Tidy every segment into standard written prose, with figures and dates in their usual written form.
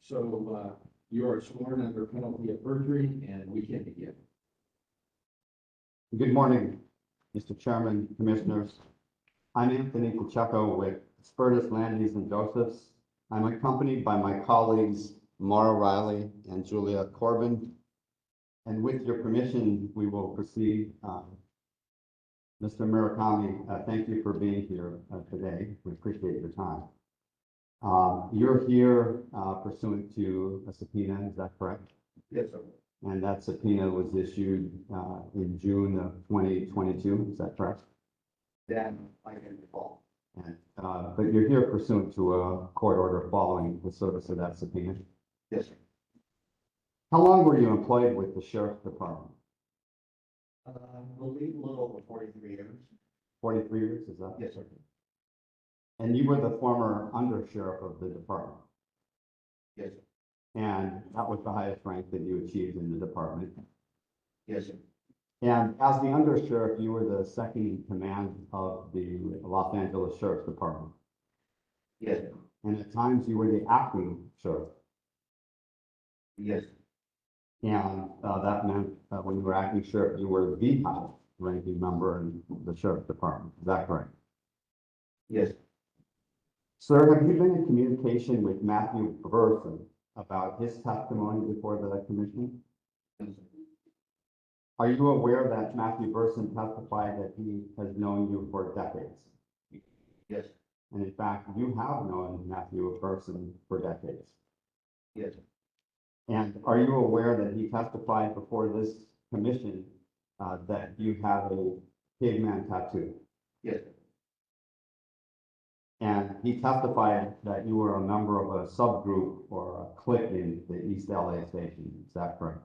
So you are sworn under penalty of perjury, and we can begin. Good morning, Mr. Chairman, Commissioners. I'm Anthony Pacheco with Spurtis, Landis, and Josephs. I'm accompanied by my colleagues, Mara Riley and Julia Corbin. And with your permission, we will proceed. Mr. Murakami, thank you for being here today. We appreciate your time. You're here pursuant to a subpoena, is that correct? Yes, sir. And that subpoena was issued in June of 2022, is that correct? Then I can recall. And, but you're here pursuant to a court order following the service of that subpoena. Yes, sir. How long were you employed with the Sheriff's Department? I believe a little over 43 years. 43 years, is that? Yes, sir. And you were the former undersheriff of the department. Yes, sir. And that was the highest rank that you achieved in the department. Yes, sir. And as the undersheriff, you were the second in command of the Los Angeles Sheriff's Department. Yes, sir. And at times you were the acting sheriff. Yes, sir. And that meant that when you were acting sheriff, you were the highest ranking member in the Sheriff's Department. Is that correct? Yes, sir. Sir, have you been in communication with Matthew Burson about his testimony before the commission? Yes, sir. Are you aware that Matthew Burson testified that he has known you for decades? Yes, sir. And in fact, you have known Matthew Burson for decades. Yes, sir. And are you aware that he testified before this commission that you have a caveman tattoo? Yes, sir. And he testified that you were a member of a subgroup or a clique in the East LA station. Is that correct?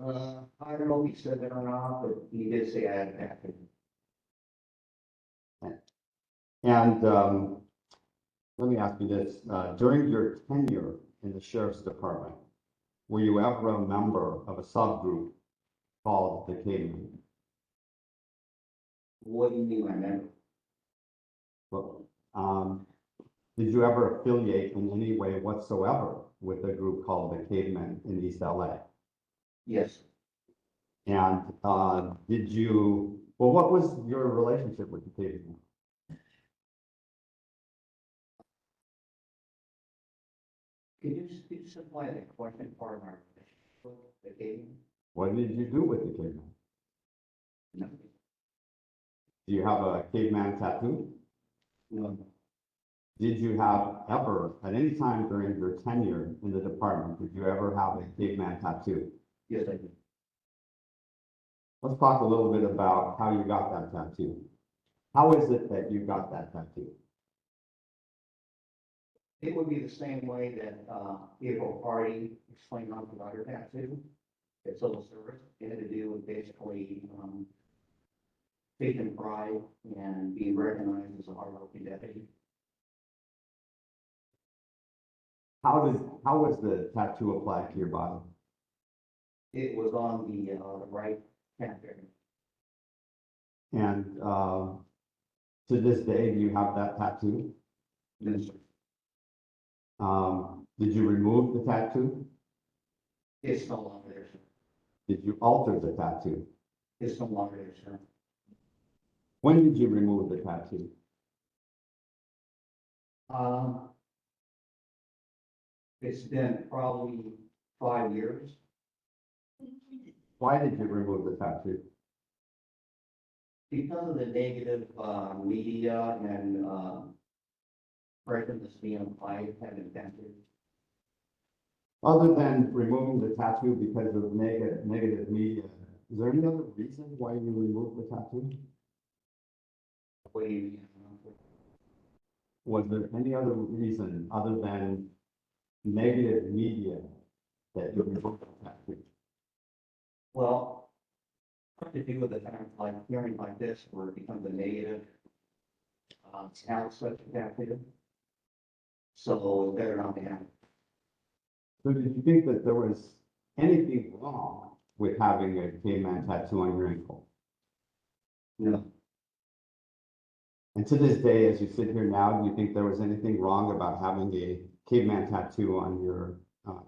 I don't know if he said that or not, but he did say I had a tattoo. And let me ask you this. During your tenure in the Sheriff's Department, were you ever a member of a subgroup called the Cavemen? What do you mean by member? Well, did you ever affiliate in any way whatsoever with a group called the Cavemen in East LA? Yes, sir. And did you, well, what was your relationship with the Cavemen? Can you supply the question part of our relationship with the Cavemen? What did you do with the Cavemen? No. Do you have a caveman tattoo? No. Did you have ever, at any time during your tenure in the department, did you ever have a caveman tattoo? Yes, I did. Let's talk a little bit about how you got that tattoo. How is it that you got that tattoo? It would be the same way that Vehicle Party explained on the rider tattoo. It's civil service. It had to do with basically taking pride and being recognized as a hardworking deputy. How was the tattoo applied to your body? It was on the right hand area. And to this day, do you have that tattoo? Yes, sir. Did you remove the tattoo? It's no longer there, sir. Did you alter the tattoo? It's no longer there, sir. When did you remove the tattoo? It's been probably 5 years. Why did you remove the tattoo? Because of the negative media and presence being applied, having offended. Other than removing the tattoo because of negative media, is there any other reason why you removed the tattoo? What do you mean? Was there any other reason other than negative media that you removed the tattoo? Well, what to do with the fact like hearing like this where it becomes a negative sound such a tattoo. So it's better not to have. So did you think that there was anything wrong with having a caveman tattoo on your ankle? No. And to this day, as you sit here now, do you think there was anything wrong about having a caveman tattoo on your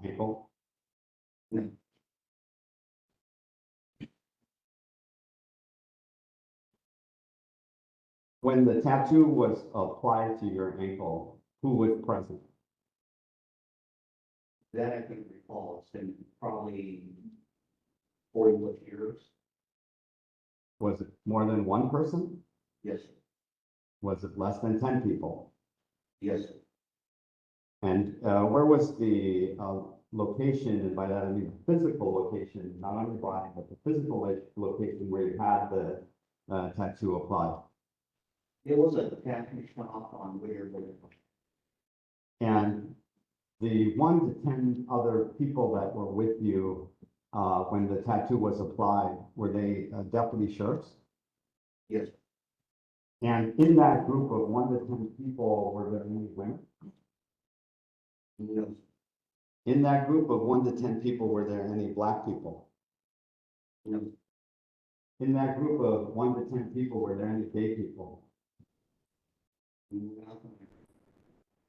ankle? No. When the tattoo was applied to your ankle, who was present? That I can recall, it's been probably 40 plus years. Was it more than one person? Yes, sir. Was it less than 10 people? Yes, sir. And where was the location, and by that I mean the physical location, not on your body, but the physical location where you had the tattoo applied? It was a tattoo shop on Whittier Boulevard. And the 1 to 10 other people that were with you when the tattoo was applied, were they deputy sheriffs? Yes, sir. And in that group of 1 to 10 people, were there any women? No, sir. In that group of 1 to 10 people, were there any black people? No, sir. In that group of 1 to 10 people, were there any gay people? Nothing.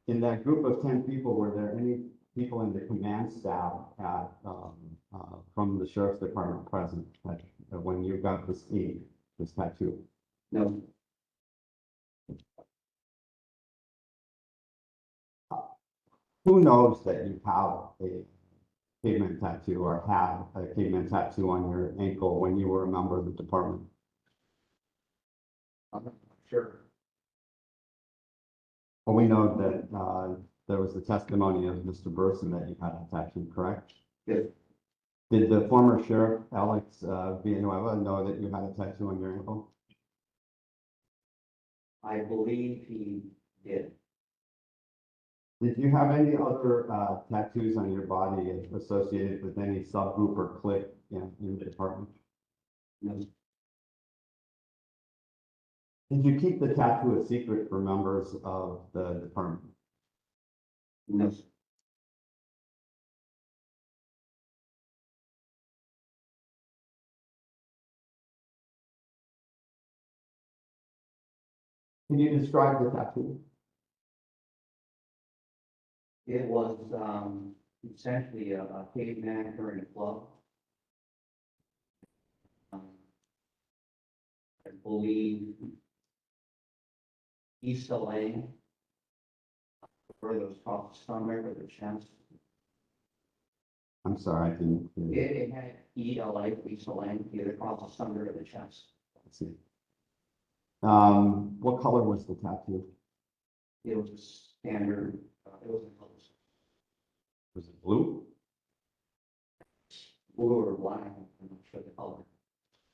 In that group of 10 people, were there any people in the command staff at, from the sheriff's department present when you got this ink, this tattoo? No, Who knows that you have a caveman tattoo or had a caveman tattoo on your ankle when you were a member of the department? I'm not sure. Well, we know that there was the testimony of Mr. Burson that you had a tattoo, correct? Yes, Did the former sheriff, Alex Villanueva, know that you had a tattoo on your ankle? I believe he did. Did you have any other tattoos on your body associated with any subgroup or clique in the department? No, Did you keep the tattoo a secret for members of the department? no, sir. Can you describe the tattoo? It was essentially a caveman during a club. I believe East Lane, where those cross somewhere with the chest. I'm sorry, I didn't hear you. It had ELA, East Lane, either across the center of the chest. Let's see. What color was the tattoo? It was a standard, it was a Was it blue? blue or black, I'm not sure the color.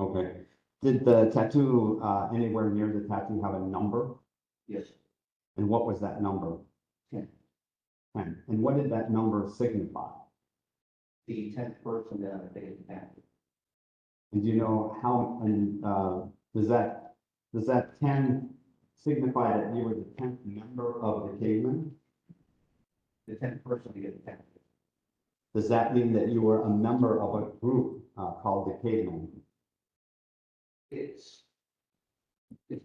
Okay. Did the tattoo anywhere near the tattoo have a number? Yes, And what was that number? 10. 10. And what did that number signify? The 10th person that they attacked. And do you know how, and does that 10 signify that you were the 10th member of the Cavemen? The 10th person to get attacked. Does that mean that you were a member of a group called the Cavemen? It's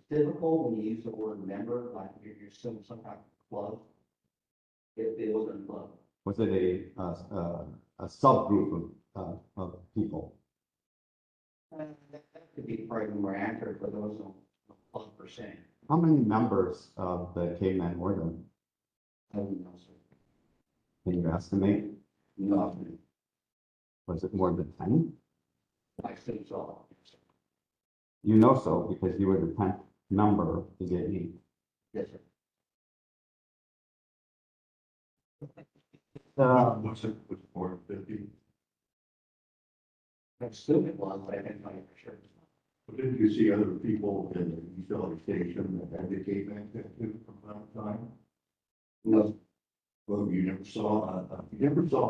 difficult when you use the word member, like you're still in some kind of club. It wasn't a club. Was it a subgroup of people? That could be probably more accurate, but it wasn't a club per se. How many members of the Cavemen were there? I don't know, sir. Can you estimate? No, Was it more than 10? I think so. You know so because you were the 10th member to get inked. Yes, sir. Was it more than 50? I assume it was, but I didn't know for sure. But didn't you see other people in the utility station that had the caveman tattoo from time to time? No, Well, you never saw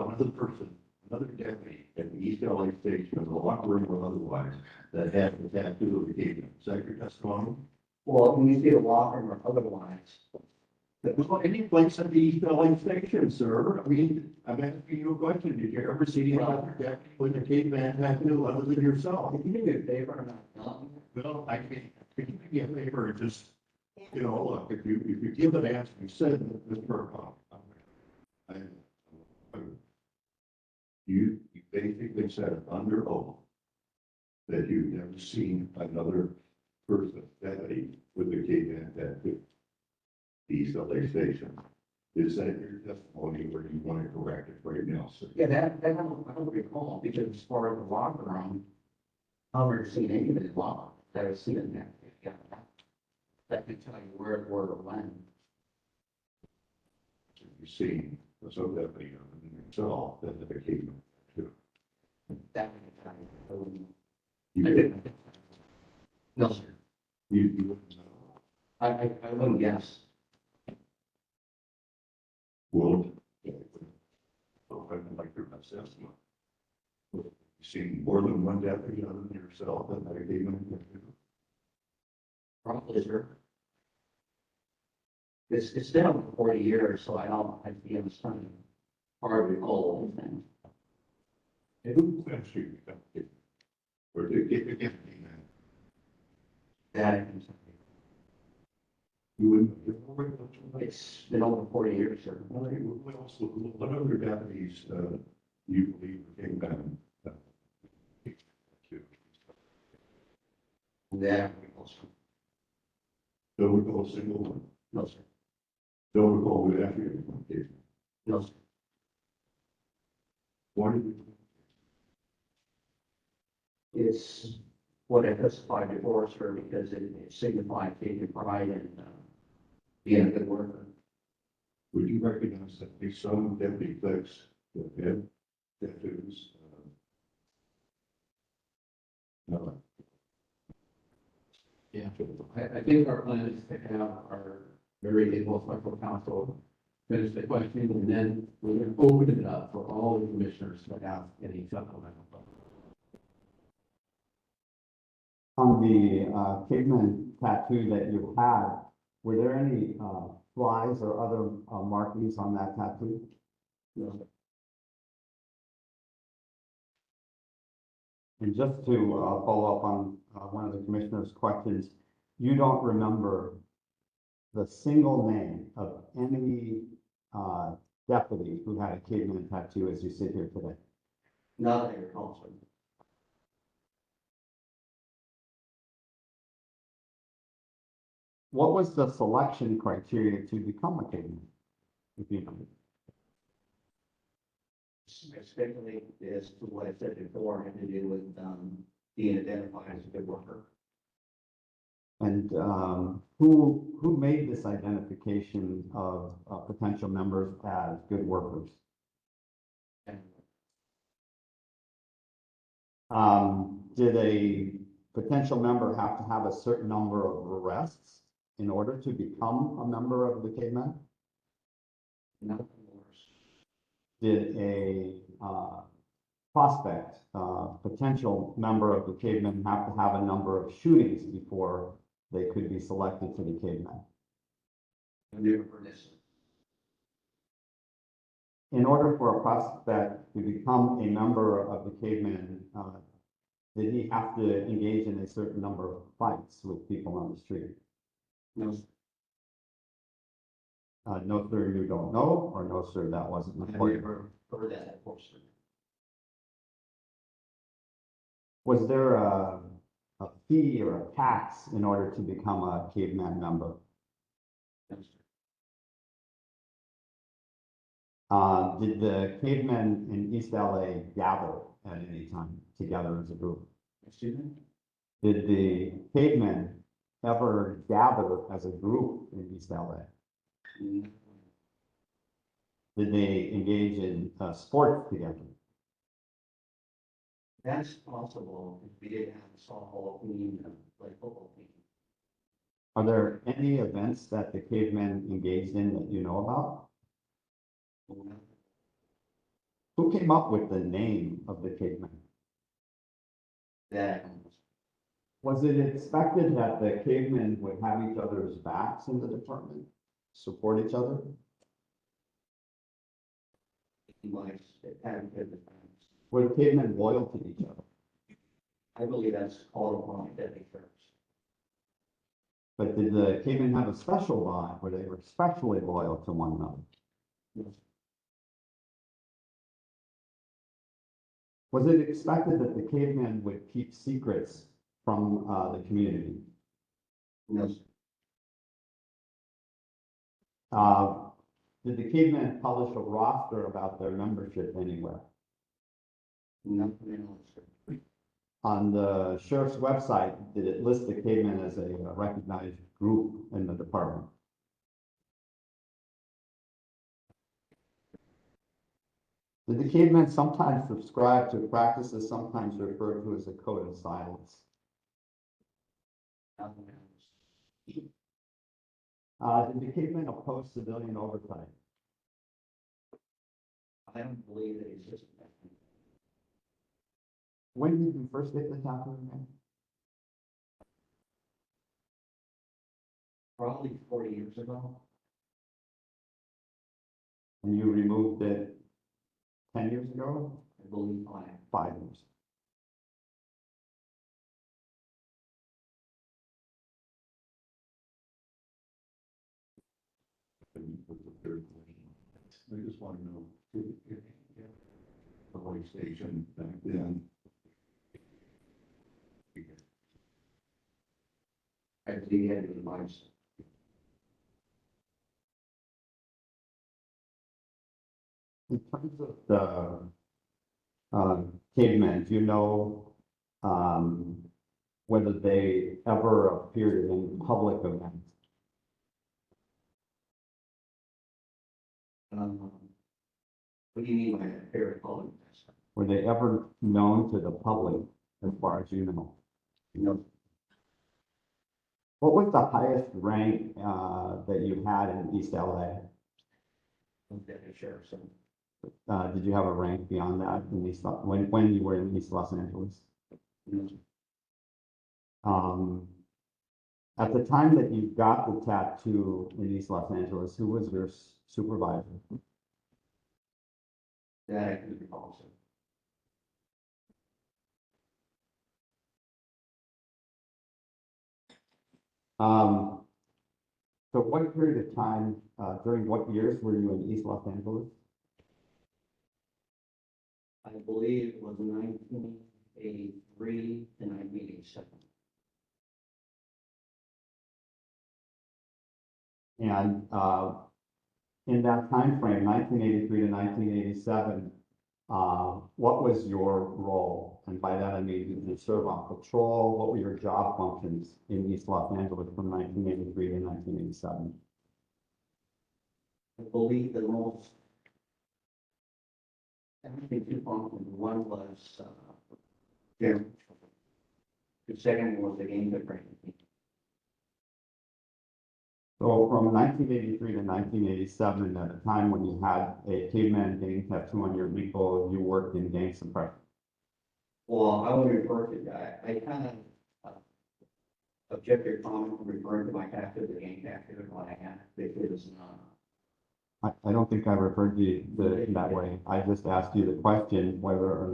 another person, another deputy at the East LA station, in the locker room or otherwise, that had the tattoo of the caveman. Is that your testimony? well, when you see the locker room or otherwise, Well, any place at the East LA station, sir. I mean, I'm asking you a question. Did you ever see any other deputy with a caveman tattoo other than yourself? if you do me a favor, I'm not telling you. Well, I mean, could you do me a favor and just, look, if you give an answer, you said Mr. You basically said under oath that you've never seen another person, deputy, with a caveman tattoo. East LA Station. Is that your testimony, or do you want to correct it right now, sir? Yeah, that I don't recall, because as far as the locker room, I've never seen any of it locked, that I've seen it there. Yeah. That can tell you where or when. You've seen the sub deputy himself that the caveman tattoo. That can tell you. You I didn't, didn't. No, sir. you wouldn't know. I wouldn't guess. Well, I'd like your assessment. You seen more than one deputy other than yourself that had a caveman tattoo? Probably, sir. It's been over 40 years, so I'd be understanding. Hard to recall anything. And who actually become it? Or did it get caveman? That I can tell you. You wouldn't, you're already. It's been over 40 years, sir. What else, what other deputies, you believe came down? That I can recall, sir. Don't recall a single one. No, sir. Don't recall who actually became caveman. No, sir. Why did you? It's what I testified before, sir, because it signified taking pride in being a good worker. Would you recognize that there's some deputy clerks that have tattoos? No. Yeah, I think our plan is to have our very able special counsel finish the question, and then we're going to open it up for all the commissioners to have any supplemental. On the caveman tattoo that you had, were there any flies or other markings on that tattoo? No, sir. And just to follow up on one of the commissioner's questions, you don't remember the single name of any deputy who had a caveman tattoo as you sit here today? Not that I recall, sir. What was the selection criteria to become a caveman? If you know. I speculate as to what I said before, had to do with being identified as a good worker. And who made this identification of potential members as good workers? And Did a potential member have to have a certain number of arrests in order to become a member of the Cavemen? nothing worse. Did a prospect, potential member of the Cavemen have to have a number of shootings before they could be selected to the Cavemen? I've never heard this. In order for a prospect to become a member of the Cavemen, did he have to engage in a certain number of fights with people on the street? No, sir. No, sir, you don't know, or no, sir, that wasn't I've important. never heard that before, sir. Was there a fee or a tax in order to become a Caveman member? No, sir. Did the Cavemen in East LA gather at any time together as a group? Excuse me? Did the Cavemen ever gather as a group in East LA? Mm, Did they engage in sports together? That's possible if we didn't have a softball team and like football team. Are there any events that the Cavemen engaged in that you know about? No. Who came up with the name of the Cavemen? That Was it expected that the Cavemen would have each other's backs in the department, support each other? might have good times. Were the Cavemen loyal to each other? I believe that's called upon deadly first. But did the Cavemen have a special bond where they were especially loyal to one another? Yes. Was it expected that the cavemen would keep secrets from the community? No, sir. Did the cavemen publish a roster about their membership anywhere? Nothing else, sir. On the sheriff's website, did it list the cavemen as a recognized group in the department? Did the cavemen sometimes subscribe to practices sometimes referred to as a code of silence? Nothing else. Did the cavemen oppose civilian oversight? I don't believe it exists. When did you first get the document? Probably 40 years ago. And you removed it 10 years ago? I believe I. 5 years. With the third question, I just want to know, if the police station back then. I believe he had to advise. In terms of the cavemen, do you know whether they ever appeared in public events? What do you mean by that? Very following this? Were they ever known to the public, as far as you know? No, What was the highest rank that you had in East LA? deputy sheriff, so Did you have a rank beyond that in East, when you were in East Los Angeles? no, At the time that you got the tattoo in East Los Angeles, who was your supervisor? that I can recall, sir. So what period of time, during what years were you in East Los Angeles? I believe it was 1983 to 1987. And in that time frame, 1983 to 1987, what was your role? And by that I mean, did you serve on patrol? What were your job functions in East Los Angeles from 1983 to 1987? I believe the most, I think two functions. One was, general patrol. The second was the game training. So from 1983 to 1987, at a time when you had a caveman gang tattoo on your ankle, you worked in gang suppression. Well, I would refer to that. I kind of object your comment from referring to my tattoo, the gang tattoo, what I had, because, I don't think I referred to you that way. I just asked you the question whether or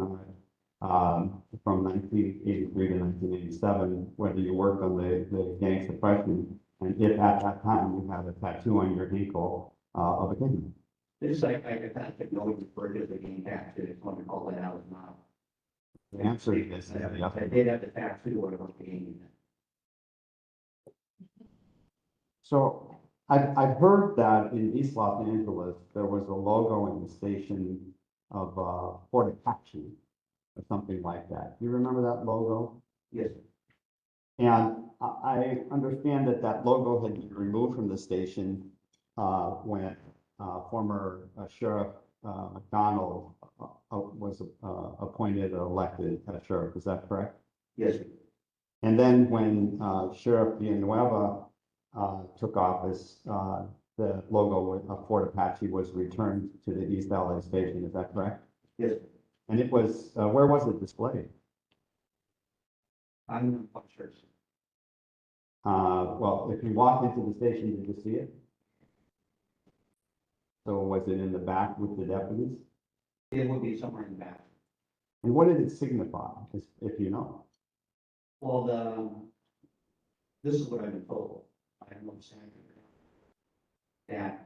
not, from 1983 to 1987, whether you worked on the gang suppression, and if at that time you had a tattoo on your ankle of a caveman. this is like, I kind of know it referred to as a gang tattoo, if you want to call that out, not. The answer to this is I yes. did have the tattoo, what about the gang? So I've heard that in East Los Angeles, there was a logo in the station of Fort Apache or something like that. Do you remember that logo? Yes, And I understand that that logo had been removed from the station when former Sheriff McDonald was appointed or elected as sheriff. Is that correct? yes, And then when Sheriff Villanueva took office, the logo of Fort Apache was returned to the East LA station. Is that correct? yes. And it was, where was it displayed? I'm not quite sure. Well, if you walked into the station, did you see it? So was it in the back with the deputies? It would be somewhere in the back. And what did it signify, if you know? Well, this is what I've been told. I have no saying. That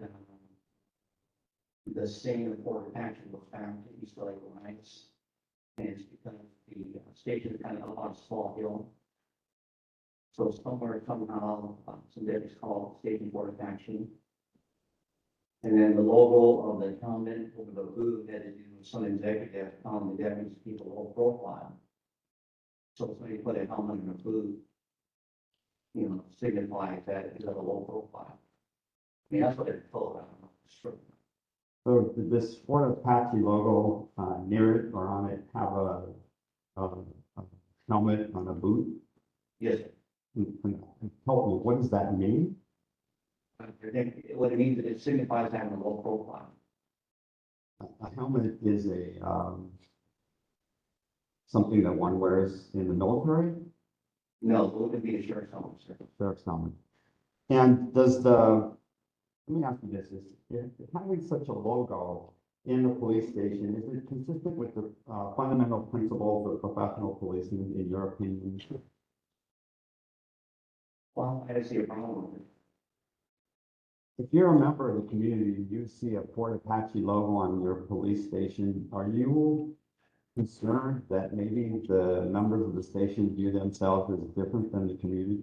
the same Fort Apache was found to East LA lines And it's because the station is kind of up on a small hill. So somewhere somehow, some deputies called Station Board of Action. And then the logo of the helmet over the booth had to do with some executive on the deputies people low profile. So somebody put a helmet in a booth, signifies that it's a low profile. I mean, that's what it's told. I don't know. Sure. So did this Fort Apache logo, near it or on it have a helmet on a boot? Yes. Help me, what does that mean? I think what it means is it signifies having a low profile. A helmet is something that one wears in the military, No, it wouldn't be a sheriff's officer. sheriff's helmet. And does let me ask you this, is having such a logo in the police station, is it consistent with the fundamental principles of professional policing, in your opinion? Well, I don't see a problem with it. If you're a member of the community, and you see a Fort Apache logo on your police station, are you concerned that maybe the members of the station view themselves as different than the community?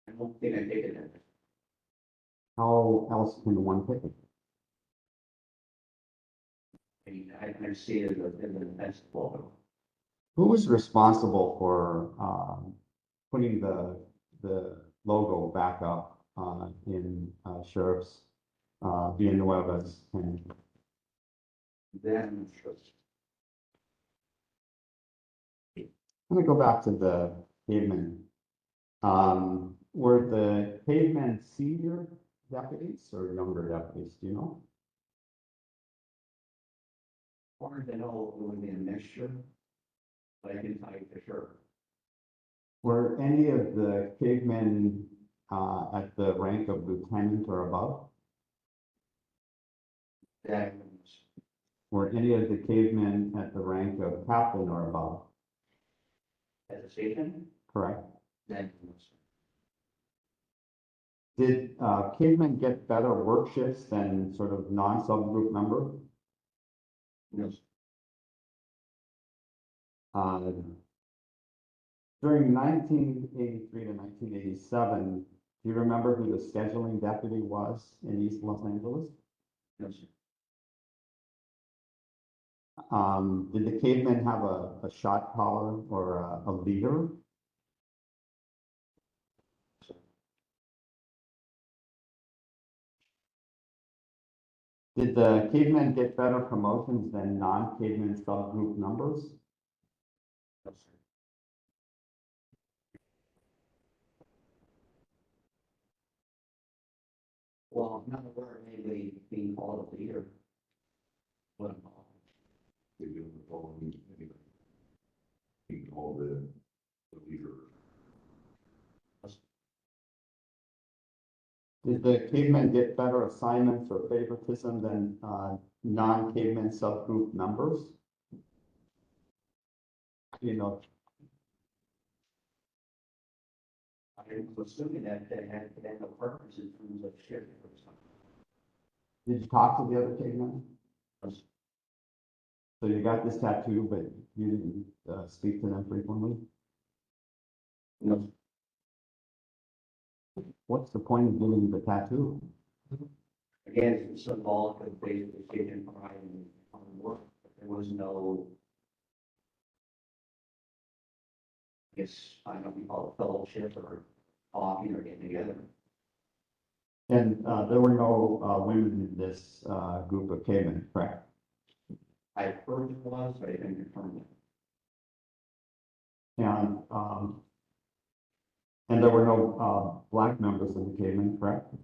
I don't think I take it as. How else can one pick it? I see it as a defense logo. Who is responsible for putting the logo back up in Sheriff's Villanueva's? And Then, sure. let me go back to the Cavemen. Were the Cavemen senior deputies or younger deputies? Do you know? As far as I know, it would be a mixture, but I can tell you for sure. Were any of the Cavemen at the rank of lieutenant or above? That was, Were any of the Cavemen at the rank of captain or above? as a station, Correct. that was. Did Cavemen get better work shifts than sort of non-subgroup members? No, During 1983 to 1987, do you remember who the scheduling deputy was in East Los Angeles? no, sir. Did the Cavemen have a shot caller or a leader? Did the Cavemen get better promotions than non-Cavemen subgroup members? No, sir. Well, I'm not aware of anybody being called a leader. What I'm called. They do the following, anyway. You can call the leader. Did the Cavemen get better assignments or favoritism than non-Cavemen subgroup members? You know, I'm assuming that they had no purpose in terms of shifting or something. did you talk to the other Cavemen? Yes. So you got this tattoo, but you didn't speak to them frequently? No, What's the point of getting the tattoo? again, it's symbolic of basically taking pride in work. There was no, I guess, I don't know if you call it fellowship or talking or getting together. And there were no women in this group of Cavemen, correct? I heard it was, but I didn't confirm it. And there were no black members of the Cavemen, correct?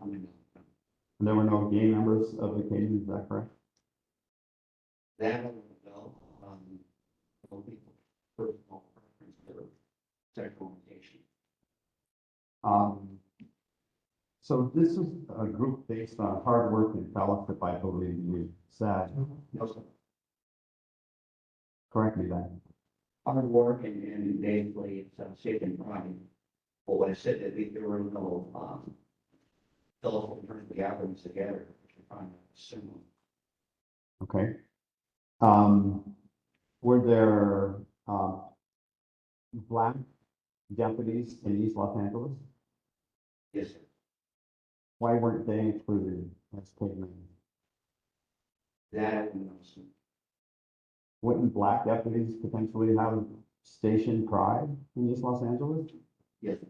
And there were no gay members of the Cavemen, is that correct? That I don't know, no people, personal preference for sexual orientation. So this is a group based on hard work and fellowship, I believe you said. No, sir. Correct me then. Hard work and basically it's safe and pride. But when I said that there were no, fellowship in terms of gatherings together, which we're trying to assume. Okay. Were there, black deputies in East Los Angeles? Yes, sir. Why weren't they included as cavemen? That I wouldn't know, sir. Wouldn't black deputies potentially have station pride in East Los Angeles? Yes, sir.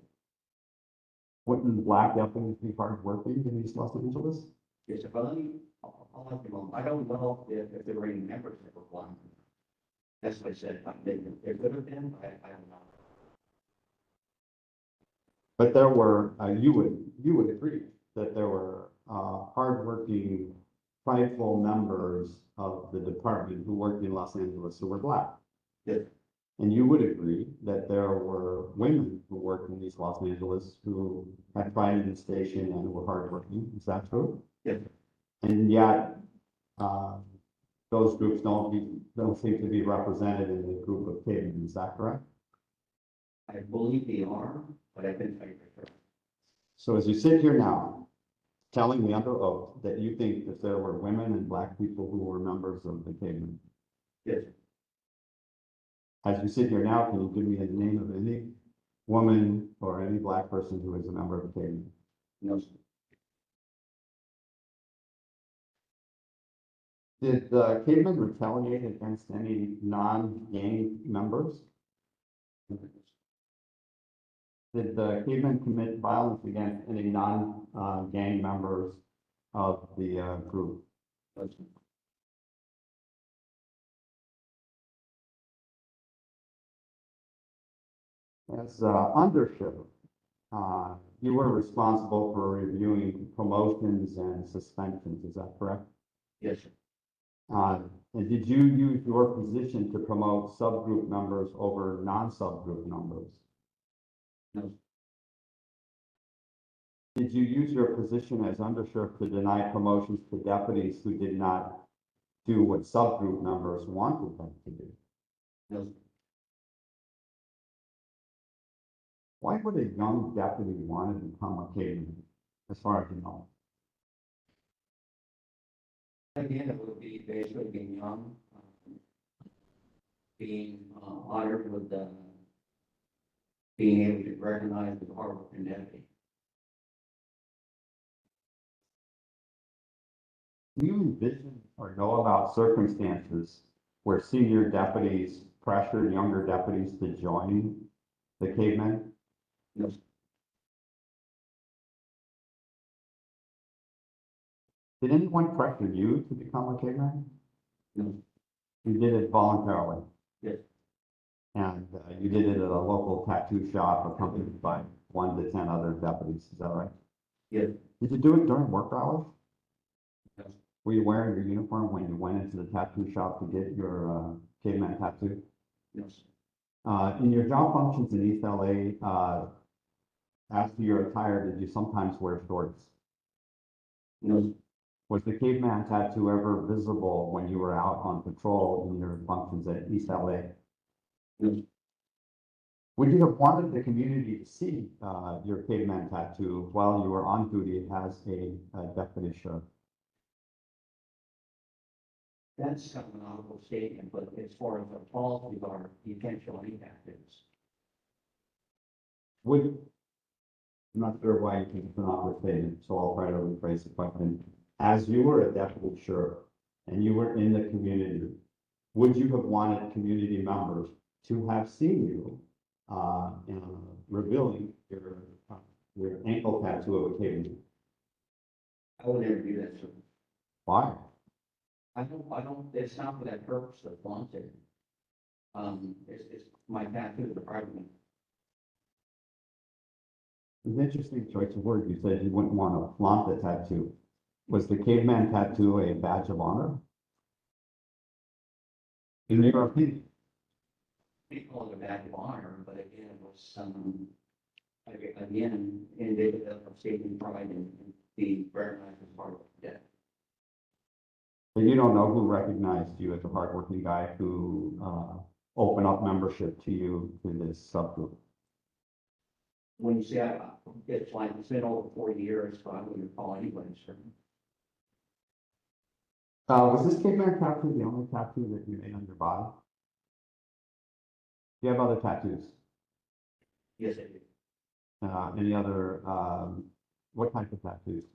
Wouldn't black deputies be hardworking in East Los Angeles? Yes, sir. But I'll let you know. I don't know if there were any members that were blind. That's what I said. There could have been, but I don't know. But there were, you would agree that there were, hardworking, prideful members of the department who worked in Los Angeles who were black. Yes. And you would agree that there were women who worked in East Los Angeles who had pride in the station and were hardworking. Is that true? Yes. And yet, those groups don't seem to be represented in the group of cavemen. Is that correct? I believe they are, but I couldn't tell you for sure. So as you sit here now, telling me under oath that you think that there were women and black people who were members of the cavemen. Yes. As you sit here now, can you give me the name of any woman or any black person who is a member of the cavemen? No, sir. Did the cavemen retaliate against any non-gang members? Did the cavemen commit violence against any non-gang members of the group? No, sir. As undersheriff, you were responsible for reviewing promotions and suspensions, is that correct? Yes, sir. And did you use your position to promote subgroup members over non-subgroup members? No. Did you use your position as undersheriff to deny promotions to deputies who did not do what subgroup members wanted them to do? No, sir. Why would a young deputy want to become a caveman, as far as you know? Again, it would be basically being young, being honored with being able to recognize the hard work and dedication. Do you envision or know about circumstances where senior deputies pressured younger deputies to join the cavemen? No, sir. Did anyone pressure you to become a caveman? No. You did it voluntarily. Yes. And you did it at a local tattoo shop accompanied by 1 to 10 other deputies, is that right? Yes. Did you do it during work hours? No. Were you wearing your uniform when you went into the tattoo shop to get your caveman tattoo? No, sir. In your job functions in East LA, after your attire, did you sometimes wear shorts? No, sir. Was the caveman tattoo ever visible when you were out on patrol in your functions at East LA? No, sir. Would you have wanted the community to see your caveman tattoo while you were on duty as a deputy sheriff? That's kind of an honorable statement, but as far as the policies are, you can't show any tattoos. I'm not sure why you think it's an honorable statement, so I'll try to rephrase the question. As you were a deputy sheriff and you were in the community, would you have wanted community members to have seen you revealing your ankle tattoo of a caveman? I would never do that, sir. Why? I don't, it's not for that purpose of flaunting. It's my tattoo is a private one. It's an interesting choice of words. You said you wouldn't want to flaunt the tattoo. Was the caveman tattoo a badge of honor? In your opinion? They call it a badge of honor, but again, it was again, indicative of stating pride and being recognized as part of the debt. But you don't know who recognized you as a hardworking guy who opened up membership to you to this subgroup. When you say, it's like, it's been over 40 years, so I wouldn't recall anybody, sir. Was this caveman tattoo the only tattoo that you made on your body? Do you have other tattoos? Yes, I do. Any other, what type of tattoos?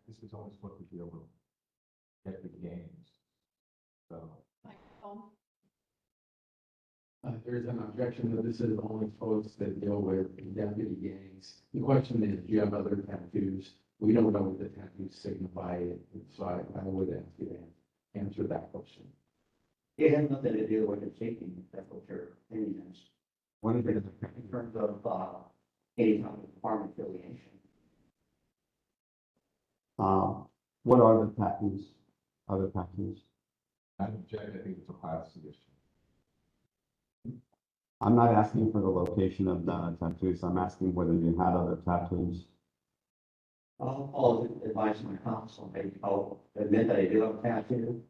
This is only supposed to deal with epic games. So. There's an objection that this is only supposed to deal with deputy gangs. The question is, do you have other tattoos? We don't know what the tattoos signify, so I would ask you to answer that question. It has nothing to do with the safety, if that's what your opinion is. What is it? In terms of, any kind of department affiliation. What are the tattoos? Other tattoos? I object, I think it's a policy issue. I'm not asking for the location of the tattoos. I'm asking whether you had other tattoos. All advice my counsel, I'll admit that I do have a tattoo.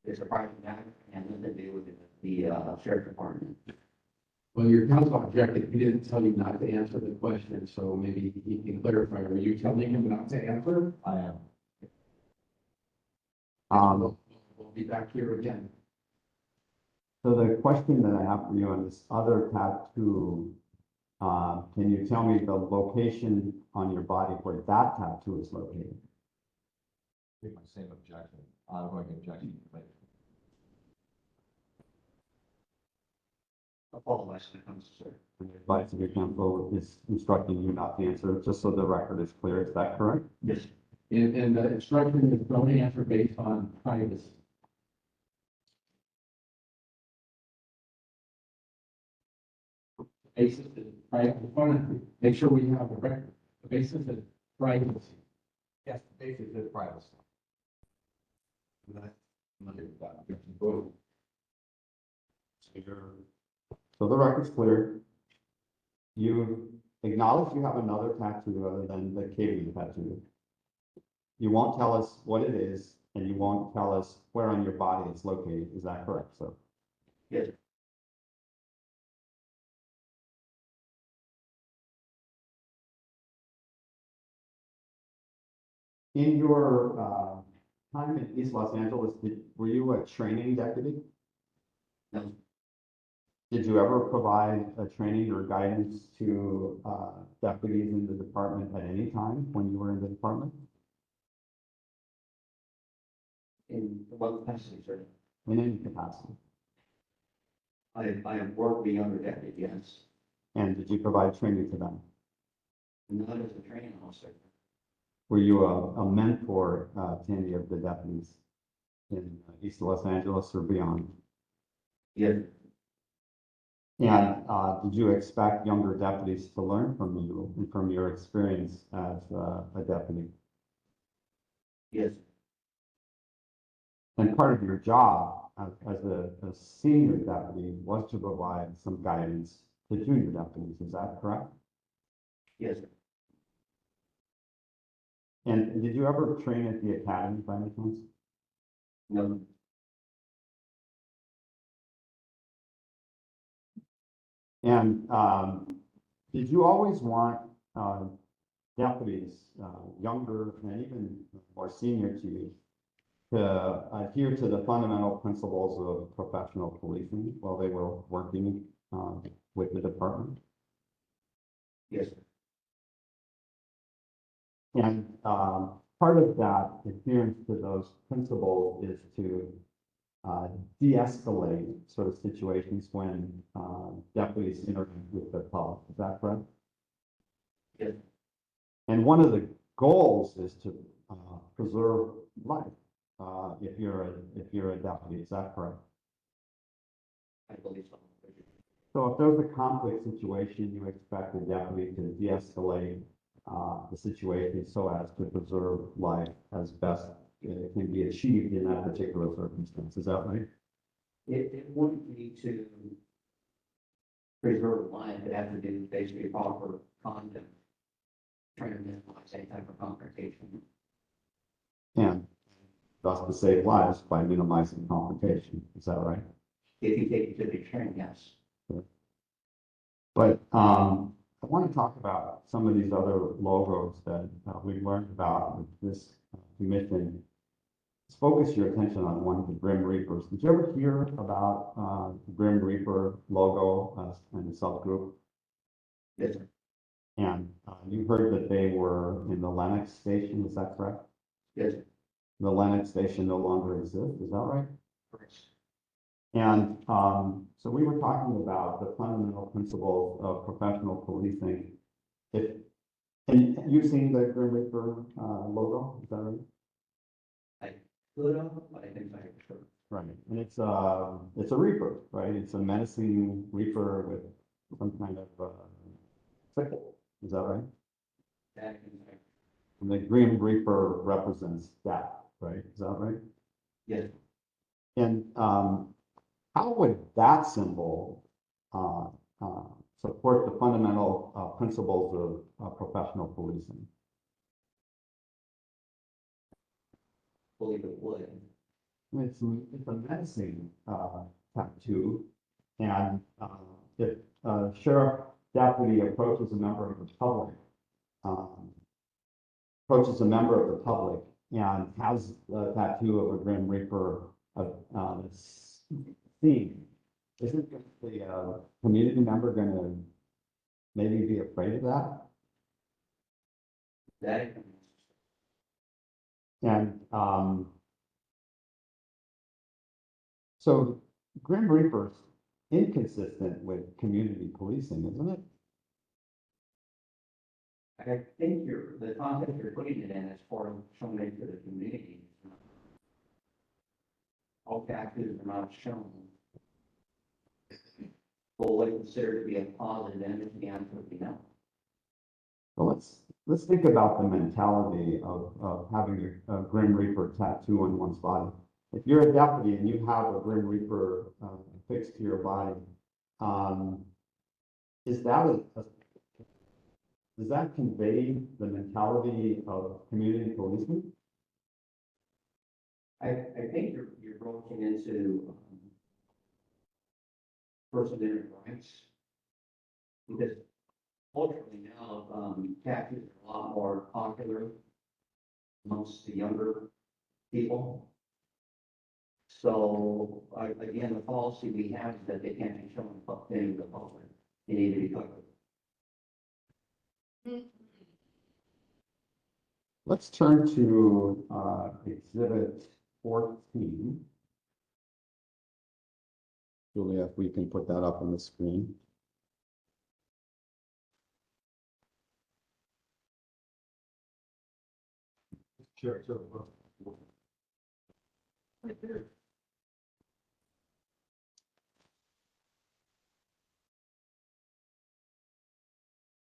It's a private matter and nothing to do with the sheriff department. Well, your counsel objected. He didn't tell you not to answer the question, so maybe he can clarify. Are you telling him not to answer? I am. We'll be back here again. So the question that I have for you on this other tattoo, can you tell me the location on your body where that tattoo is located? I think my same objection, ongoing objection. Apologize when it comes to sir. The advice of your counsel is instructing you not to answer, just so the record is clear. Is that correct? Yes. And the instruction is don't answer based on privacy. Basis is private. We want to make sure we have the record. The basis is privacy. Yes, basically it's privacy. So the record's clear. You acknowledge you have another tattoo other than the Cavemen tattoo. You won't tell us what it is, and you won't tell us where on your body it's located. Is that correct, sir? Yes. In your time in East Los Angeles, were you a training deputy? No. Did you ever provide a training or guidance to deputies in the department at any time when you were in the department? In what capacity, sir? In any capacity? I have worked with younger deputies, yes. And did you provide training to them? Not as a training officer. Were you a mentor to any of the deputies in East Los Angeles or beyond? Yes. And did you expect younger deputies to learn from you and from your experience as a deputy? Yes. And part of your job as a senior deputy was to provide some guidance to junior deputies. Is that correct? Yes. And did you ever train at the academy by any chance? No. And did you always want deputies, younger and even more senior to you, to adhere to the fundamental principles of professional policing while they were working with the department? Yes. And part of that adherence to those principles is to de-escalate sort of situations when deputies interact with the public. Is that correct? Yes. And one of the goals is to preserve life if you're a deputy. Is that correct? I believe so. So if there's a conflict situation, you expect the deputy to de-escalate the situation so as to preserve life as best it can be achieved in that particular circumstance. Is that right? It wouldn't be to preserve life, it has to do basically proper conduct, trying to minimize any type of confrontation. And thus to save lives by minimizing confrontation. Is that right? If you take it to the extreme, yes. But I want to talk about some of these other logos that we learned about with this commission. focus your attention on one of the Grim Reapers. Did you ever hear about the Grim Reaper logo and the subgroup? Yes, sir. And you heard that they were in the Lennox station, is that correct? Yes, sir. The Lennox station no longer exists, is that right? Correct. And so we were talking about the fundamental principles of professional policing. And you've seen the Grim Reaper logo, is that right? Could have, but I think I should. Right, and it's a reaper, right? It's a menacing reaper with some kind of sickle, is that right? That is right. And the Grim Reaper represents that, right? Is that right? Yes, And how would that symbol support the fundamental principles of professional policing? believe it would. It's a menacing tattoo, and if a sheriff deputy approaches a member of the public, and has a tattoo of a Grim Reaper theme, isn't the community member going to maybe be afraid of that? That is. And so Grim Reaper's inconsistent with community policing, isn't it? I think the concept you're putting it in is for showing it to the community. All tattoos are not shown. Well, what is considered to be a positive image, the answer would be no. Well, let's think about the mentality of having a Grim Reaper tattoo on one's body. If you're a deputy and you have a Grim Reaper fixed to your body, does that convey the mentality of community policing? I think you're broaching into First Amendment rights. Because culturally now, tattoos are a lot more popular amongst the younger people. So, again, the policy we have is that they can't be shown in the public. They need to be covered. Let's turn to Exhibit 14. Julia, if we can put that up on the screen. Sure.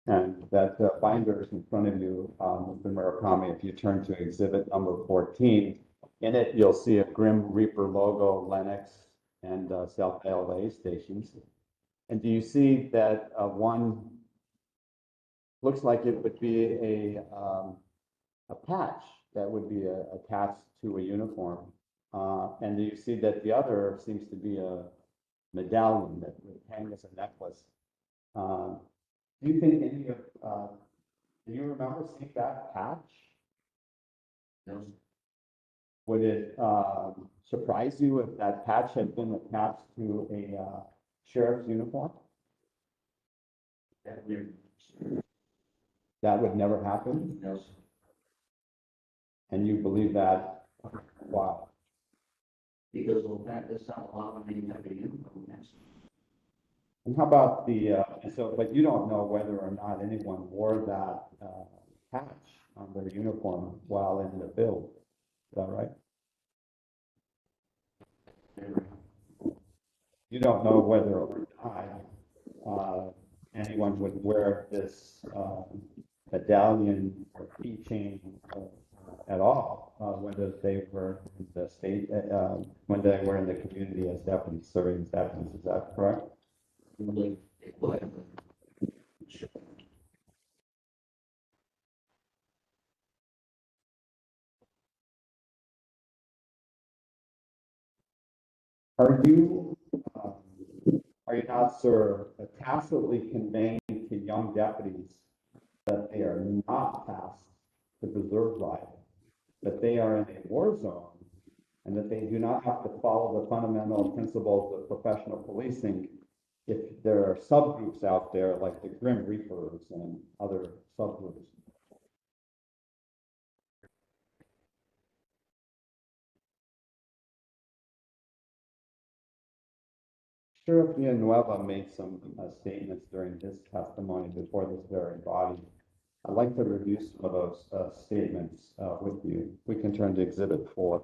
And that binder is in front of you, Mr. Murakami. If you turn to exhibit number 14, in it, you'll see a Grim Reaper logo, Lennox and South LA stations. And do you see that one looks like it would be a patch that would be attached to a uniform? And do you see that the other seems to be a medallion that would hang as a necklace? Do you think any of, do you remember seeing that patch? No. Would it surprise you if that patch had been attached to a sheriff's uniform? That That would never happen? no. And you believe that? Wow. Because that does not allow any type of uniform. And how about but you don't know whether or not anyone wore that patch on their uniform while in the build, is that right? You don't know whether or not anyone would wear this medallion or keychain at all, whether they were in the state, when they were in the community as deputies, serving as deputies, is that correct? It would. Are you not, sir, tacitly conveying to young deputies that they are not tasked to preserve life, that they are in a war zone and that they do not have to follow the fundamental principles of professional policing if there are subgroups out there like the Grim Reapers and other subgroups. Sheriff Villanueva made some statements during his testimony before this very body. I'd like to review some of those statements with you. We can turn to Exhibit 4.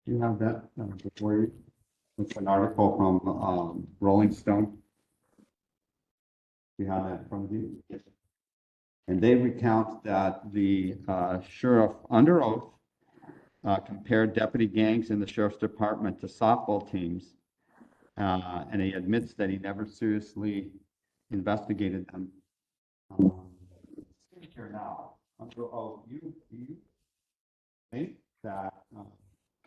Do you have that before you? It's an article from Rolling Stone. Do you have that in front of you? Yes. And they recount that the sheriff under oath compared deputy gangs in the sheriff's department to softball teams. And he admits that he never seriously investigated them. Here now, under oath, do you think that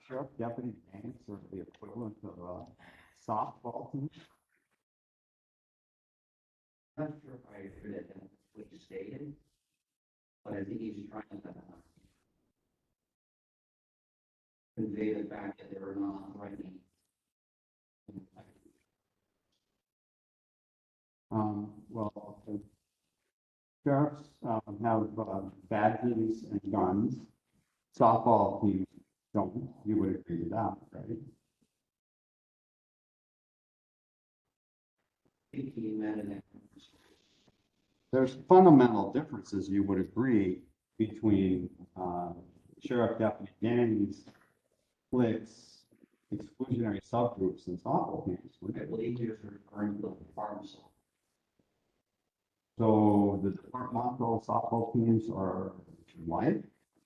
sheriff deputy gangs are the equivalent of a softball team? I'm not sure if I agree that that's what you stated, but I think he's trying to convey the fact that they're not writing. Well, the sheriffs have badges and guns. Softball teams don't. You would agree with that, right? There's fundamental differences, you would agree, between sheriff deputy gangs, cliques, exclusionary subgroups, and softball teams. I believe he was referring to the departmental. So the departmental softball teams are like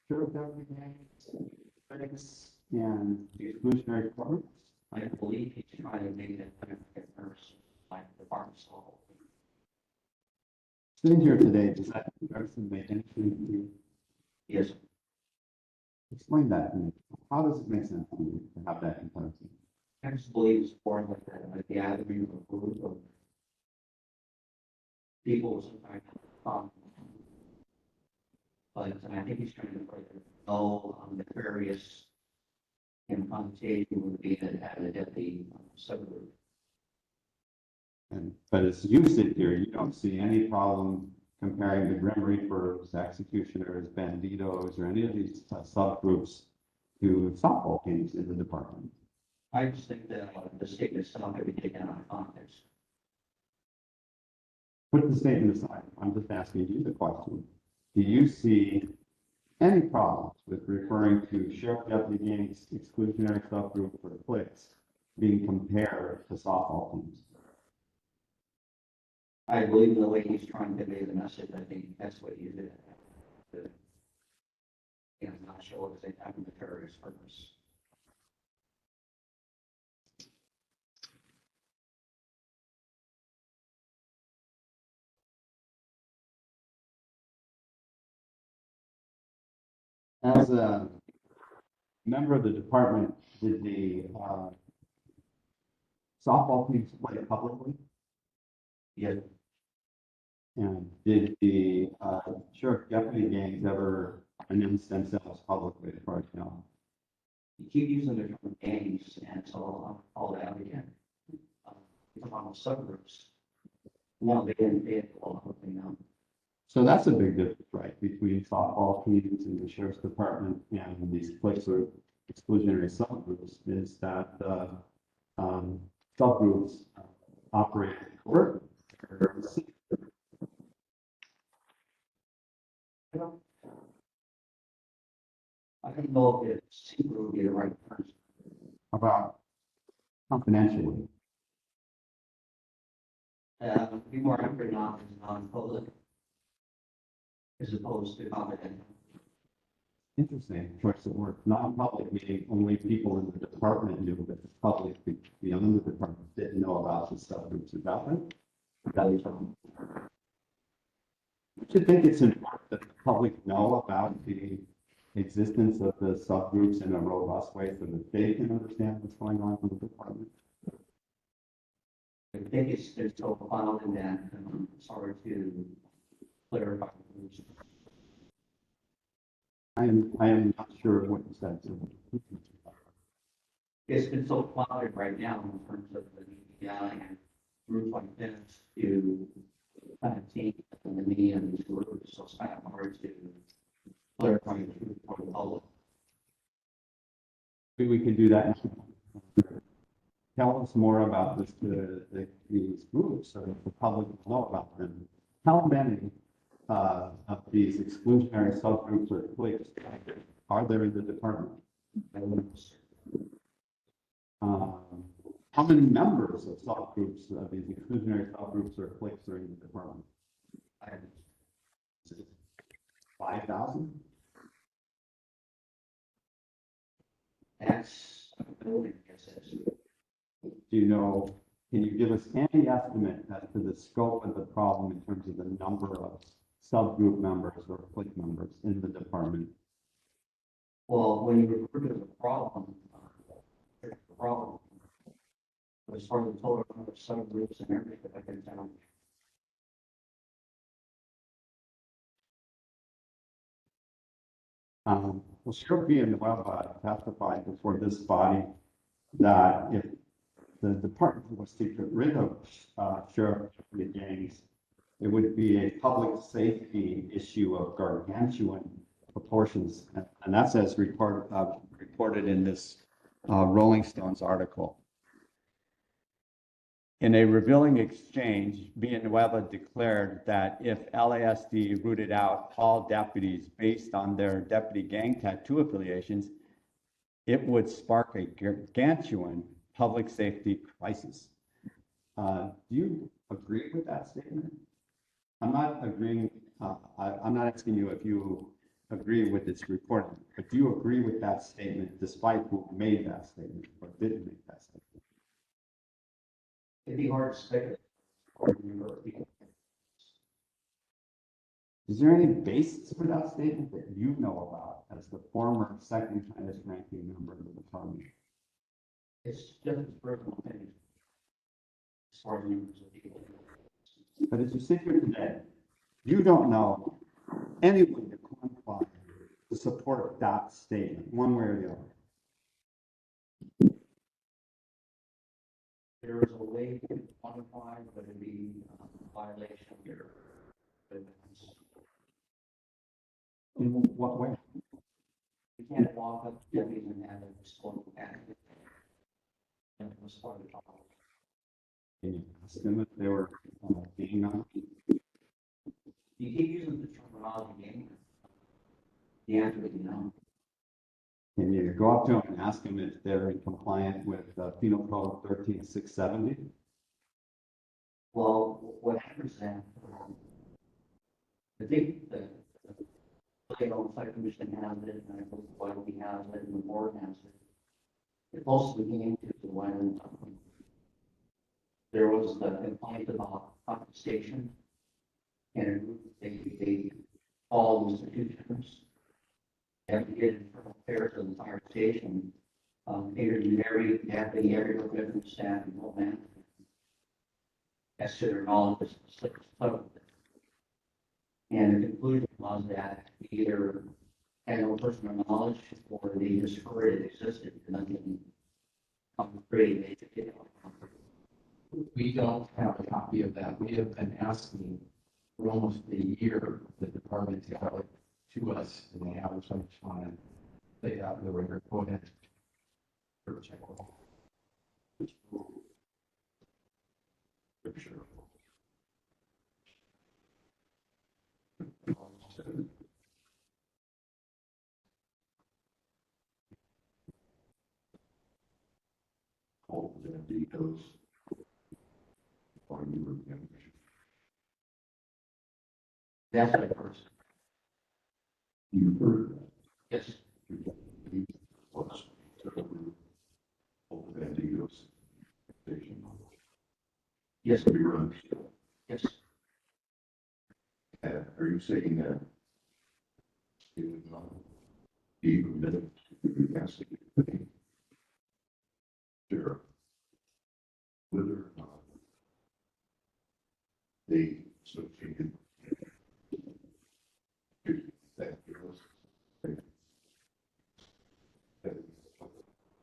sheriff deputy gangs, cliques, and exclusionary clubs. I believe he's trying to make that comparison like the departmental. Sitting here today, does that comparison make any sense to you? Yes, Explain that to me. How does it make sense to you to have that comparison? I just believe it's more like a gathering of a group of people sometimes. But I think he's trying to know the various connotation would be at the subgroup. But as you sit here, you don't see any problem comparing the Grim Reapers, executioners, banditos, or any of these subgroups to softball teams in the department. I just think that the statement itself could be taken out of context. Put the statement aside. I'm just asking you the question. Do you see any problems with referring to sheriff deputy gangs, exclusionary subgroup, or cliques being compared to softball teams? I believe in the way he's trying to convey the message. I think that's what he did. And I'm not sure if they have a nefarious purpose. As a member of the department, did the softball teams play publicly? Yes, And did the sheriff deputy gangs ever announce themselves publicly, as far as you know? you keep using the term gangs, and so I'll call it out again. On subgroups. No, they didn't call it, you know. So that's a big difference, right, between softball teams and the sheriff's department and these cliques or exclusionary subgroups, is that subgroups operate in court. I don't know if secret would be the right term. About confidentially. Be more accurate on non-public as opposed to confidential. Interesting choice of word. Non-public meaning only people in the department knew, but the public beyond the department didn't know about the subgroups. Is that right? That is wrong. Don't you think it's important that the public know about the existence of the subgroups in a robust way so that they can understand what's going on in the department? I think it's so filed in that, it's hard to clarify. I am not sure what you said. It's been so clouded right now in terms of the media and groups like this to kind of take the media and these groups, so it's kind of hard to clarify the truth for the public. Maybe we can do that. Tell us more about these groups so that the public will know about them. How many of these exclusionary subgroups or cliques are there in the department? How many members of subgroups, of these exclusionary subgroups or cliques are in the department? 5,000? That's a building, I guess. Do you know, can you give us any estimate as to the scope of the problem in terms of the number of subgroup members or clique members in the department? Well, when you refer to the problem, as far as the total number of subgroups and everything, I can tell. Well, Sheriff Villanueva testified before this body that if the department was to get rid of sheriff gangs, it would be a public safety issue of gargantuan proportions, and that's as reported in this Rolling Stones article. In a revealing exchange, Villanueva declared that if LASD rooted out all deputies based on their deputy gang tattoo affiliations, it would spark a gargantuan public safety crisis. Do you agree with that statement? I'm not agreeing, I'm not asking you if you agree with its reporting, but do you agree with that statement despite who made that statement or didn't make that statement? It'd be hard to speculate. Is there any basis for that statement that you know about as the former second highest ranking member of the department? It's just a personal opinion. As far as members of people. But as you sit here today, you don't know anyone to quantify to support that statement, one way or the other. There is a way to quantify, but it'd be a violation of your. In what way? You can't walk up to deputies and have them respond back. And respond to talk. Can you ask them if they were being on? You keep using the terminology game. The answer is no. Can you go up to them and ask them if they're in compliance with Penal Code 13670? Well, what happens then? I think the Oversight Commission has it, and I think why we have it, and the board has it. It also came to when there was the complaint about compensation, and they all institutions advocated for affairs of the entire station, interviewed every deputy, every resident staff, and all that. As to their knowledge, and the conclusion was that either had no personal knowledge or they just heard it existed and nothing created. We don't have a copy of that. We have been asking for almost a year the department to have it to us, and they haven't so much time. They have the record. Go ahead. Check. Sure. All the details on your information. That's the person. You heard that. Yes. What's all the details station. Yes. Reruns. Yes. Are you saying that in even minutes, yes, sure, whether or not they associated that girls.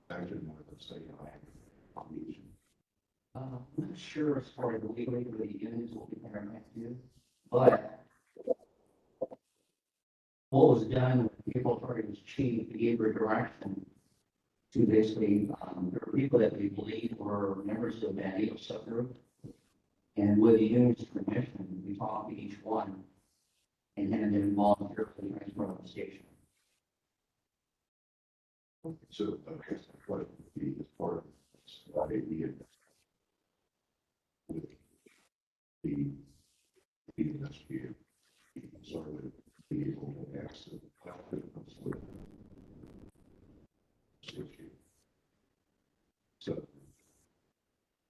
Imagine what the state I have. I'm not sure as far as legally what the units will be comparing to, but what was done with people starting to change the Gabriel direction to basically, there were people that we believe were members of the Bandito subgroup. And with the union's permission, we talked to each one and had them voluntarily transfer to the station. So, okay, what would be as part of this idea with the investigator, so that be able to ask the applicants with associate. So,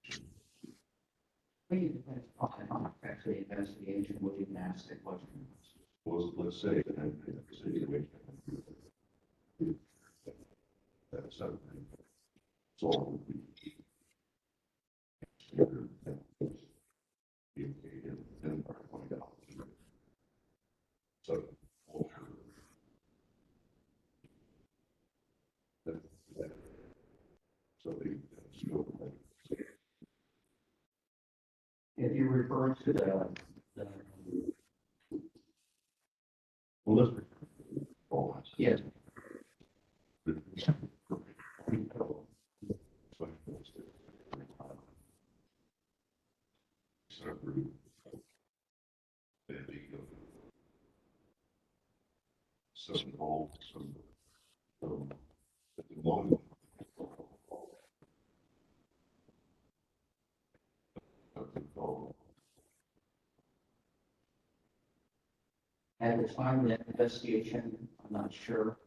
I think it depends on actually investigation, what you can ask the question. well, let's say that I'm in a situation that's something. So it would be standard that be okay and $20. So, that, so the scope of If you refer to the well, let's all that. yes, Subgroup. Some gold, some, at the moment. at the time of that investigation, I'm not sure.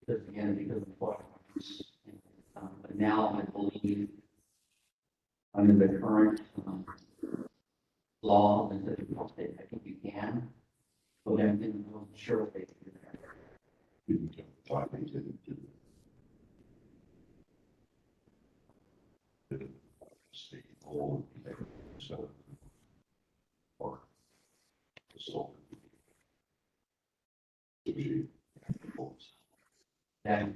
Because again, because of what, but now I believe under the current law, and I think you can. But I'm not sure if they can do that. Didn't get why they didn't do it. Didn't state all so or assault. That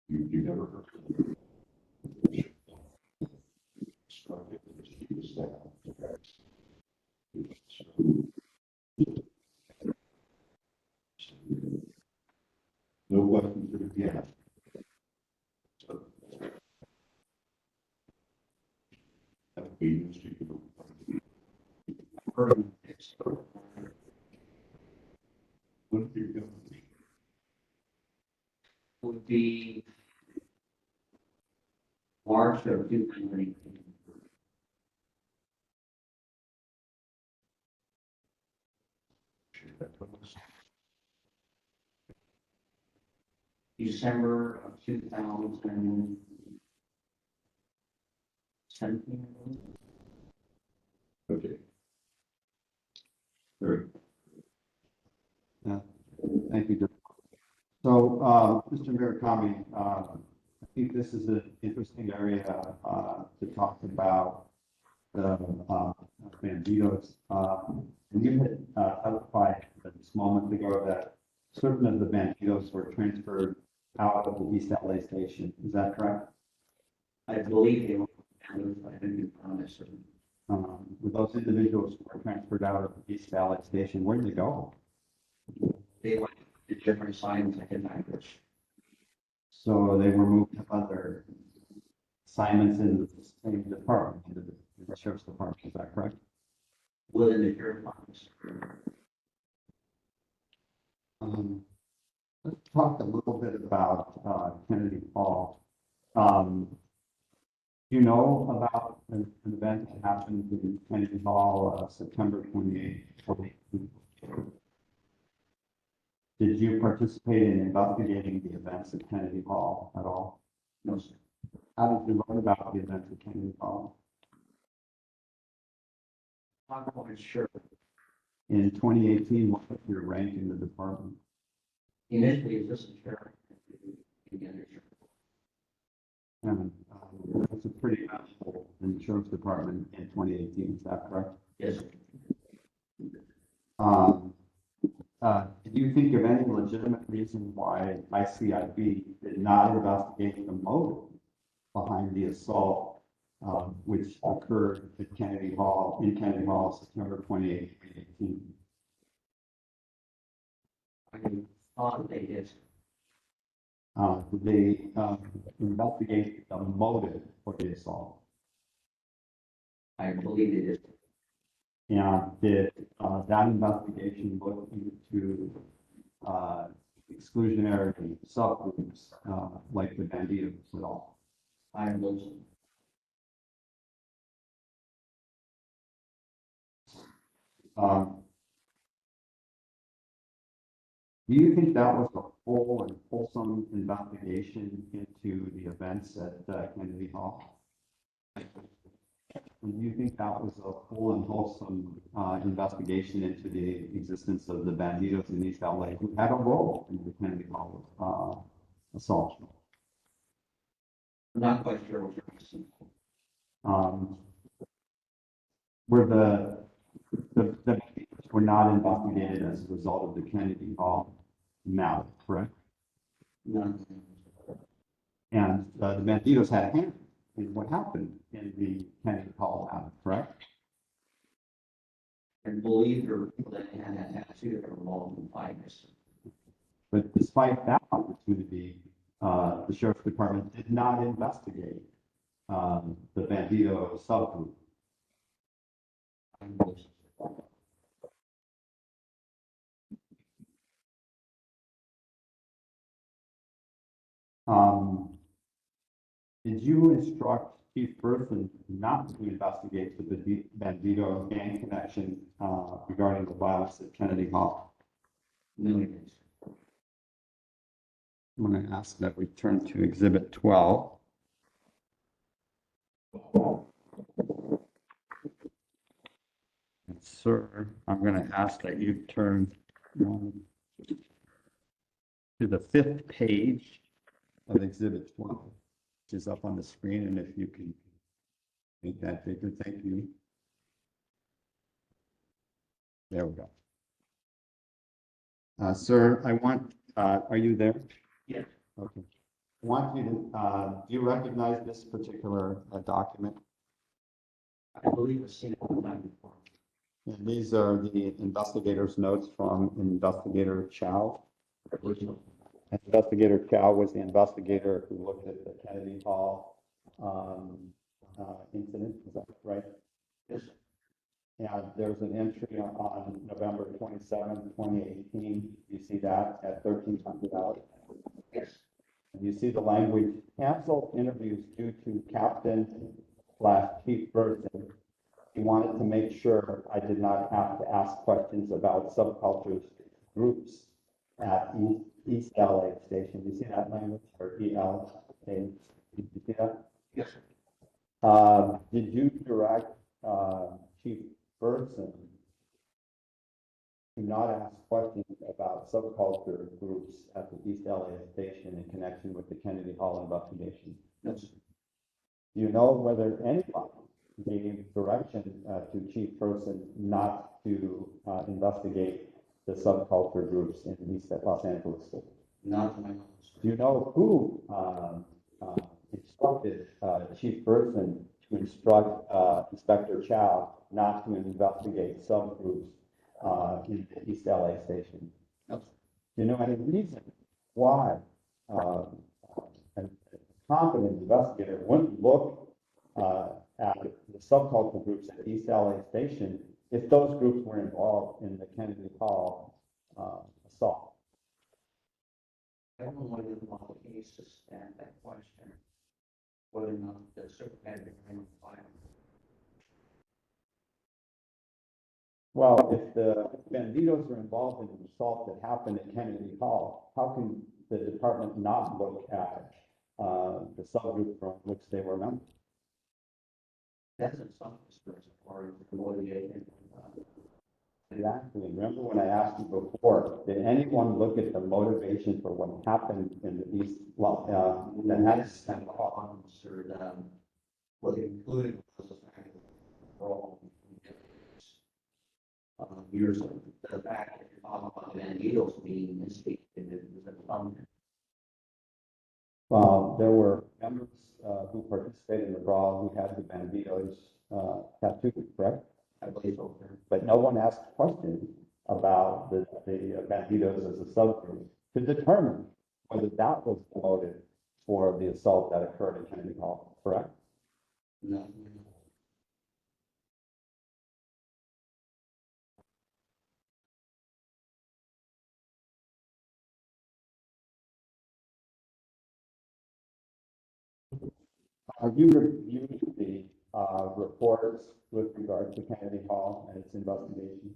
You never heard of it. Structure is that. No weapons are yet. So, that would be used to heard what if you're going to would be March of 2018. share that with us? December of 2017. Okay. Very. Yeah, thank you, Jim. So, Mr. Murakami, I think this is an interesting area to talk about the banditos. And you had clarified just a moment ago that certain of the banditos were transferred out of the East LA station. Is that correct? I believe they were, I didn't promise them. With those individuals who were transferred out of the East LA station, where did they go? They went to different assignments, I didn't accomplish. So they were moved to other assignments in the same department, in the sheriff's department, is that correct? Within the sheriff's office. Let's talk a little bit about Kennedy Hall. You know about an event that happened in Kennedy Hall, September 28th. Did you participate in investigating the events at Kennedy Hall at all? No, sir. How did you learn about the events at Kennedy Hall? I'm not quite sure. In 2018, what was your rank in the department? Initially, assistant sheriff. And it's a pretty valuable in the sheriff's department in 2018, is that correct? Yes. Do you think of any legitimate reason why ICIB did not investigate the motive behind the assault, which occurred at Kennedy Hall, in Kennedy Hall, September 28, 2018? I thought they did. Did they investigate the motive for the assault? I believe they did. And did that investigation look into exclusionary subgroups like the banditos at all? I believe so. Do you think that was a full and wholesome investigation into the events at Kennedy Hall? Do you think that was a full and wholesome investigation into the existence of the banditos in East LA who had a role in the Kennedy Hall assault? I'm not quite sure what you're asking. Were the banditos were not investigated as a result of the Kennedy Hall matter, correct? None. And the banditos had a hand in what happened in the Kennedy Hall matter, correct? I believe there were people that had that tattoo that were involved in fights. But despite that opportunity, the sheriff's department did not investigate the bandito subgroup. I believe so. Did you instruct Chief Person not to investigate the bandito gang connection regarding the violence at Kennedy Hall? No, it is. I'm going to ask that we turn to Exhibit 12. And sir, I'm going to ask that you turn to the 5th page of Exhibit 12, which is up on the screen, and if you can make that bigger, thank you. There we go. Sir, I want, are you there? Yes. Okay. I want you to, do you recognize this particular document? I believe it's seen all the time before. And these are the investigator's notes from Investigator Chow. I believe so. Investigator Chow was the investigator who looked at the Kennedy Hall incident, is that right? Yes. And there's an entry on November 27, 2018. You see that at 1300 hours. Yes. And you see the language, cancel interviews due to Captain/Chief Person. He wanted to make sure I did not have to ask questions about subcultures groups at East LA Station. You see that language, or EL? Okay. You see that? Yes. Did you direct Chief Person to not ask questions about subculture groups at the East LA Station in connection with the Kennedy Hall investigation? Yes. Do you know whether anybody gave direction to Chief Person not to investigate the subculture groups in East Los Angeles? Not to my knowledge. Do you know who instructed Chief Person to instruct Inspector Chow not to investigate subgroups in the East LA Station? No. Do you know any reason why a competent investigator wouldn't look at the subcultural groups at East LA Station if those groups were involved in the Kennedy Hall assault? I don't know whether the law case to stand that question, whether or not the superintendent can file. Well, if the banditos are involved in the assault that happened at Kennedy Hall, how can the department not look at the subgroup from which they were members? That's in some respects a part of the litigation. The exactly. Remember when I asked you before, did anyone look at the motivation for what happened in these, that That's happened? kind of officer, what included was the fact that we're all years of the fact that you're talking about Van Needles being instituted, it was a fun. There were members, who participated in the brawl who had the banditos, tattooed, correct? I believe so. But no one asked questions about the banditos as a subgroup to determine whether that was the motive for the assault that occurred at Kennedy Hall, correct? No. Have you reviewed the reports with regard to Kennedy Hall and its investigation?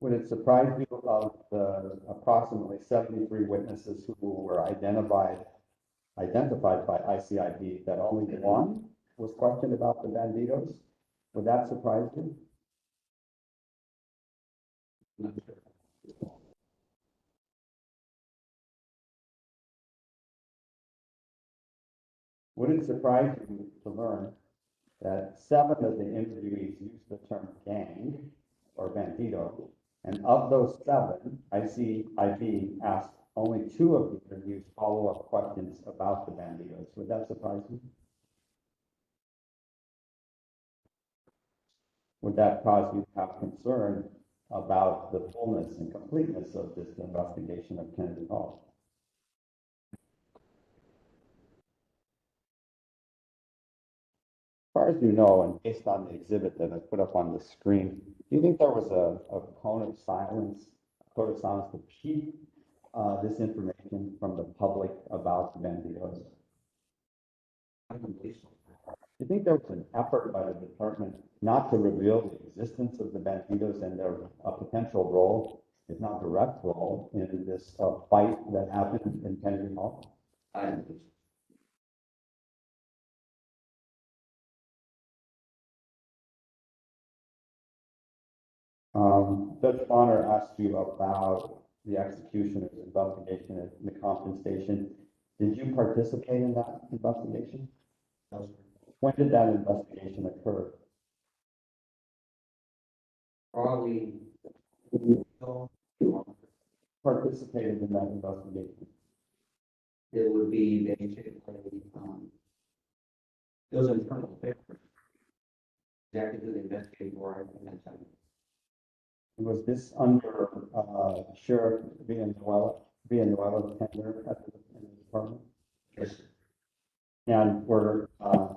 Would it surprise you of the approximately 73 witnesses who were identified by ICID that only one was questioned about the banditos? Would that surprise you? Not sure. Would it surprise you to learn that 7 of the interviewees used the term gang or bandito, and of those 7, ICID asked only 2 of the interviews follow-up questions about the banditos? Would that surprise you? Would that cause you to have concern about the fullness and completeness of this investigation of Kennedy Hall? As far as you know, and based on the exhibit that I put up on the screen, do you think there was a code of silence to keep this information from the public about the banditos? I don't believe so. Do you think there was an effort by the department not to reveal the existence of the banditos and their potential role, if not direct role, in this fight that happened in Kennedy Hall? I don't believe so. Judge Bonner asked you about the execution of the investigation at the Compton station. Did you participate in that investigation? No, When did that investigation occur? probably Participated in that investigation. it would be basically, it was an internal paper. Exactly who the investigating were at that time. Was this under Sheriff Villanueva tenure at the department? Yes, sir. And were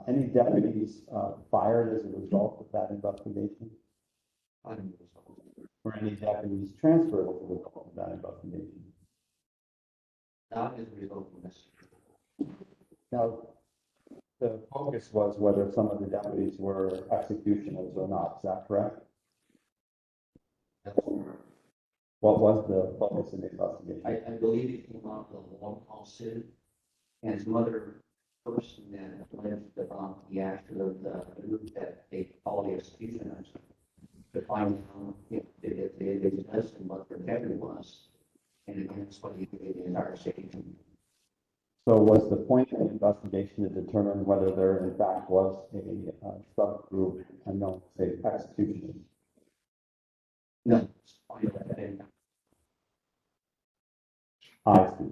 any deputies fired as a result of that investigation? I don't believe so. Were any deputies transferred as a result of that investigation? Not as a result of this. Now, the focus was whether some of the deputies were executioners or not. Is that correct? That's What was the focus of the investigation? I believe it came out of the long haul suit, and some other person that led the actor of the group that they call the executioners to find out if they possessed and what their integrity was. And again, that's what he did the entire station. So was the point of the investigation to determine whether there in fact was a subgroup unknown, say, executioners? No, it's fine with that. And I see.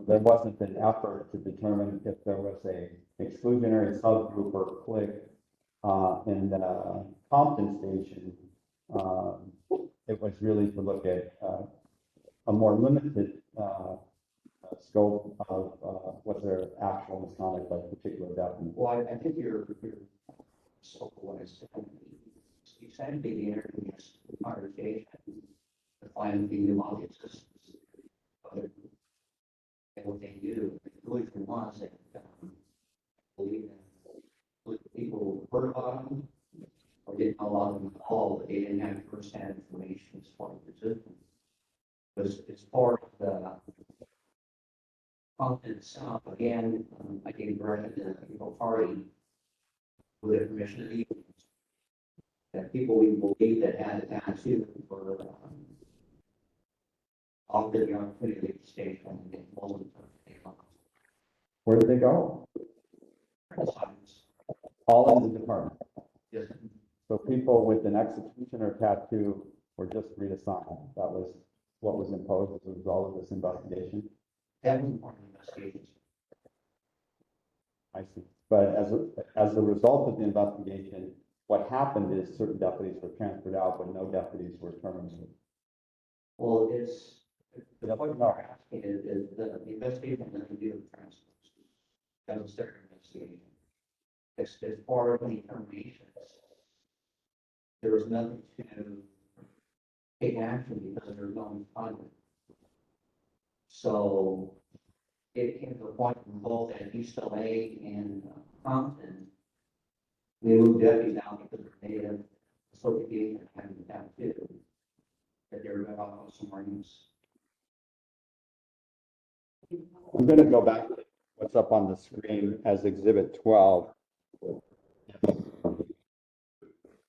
There wasn't an effort to determine if there was a exclusionary subgroup or clique in the Compton station. It was really to look at a more limited scope of what their actual misconduct by particular deputy. well, I think you're so what I said. Essentially, the interview is entire station to find the new audiences. But and what they do, really from us, they believe that people heard about them or didn't know a lot of them at all, but they didn't have firsthand information as far as the system. But it's part of the Compton itself, again, I gave direction to the people party with the permission of the that people we believe that had a tattoo for offered the opportunity to stay from the moment of Where did they go? the signs. All in the department. Yes, So people with an executioner tattoo were just reassigned. That was what was imposed as a result of this investigation. that was part of the investigation. I see. But as a result of the investigation, what happened is certain deputies were transferred out, but no deputies were terminated. Well, it's, the point we're asking is the investigation doesn't do with transfers. That's a separate investigation. It's part of the terminations. There was nothing to take action because there was no funding. So it came to a point from both at East LA and Compton. We moved deputies out because they had association having that too. That they were about some rings. I'm going to go back to what's up on the screen as Exhibit 12.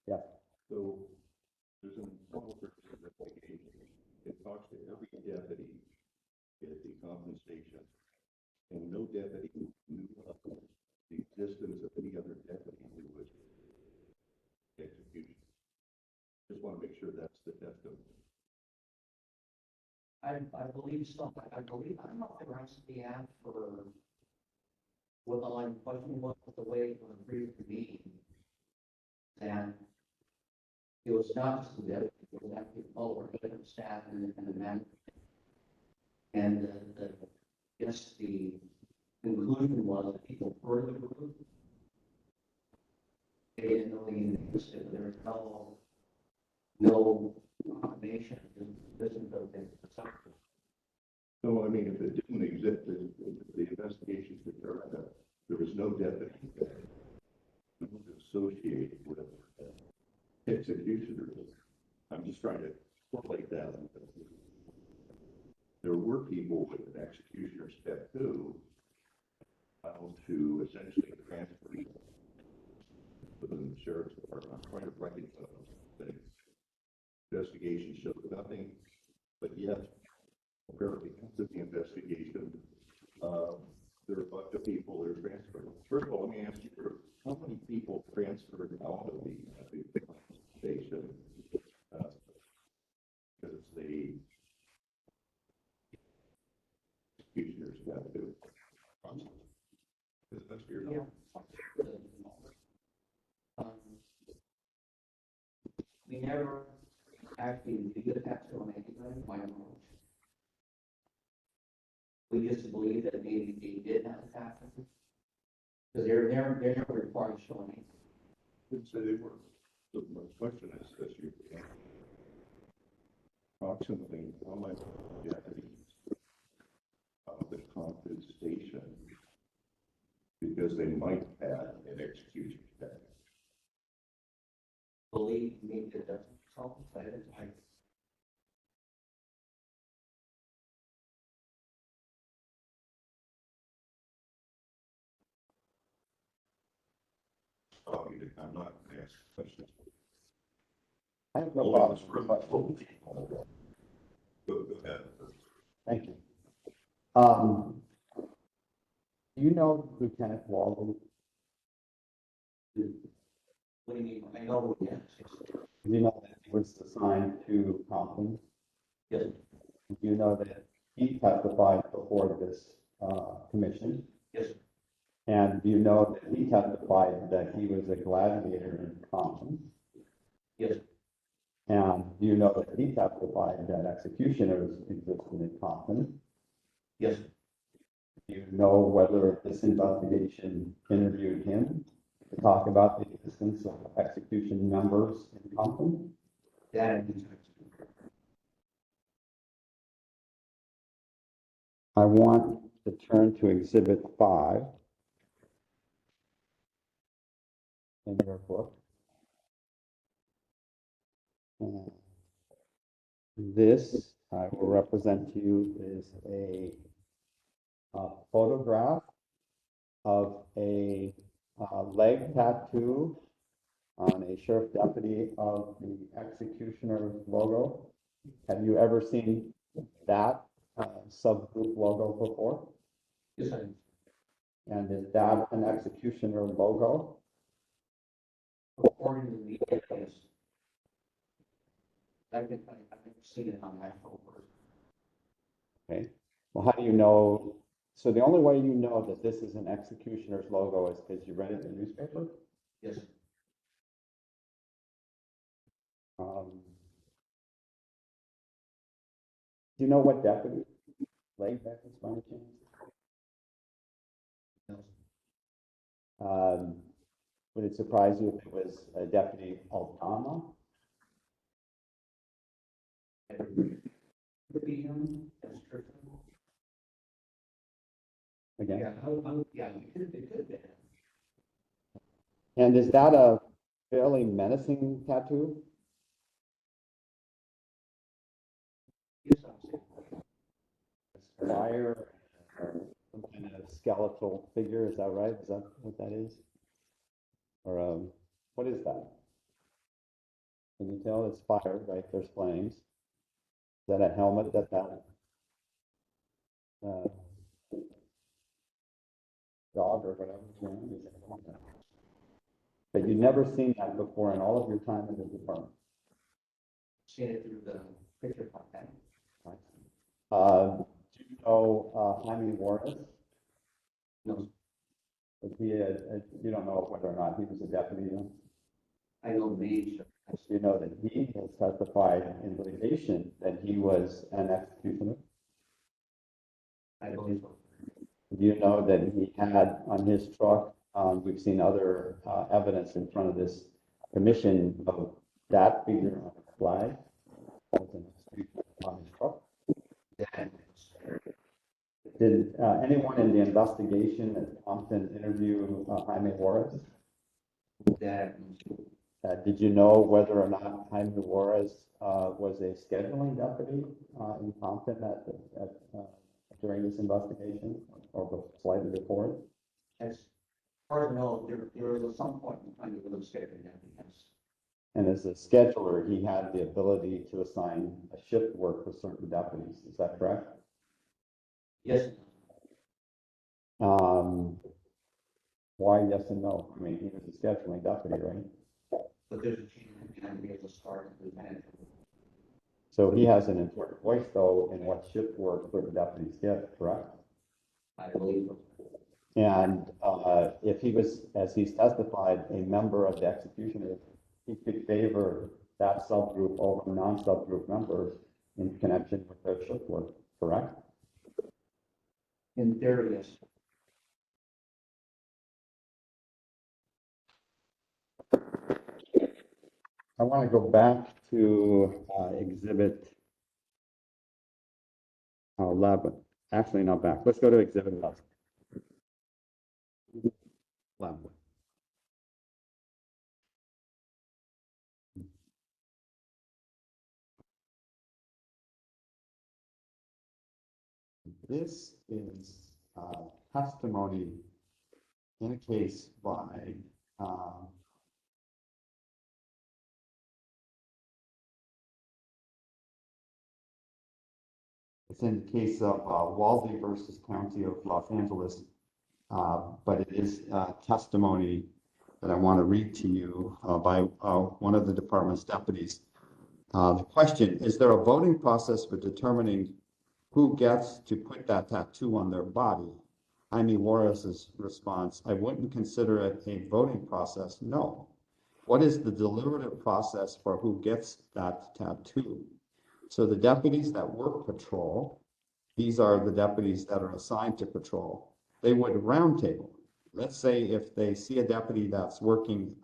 Yeah. So there's an informal investigation. It talks to every deputy at the compensation, and no deputy knew of the existence of any other deputy who was execution. Just want to make sure that's the testimony. I believe so. I believe, I don't know if there has to be asked for what the line of questioning was, but the way it was agreed to be. That it was not just the deputy, it was actually all the staff and the manager. And yes, the conclusion was that people further group. They didn't know the existed, there was no confirmation, this is the thing. No, I mean, if it didn't exist, the investigations determined that there was no deputy that was associated with executioners. I'm just trying to correlate that. There were people with an executioner's tattoo found to essentially transfer within the sheriff's department. I'm trying to reconcile those things. Investigation showed nothing, but yet, apparently, because of the investigation, there are a bunch of people that are transferred. First of all, let me ask you, how many people transferred out of the station because the executioners got to do? That's weird. Yeah. We never actually did the tattoo on anybody, my knowledge. We just believe that maybe they did have a tattoo. Because they're never required to show anything. Didn't say they were. So my question is, as you approximately how many deputies of the Compton station because they might have an execution tattoo? Believe me, that doesn't solve it, but it's like. Oh, I'm not going to ask questions. I have no Go problem. ahead. Thank you. Do you know Lieutenant Walden? What do you mean? I know, yes. Do you know that he was assigned to Compton? Yes. Do you know that he testified before this commission? Yes. And do you know that he testified that he was a gladiator in Compton? Yes. And do you know that he testified that executioners existed in Compton? Yes. Do you know whether this investigation interviewed him to talk about the existence of execution members in Compton? That I want to turn to Exhibit 5 in your book. This, I will represent to you, is a photograph of a leg tattoo on a sheriff deputy of the executioner logo. Have you ever seen that subgroup logo before? Yes, I, And is that an executioner logo? according to the media, yes. I've seen it on actual work. Okay. Well, how do you know? So the only way you know that this is an executioner's logo is because you read it in the newspaper? Yes, Do you know what deputy leg that is by any chance? yes. Would it surprise you if it was a deputy Altama? Could be him, that's true. Again? Yeah, it could be. And is that a fairly menacing tattoo? Yes, I'm saying. Fire or some kind of skeletal figure, is that right? Is that what that is? Or what is that? Can you tell it's fire, right? There's flames. Is that a helmet that dog or whatever is wearing? Is it? But you've never seen that before in all of your time in the department. Seen it through the picture content. Do you know Jaime Juarez? No, Was he you don't know whether or not he was a deputy then? I know the age. Do you know that he has testified in litigation that he was an executioner? I believe so. Do you know that he had on his truck, we've seen other evidence in front of this commission of that figure on a flag on his truck? Yeah. Did anyone in the investigation at Compton interview Jaime Juarez? That, Did you know whether or not Jaime Juarez was a scheduling deputy in Compton during this investigation or slightly before it? as far as I know, there was at some point in time that was scheduled that, yes. And as a scheduler, he had the ability to assign a shift work for certain deputies. Is that correct? Yes, Why yes and no? I mean, he was a scheduling deputy, right? but there's a change in time to be able to start with that. So he has an important voice, though, in what shift work certain deputies get, correct? I believe so. And if he was, as he's testified, a member of the executioners, he could favor that subgroup over non-subgroup members in connection with their shift work, correct? In theory, yes. I want to go back to exhibit 11. Actually, not back. Let's go to exhibit 11. 11. This is testimony in a case by it's in the case of Waldy versus County of Los Angeles, but it is testimony that I want to read to you by one of the department's deputies. The question, is there a voting process for determining who gets to put that tattoo on their body? Jaime Juarez's response, I wouldn't consider it a voting process, no. What is the deliberative process for who gets that tattoo? So the deputies that work patrol, these are the deputies that are assigned to patrol, they would roundtable. Let's say if they see a deputy that's working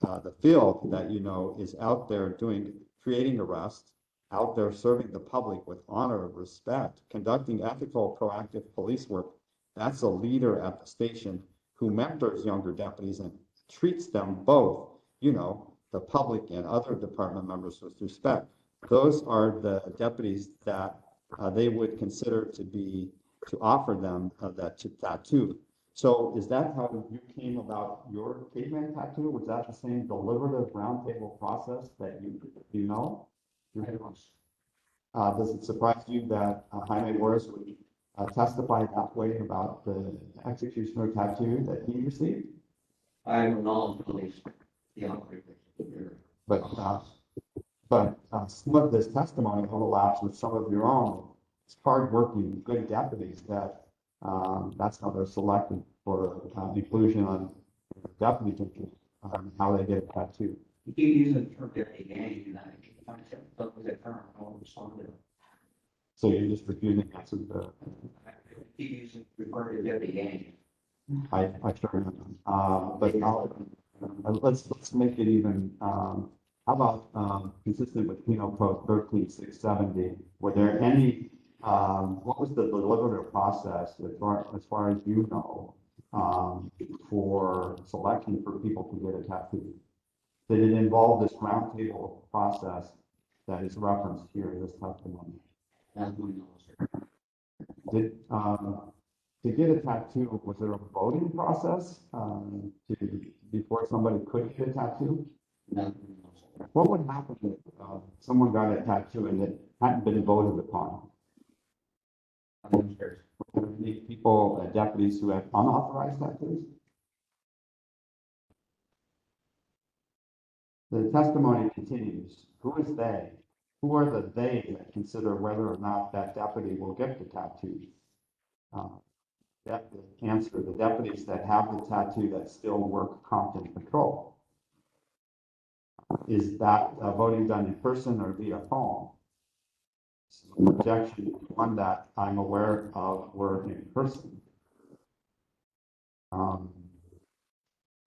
the field that you know is out there creating arrests, out there serving the public with honor, respect, conducting ethical, proactive police work. That's a leader at the station who mentors younger deputies and treats them both, you know, the public and other department members with respect. Those are the deputies that they would consider to be to offer them that tattoo. So is that how you came about your caveman tattoo? Was that the same deliberative roundtable process that you know? Does it surprise you that Jaime Morris would testify that way about the executioner tattoo that he received? I don't know, police, the operator. But some of this testimony overlaps with some of your own. It's hardworking, good deputies that that's how they're selected for inclusion on deputy duty, how they get a tattoo. You keep using the term deputy gang, and I said, what was that term? I don't respond to it. So you're just refusing to answer the. Keep using, referring to deputy gang. I sure am. But let's make it even. How about consistent with Penal Code 13670? Were there any? What was the deliberative process as far as you know for selection for people to get a tattoo? Did it involve this roundtable process that is referenced here in this testimony? That's what we know, sir. Did to get a tattoo, was there a voting process before somebody could get a tattoo? That's what we know, sir. What would happen if someone got a tattoo and it hadn't been voted upon? Upstairs. Were there any people, deputies who had unauthorized tattoos? The testimony continues. Who is they? Who are the they that consider whether or not that deputy will get the tattoo? Answer, the deputies that have the tattoo that still work Compton Patrol. Is that voting done in person or via phone? Objection, one that I'm aware of were in person.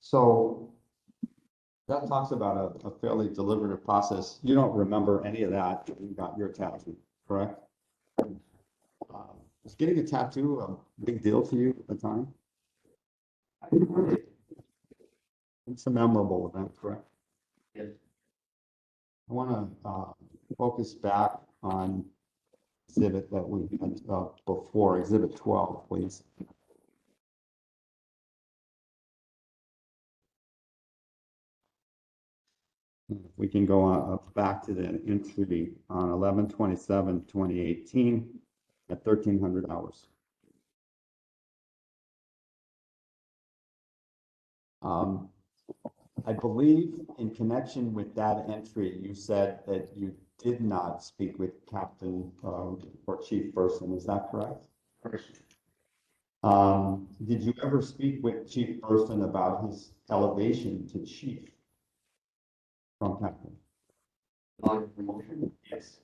So that talks about a fairly deliberative process. You don't remember any of that when you got your tattoo, correct? Was getting a tattoo a big deal to you at the time? It's a memorable event, correct? Yes. I want to focus back on exhibit that we had before, exhibit 12, please. We can go on back to the entry on 11/27/2018 at 1300 hours. I believe in connection with that entry, you said that you did not speak with Captain or Chief Burson. Is that correct? Person. Did you ever speak with Chief Burson about his elevation to chief from Captain? On promotion? Yes.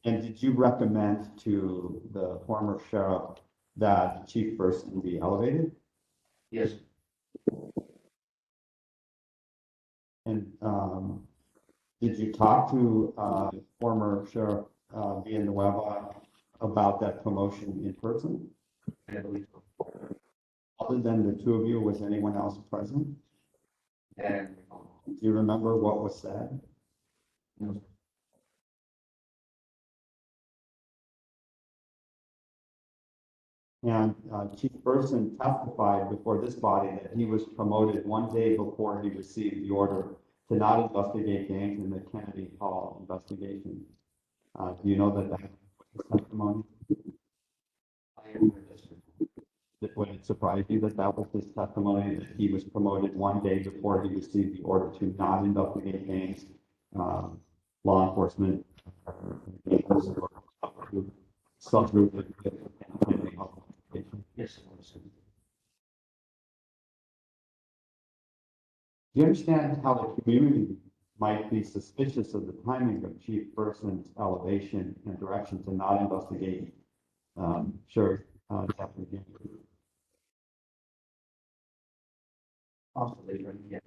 And did you recommend to the former sheriff that Chief Burson be elevated? Yes. And did you talk to former Sheriff Villanueva about that promotion in person? I believe so. Other than the two of you, was anyone else present? And, Do you remember what was said? no, And Chief Burson testified before this body that he was promoted one day before he received the order to not investigate gangs in the Kennedy Hall investigation. Do you know that that was testimony? I am registered. Would it surprise you that that was his testimony, that he was promoted one day before he received the order to not investigate gangs, law enforcement, subgroup? Yes, it was. Do you understand how the community might be suspicious of the timing of Chief Burson's elevation and direction to not investigate Sheriff Deputy? Possibly, right? Yeah.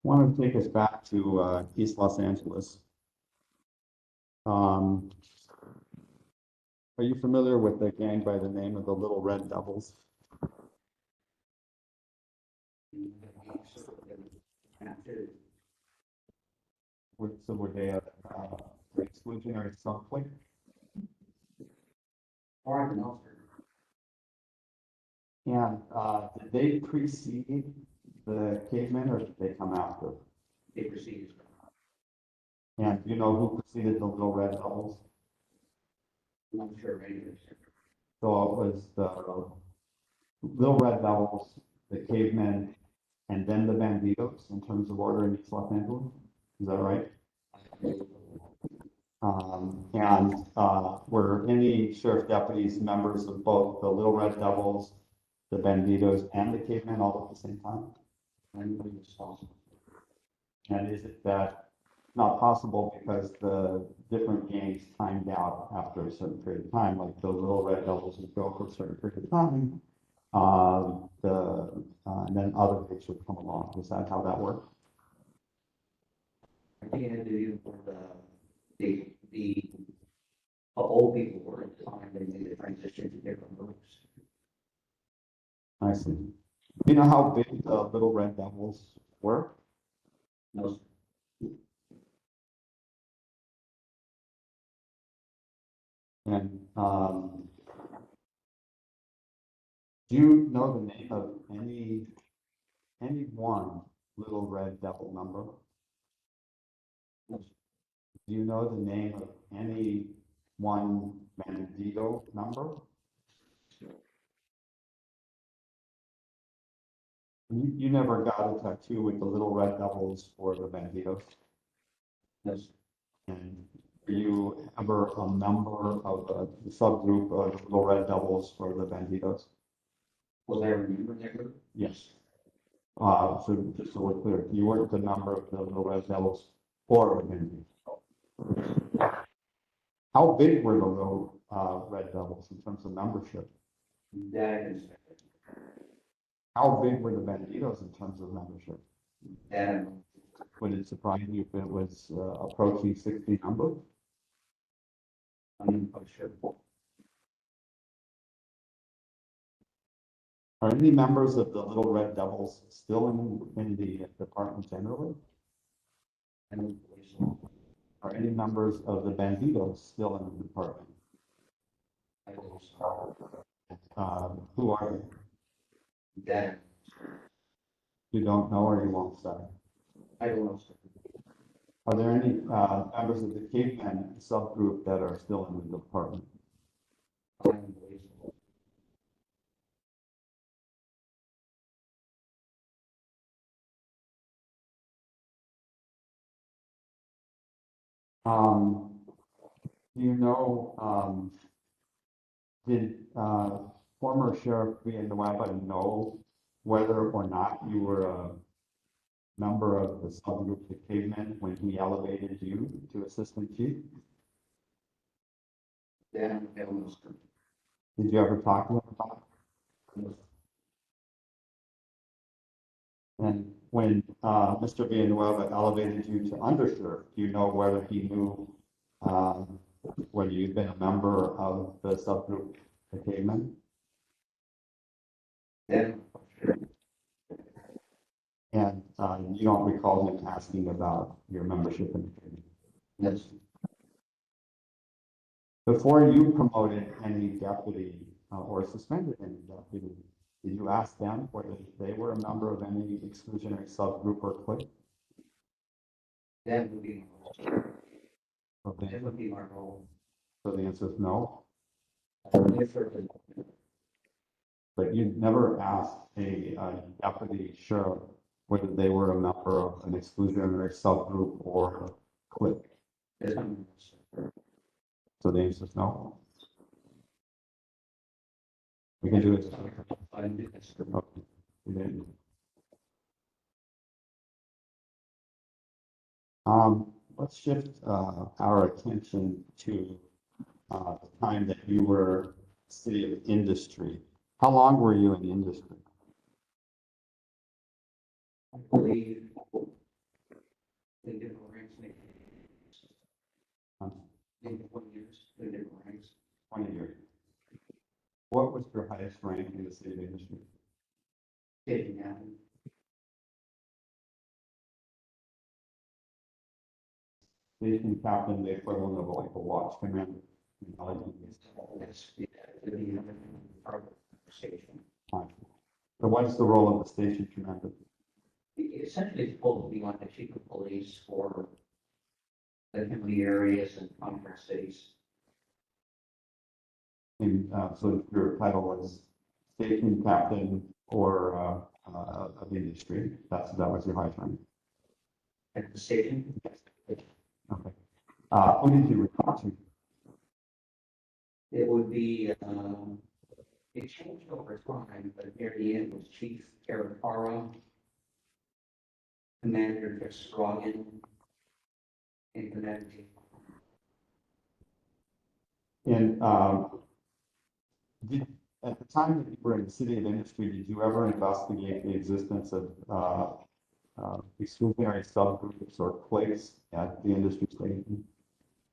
I want to take us back to East Los Angeles. Are you familiar with the gang by the name of the Little Red Devils? were they exclusionary subclase? Or I can also, And, did they precede the cavemen or did they come after? they proceed. And do you know who preceded the Little Red Devils? I'm not sure of any of this. So it was the Little Red Devils, the cavemen, and then the banditos in terms of order in East Los Angeles. Is that right? Were any sheriff deputies members of both the Little Red Devils, the banditos, and the cavemen all at the same time? I'm going to solve. And is it that not possible because the different gangs timed out after a certain period of time, like the Little Red Devils would go for a certain period of time, and then other groups would come along. Is that how that worked? I think it had to do with the old people were at the time, they made the transition to different groups. I see. Do you know how big the Little Red Devils were? Most, And do you know the name of any one Little Red Devil member? Do you know the name of any one Bandito member? You never got a tattoo with the Little Red Devils or the Banditos? most, And were you ever a member of the subgroup of the Little Red Devils or the Banditos? was I remember that group? Yes. So just so we're clear, you weren't a member of the Little Red Devils or the Banditos. How big were the Little Red Devils in terms of membership? That is, How big were the Banditos in terms of membership? that, Would it surprise you if it was approaching 60 number? I'm not sure. Are any members of the Little Red Devils still in the department generally? I don't believe so. Are any members of the Banditos still in the department? I believe so. Who are they? That, You don't know or you won't say? I don't know. Are there any members of the Cavemen subgroup that are still in the department? I don't believe so. Do you know, did former Sheriff Villanueva know whether or not you were a member of the subgroup, the Cavemen, when he elevated you to assistant chief? That, I don't know. Did you ever talk to him about it? And when Mr. Villanueva elevated you to undersheriff, do you know whether he knew whether you'd been a member of the subgroup, the Cavemen? That, And you don't recall him asking about your membership in the Cavemen? yes, Before you promoted any deputy or suspended any deputy, did you ask them whether they were a member of any exclusionary subgroup or clique? that would be my role. Okay, That would be my role. so the answer is no, If there was- but you never asked a deputy sheriff whether they were a member of an exclusionary subgroup or clique. there's nothing else. So the answer is no. We can do it. I didn't do this. Okay, we didn't. Let's shift our attention to the time that you were city of industry. How long were you in industry? I believe they did ranks, maybe Um, 20 years, they did ranks. 20 years. What was your highest rank in the city of industry? Taking, 'em. Taking, 'em. station captain the equivalent of like a watch commander? That's the activity of the part of the station. Fine. So what's the role of the station commander? Essentially, it's supposed to be like the chief of police for the county areas and contract cities. And so your title is station captain or of the industry. That was your high term. At the station, Okay. Who did you report to? it would be, it changed over time, but near the end was Chief Caratara, Commander Destrogan, and Commander. And at the time that you were in the city of industry, did you ever investigate the existence of exclusionary subgroups or cliques at the industry station?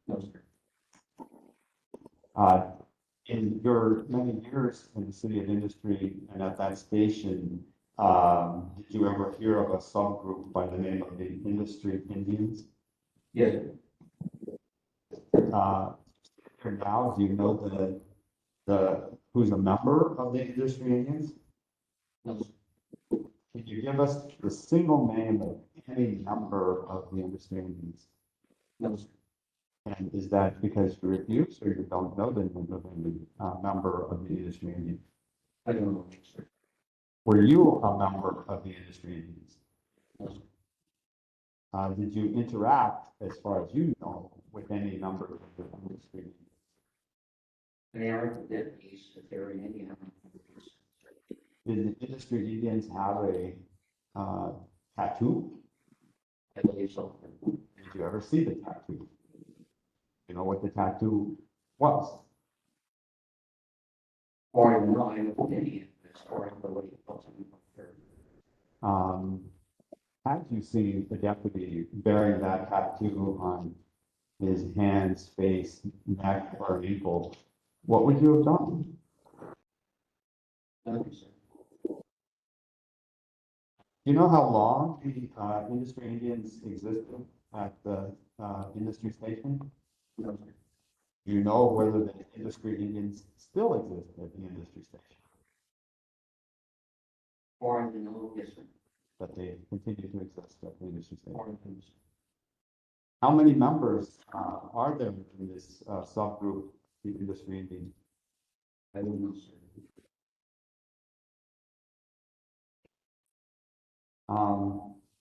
No, sir. In your many years in the city of industry and at that station, did you ever hear of a subgroup by the name of the industry Indians? Yes, For now, do you know who's a member of the industry Indians? no, sir. Can you give us the single name of any member of the industry Indians? No, sir. And is that because you refuse or you don't know the name of any member of the industry Indian? I don't know, sir. Were you a member of the industry Indians? No, sir. Did you interact, as far as you know, with any member of the industry Indians? They are the deputies, if they're in Indiana. Did the industry Indians have a tattoo? I believe so. Did you ever see the tattoo? You know what the tattoo was? Or in line with Indian, as far as the way it was. Had you seen the deputy bearing that tattoo on his hands, face, neck, or ankle, what would you have done? No, sir. Do you know how long the industry Indians existed at the industry station? No, sir. Do you know whether the industry Indians still exist at the industry station? Or in the know, yes, sir. That they continue to exist at the industry station? Or in the How many members are there in this subgroup, the industry Indians? I don't know, sir.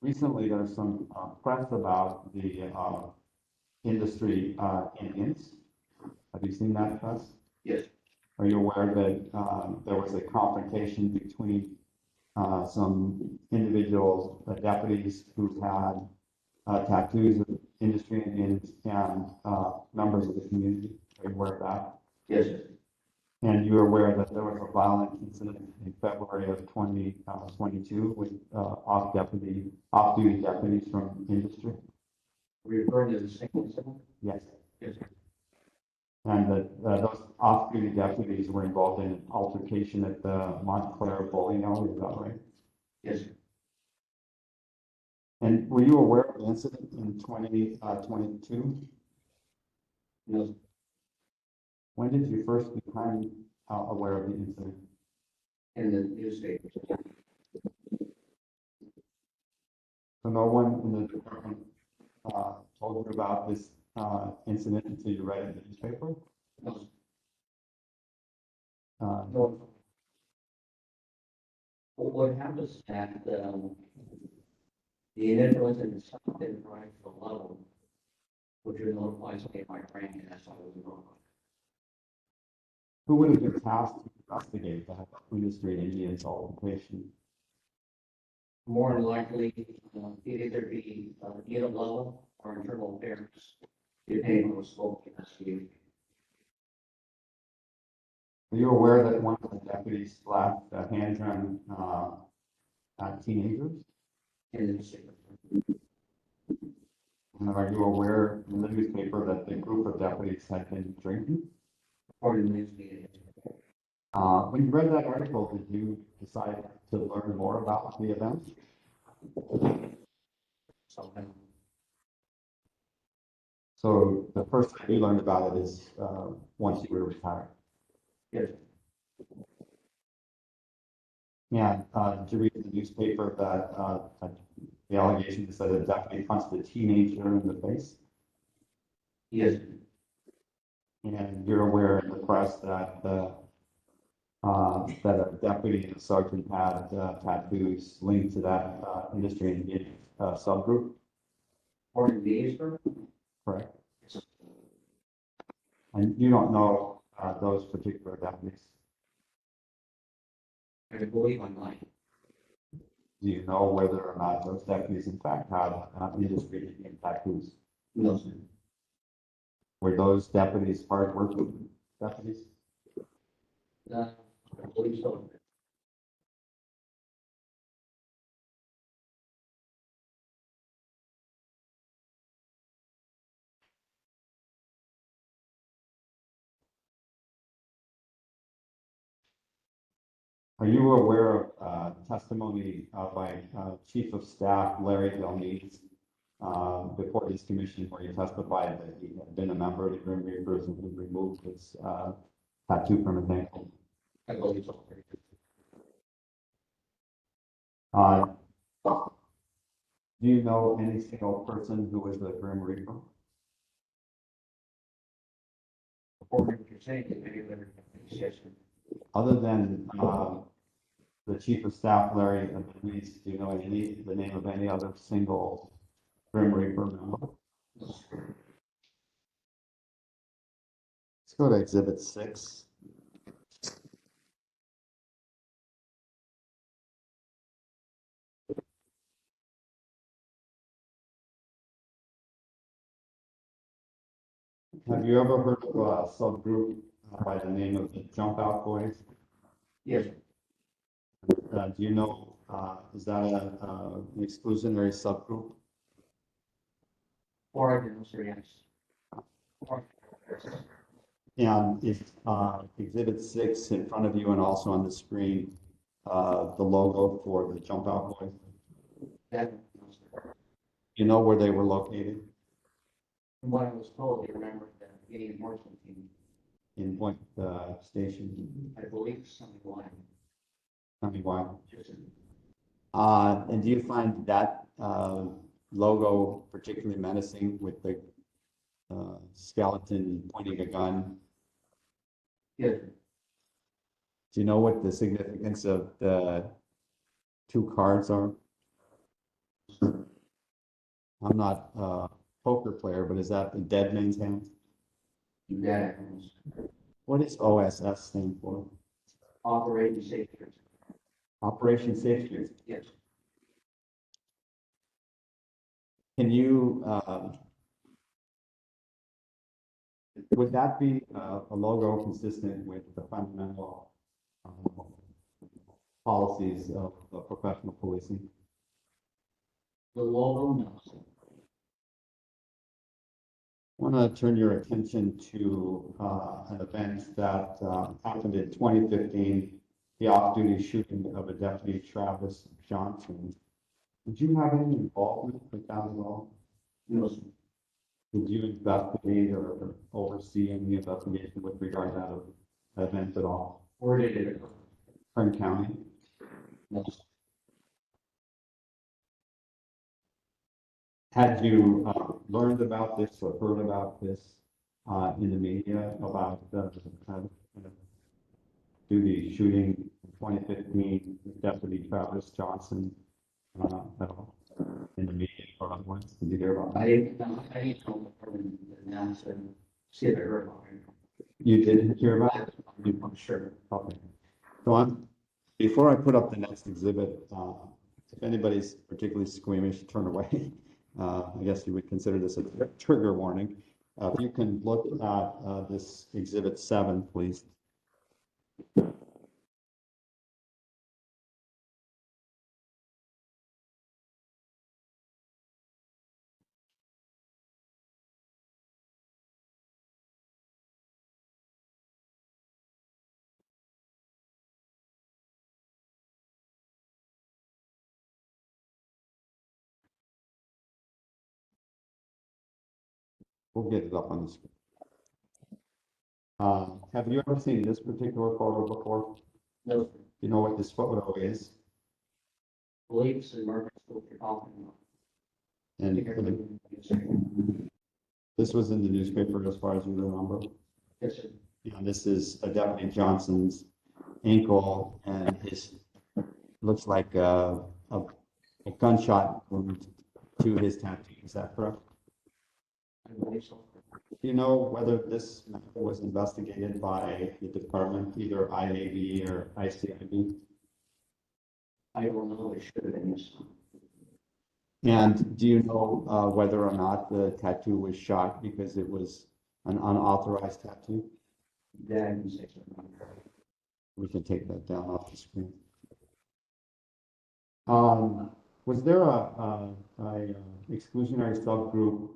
Recently, there's some press about the industry Indians. Have you seen that press? Yes, Are you aware that there was a confrontation between some individuals, deputies who had tattoos of industry Indians and members of the community? Are you aware of that? yes, sir. And you're aware that there was a violent incident in February of 2022 with off-duty deputies from industry? Referring to the same incident? Yes. Yes, sir. And that those off-duty deputies were involved in an altercation at the Montclair bowling alley, is that right? Yes, sir. And were you aware of the incident in 2022? No, sir. When did you first become aware of the incident? In the newspaper. So no one in the department told you about this incident until you read it in the newspaper? No, sir. No. Well, what happens is that, the initial incident stopped and rise to the level, which would notify me of my rank, and that's all it was notified. Who would have been tasked to investigate that industry Indians altercation? More than likely, it'd either be, unit level or internal affairs, depending on the scope of the investigation. Are you aware that one of the deputies slapped a handgun at teenagers? In the newspaper. And are you aware in the newspaper that the group of deputies had been drinking? According to the news media. When you read that article, did you decide to learn more about the event? So, So the first time you learned about it is, once you were retired. Yes, Yeah, did you read in the newspaper that the allegation is that a deputy punched a teenager in the face? yes, And you're aware in the press that that a deputy and a sergeant had tattoos linked to that industry engaged subgroup, or engaged her. correct? And you don't know those particular deputies. I believe I'm lying. Do you know whether or not those deputies in fact had industry tattoos? No, sir. Were those deputies hardworking deputies? I believe so. Are you aware of testimony by Chief of Staff Larry Delmees before this commission where he testified that he had been a member of the Grim Reapers and he removed his tattoo from his ankle? I believe so. Uh, do you know any single person who was a Grim Reaper? According to what you're saying, maybe they're, yes, sir. Other than the Chief of Staff Larry Delmees, do you know the name of any other single Grim Reaper member? Let's go to Exhibit 6. Have you ever heard of a subgroup by the name of the Jump Out Boys? Yes, Do you know, is that an exclusionary subgroup? Oregon, sir, yes. And if Exhibit 6 in front of you and also on the screen, the logo for the Jump Out Boys, That, no, sir. you know where they were located? From what I was told, they remembered the game enforcement team. In what station? I believe something like. Tell me why. Yes, sir. And do you find that logo particularly menacing with the skeleton pointing a gun? Yes, sir. Do you know what the significance of the two cards are? I'm not a poker player, but is that the dead man's hand? You got it. What does OSS stand for? Operating safety. Operation Safety. Yes, Can you, would that be a logo consistent with the fundamental policies of professional policing? the logo, no, sir. I want to turn your attention to an event that happened in 2015, the off-duty shooting of a deputy, Travis Johnson. Did you have any involvement with that at all? No, sir. Did you investigate or oversee any investigation with regard to that event at all? Where did it occur? Kern County? No, sir. Had you learned about this or heard about this in the media about the duty shooting in 2015, Deputy Travis Johnson at all in the media or otherwise? Did you hear about that? I didn't know the announcer, see if I heard about it. You did hear about it? I'm sure. Okay. So before I put up the next exhibit, if anybody's particularly squeamish, turn away. I guess you would consider this a trigger warning. If you can look at this Exhibit 7, please. We'll get it up on the screen. Have you ever seen this particular photo before? No, Do you know what this photo is? believe it's the emergency you're talking about. And this was in the newspaper as far as you remember. Yes, sir. And this is a Deputy Johnson's ankle and his, looks like a gunshot wound to his tattoo. Is that correct? I believe so. Do you know whether this matter was investigated by the department, either IAB or ICIB? I don't know, it should have been yes. And do you know whether or not the tattoo was shot because it was an unauthorized tattoo? That I can say so. We can take that down off the screen. Was there a exclusionary subgroup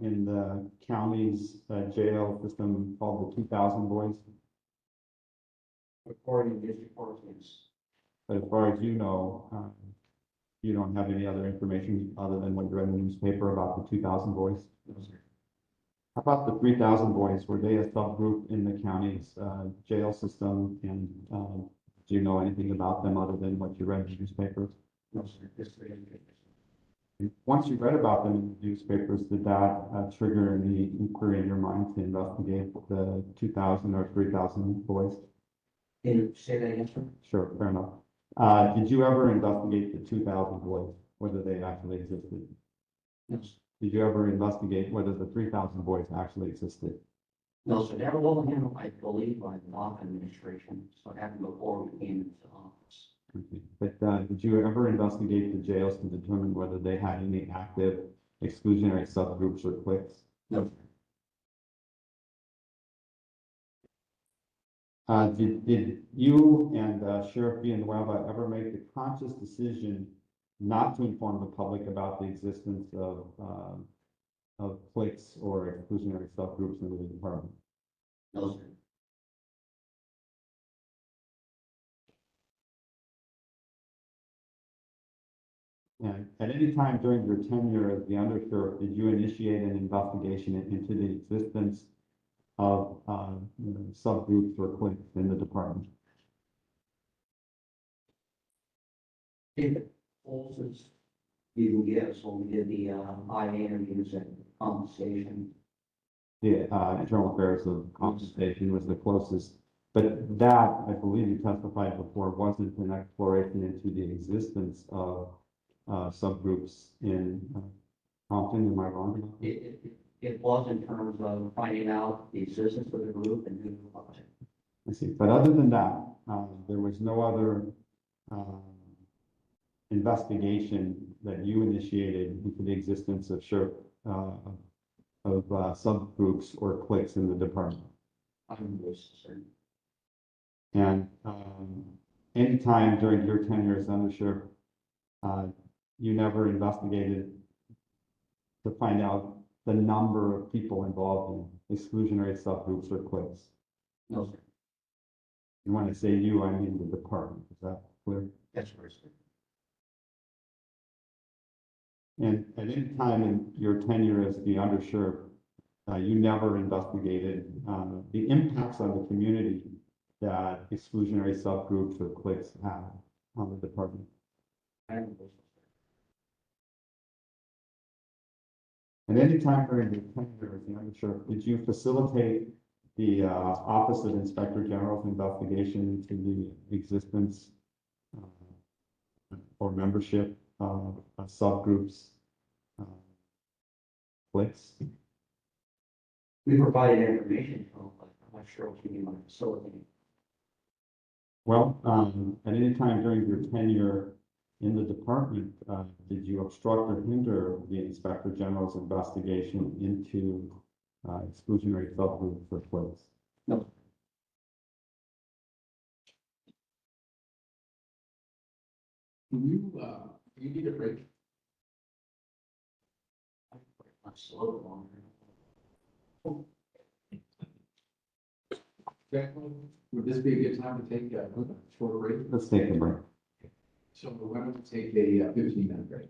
in the county's jail system called the 2000 Boys? According to district court, yes. But as far as you know, you don't have any other information other than what you read in the newspaper about the 2000 Boys? No, sir. How about the 3000 Boys? Were they a subgroup in the county's jail system? And do you know anything about them other than what you read in the newspapers? No, sir. District education. Once you read about them in the newspapers, did that trigger any inquiry in your mind to investigate the 2000 or 3000 boys? Can you say that again, sir? Sure, fair enough. Did you ever investigate the 2000 boys, whether they actually existed? No, sir. Did you ever investigate whether the 3000 boys actually existed? No, sir. That was handled, I believe, by the law administration. So it happened before we came into office. Okay. But did you ever investigate the jails to determine whether they had any active exclusionary subgroups or cliques? No, sir. Did you and Sheriff Villanueva ever make the conscious decision not to inform the public about the existence of cliques or exclusionary subgroups in the department? No, sir. And at any time during your tenure as the undersheriff, did you initiate an investigation into the existence of subgroups or cliques in the department? If it falls, you can get us when we did the IA interviews and compensation. The internal affairs of compensation was the closest, but that, I believe you testified before, wasn't an exploration into the existence of subgroups in Compton. Am I wrong about that? It was in terms of finding out the existence of the group and who was it. I see. But other than that, there was no other investigation that you initiated into the existence of subgroups or cliques in the department. I'm certain. And anytime during your tenure as undersheriff, you never investigated to find out the number of people involved in exclusionary subgroups or cliques. No, sir. And when I say you, I mean the department. Is that clear? That's right, sir. And at any time in your tenure as the undersheriff, you never investigated the impacts on the community that exclusionary subgroups or cliques have on the department. I'm At any time during your tenure as the undersheriff, did you facilitate the Office of Inspector General's investigation into the existence or membership of subgroups, cliques? We provided information, but I'm not sure what you mean by facilitating. Well, at any time during your tenure in the department, did you obstruct or hinder the Inspector General's investigation into exclusionary subgroups or cliques? No. You need a break. I'm slow longer. Jacqueline, would this be a good time to take a short break? Let's take a break. So why don't we take a 15-minute break?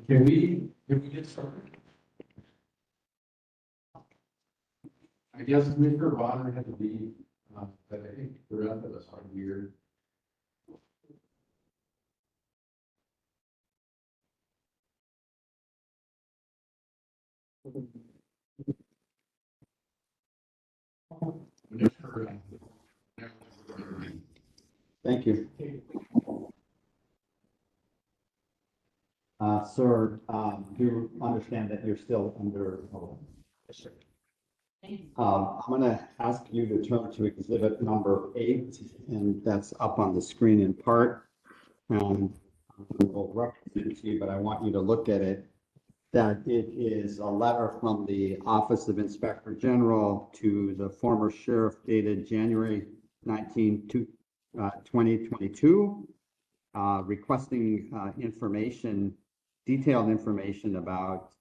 Can we get started? I guess Mr. Bonner had to be, but I think the rest of us are here. Thank you. Sir, do you understand that you're still under? Yes, sir. I'm going to ask you to turn to exhibit number 8, and that's up on the screen in part. And we'll represent it to you, but I want you to look at it. That it is a letter from the Office of Inspector General to the former sheriff dated January 19, 2022, requesting detailed information about,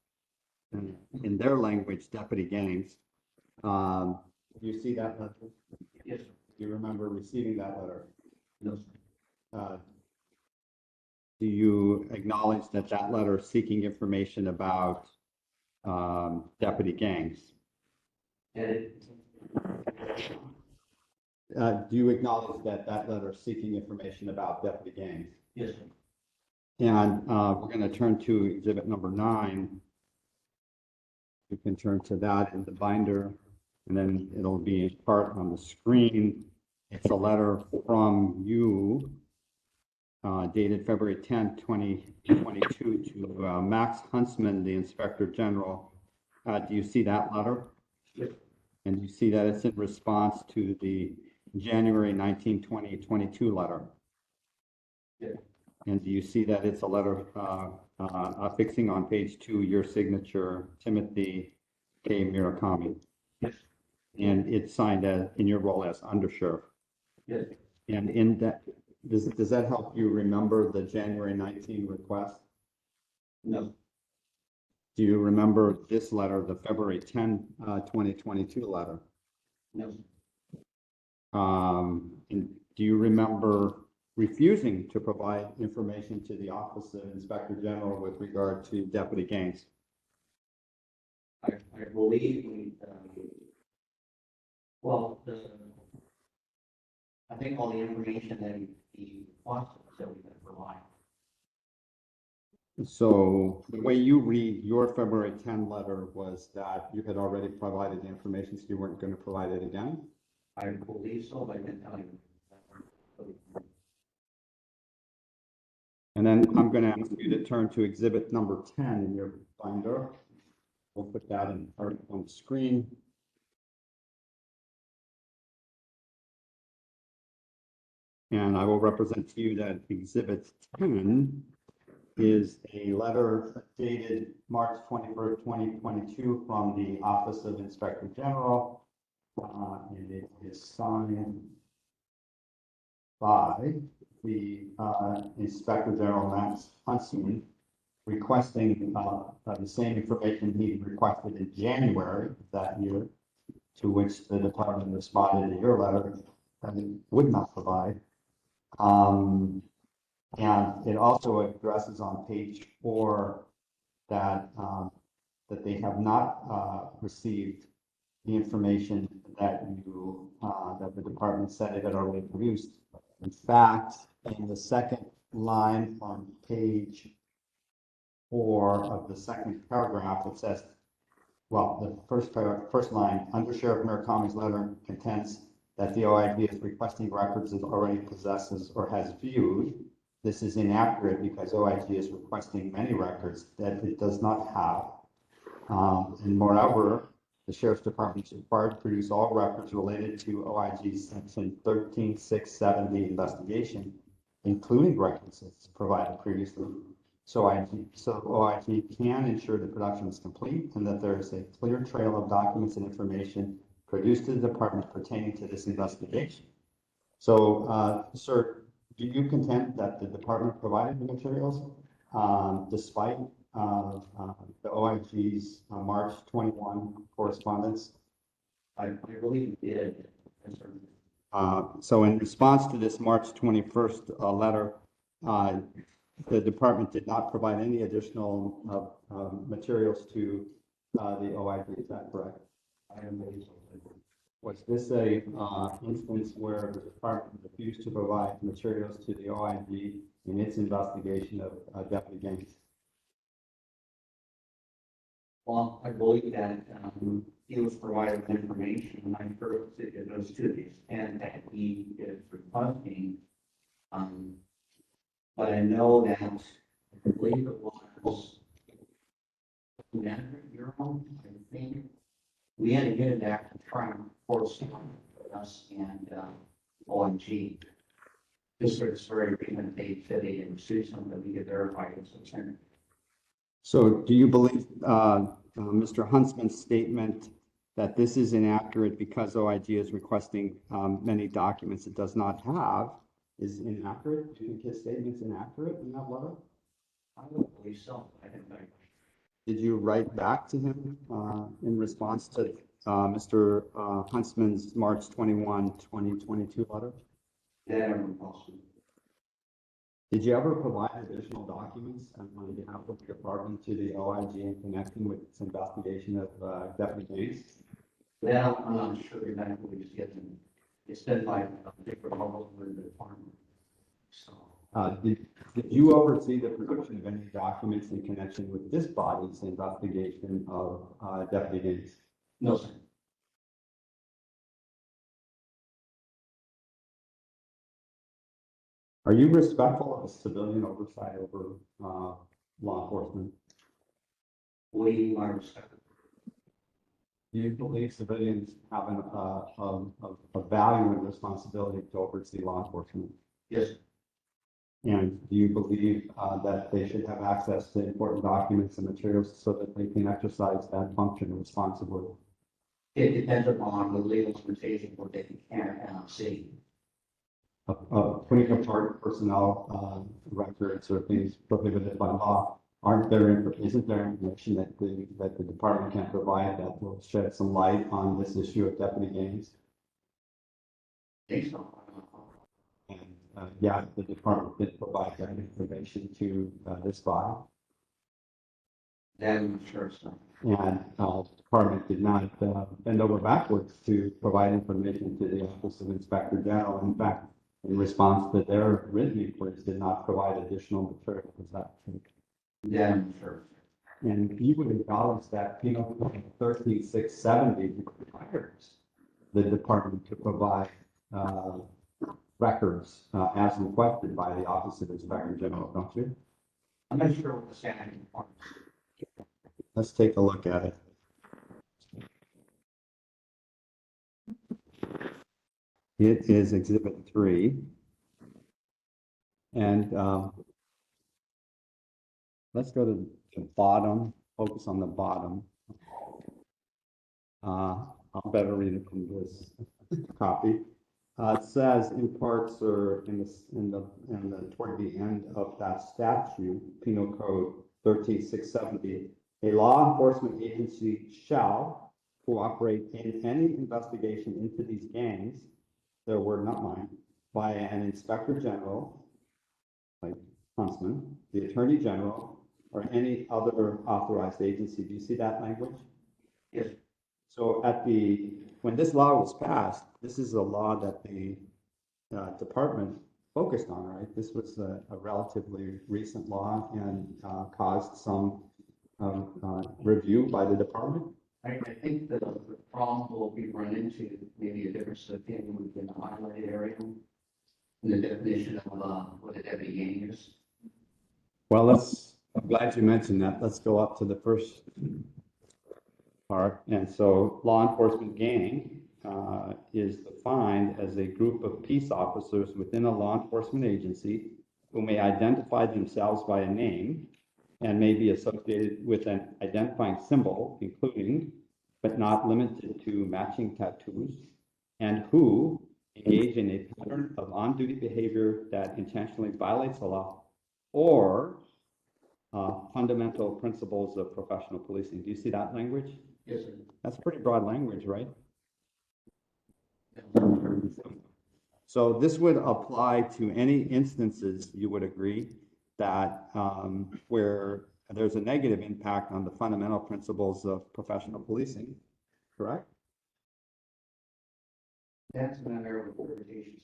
in their language, deputy gangs. Do you see that letter? Yes, sir. Do you remember receiving that letter? No, sir. Do you acknowledge that that letter seeking information about deputy gangs? And Do you acknowledge that that letter seeking information about deputy gangs? yes, sir. And we're going to turn to exhibit number 9. You can turn to that in the binder, and then it'll be in part on the screen. It's a letter from you dated February 10, 2022 to Max Huntsman, the Inspector General. Do you see that letter? Yes. And you see that it's in response to the January 19, 2022 letter? Yes. And do you see that it's a letter affixing on page 2 your signature, Timothy K. Murakami? Yes. And it's signed in your role as undersheriff. Yes. And in that, does that help you remember the January 19 request? No. Do you remember this letter, the February 10, 2022 letter? No. And do you remember refusing to provide information to the Office of Inspector General with regard to deputy gangs? I believe I think all the information that he wants that we can provide. So the way you read your February 10 letter was that you had already provided the information, so you weren't going to provide it again? I believe so, but I can tell you. And then I'm going to ask you to turn to exhibit number 10 in your binder. We'll put that in part on the screen. And I will represent to you that exhibit 10 is a letter dated March 21st, 2022 from the Office of Inspector General. And it is signed by the Inspector General Max Huntsman, requesting the same information he requested in January of that year, to which the department responded to your letter that it would not provide. And it also addresses on page 4 that that they have not received the information that that the department said it had already produced. In fact, in the second line on page 4 of the second paragraph, it says, well, the first line, under Sheriff Murakami's letter contends that the OIG is requesting records it already possesses or has viewed. This is inaccurate because OIG is requesting many records that it does not have. And moreover, the Sheriff's Department is required to produce all records related to OIG's section 13670 investigation, including records that's provided previously. So OIG can ensure the production is complete and that there is a clear trail of documents and information produced to the department pertaining to this investigation. So, sir, do you contend that the department provided the materials despite the OIG's March 21 correspondence? I believe it did. So in response to this March 21st letter, the department did not provide any additional materials to the OIG, is that correct? I am very sorry. Was this a instance where the department refused to provide materials to the OIG in its investigation of Deputy Gaines? Well, I believe that he was provided information, and I heard it goes to the extent that he is requesting. But I know that I believe it was €100, I think. We had to get it back to try and force us and OMG. Just for this very reason, they said they didn't see something we could verify it. So do you believe Mr. Huntsman's statement that this is inaccurate because OIG is requesting many documents it does not have is inaccurate? Do you think his statement's inaccurate in that letter? I don't believe so. I think Did you write back to him in response to Mr. Huntsman's March 21, 2022 letter? that ever possible. Did you ever provide additional documents on behalf of the department to the OIG in connection with its investigation of Deputy Gaines? Well, I'm not sure exactly what he's getting. It's been by different levels in the department. So. Did you oversee the production of any documents in connection with this body's investigation of Deputy Gaines? No, sir. Are you respectful of civilian oversight over law enforcement? We are respected. Do you believe civilians have a value and responsibility to oversee law enforcement? Yes. And do you believe that they should have access to important documents and materials so that they can exercise that function responsibly? It depends upon the legal limitation what they can and cannot see. Putting apart personnel records or things prohibited by law, isn't there information that the department can provide that will shed some light on this issue of Deputy Gaines? I think so. And yeah, the department did provide that information to this body. Then sure, so. And the department did not bend over backwards to provide information to the Office of Inspector General. In fact, in response to their written inquiries, did not provide additional material. Is that true? Then sure. And you would acknowledge that Penal Code 13670 requires the department to provide records as requested by the Office of Inspector General, don't you? I'm not sure what the standing requirements. Let's take a look at it. It is Exhibit 3. And let's go to the bottom, focus on the bottom. I'll better read it from this copy. It says in parts or toward the end of that statute, Penal Code 13670, a law enforcement agency shall cooperate in any investigation into these gangs, their word not mine, by an inspector general, like Huntsman, the attorney general, or any other authorized agency. Do you see that language? Yes. So when this law was passed, this is a law that the department focused on, right? This was a relatively recent law and caused some review by the department. I think the problem will be run into maybe a difference of opinion within the highlighted area and the definition of what a deputy gang is. Well, I'm glad you mentioned that. Let's go up to the first part. And so law enforcement gang is defined as a group of peace officers within a law enforcement agency who may identify themselves by a name and may be associated with an identifying symbol, including, but not limited to, matching tattoos, and who engage in a pattern of on-duty behavior that intentionally violates the law or fundamental principles of professional policing. Do you see that language? Yes, sir. That's pretty broad language, right? So this would apply to any instances, you would agree, that where there's a negative impact on the fundamental principles of professional policing, correct? That's a matter of interpretation.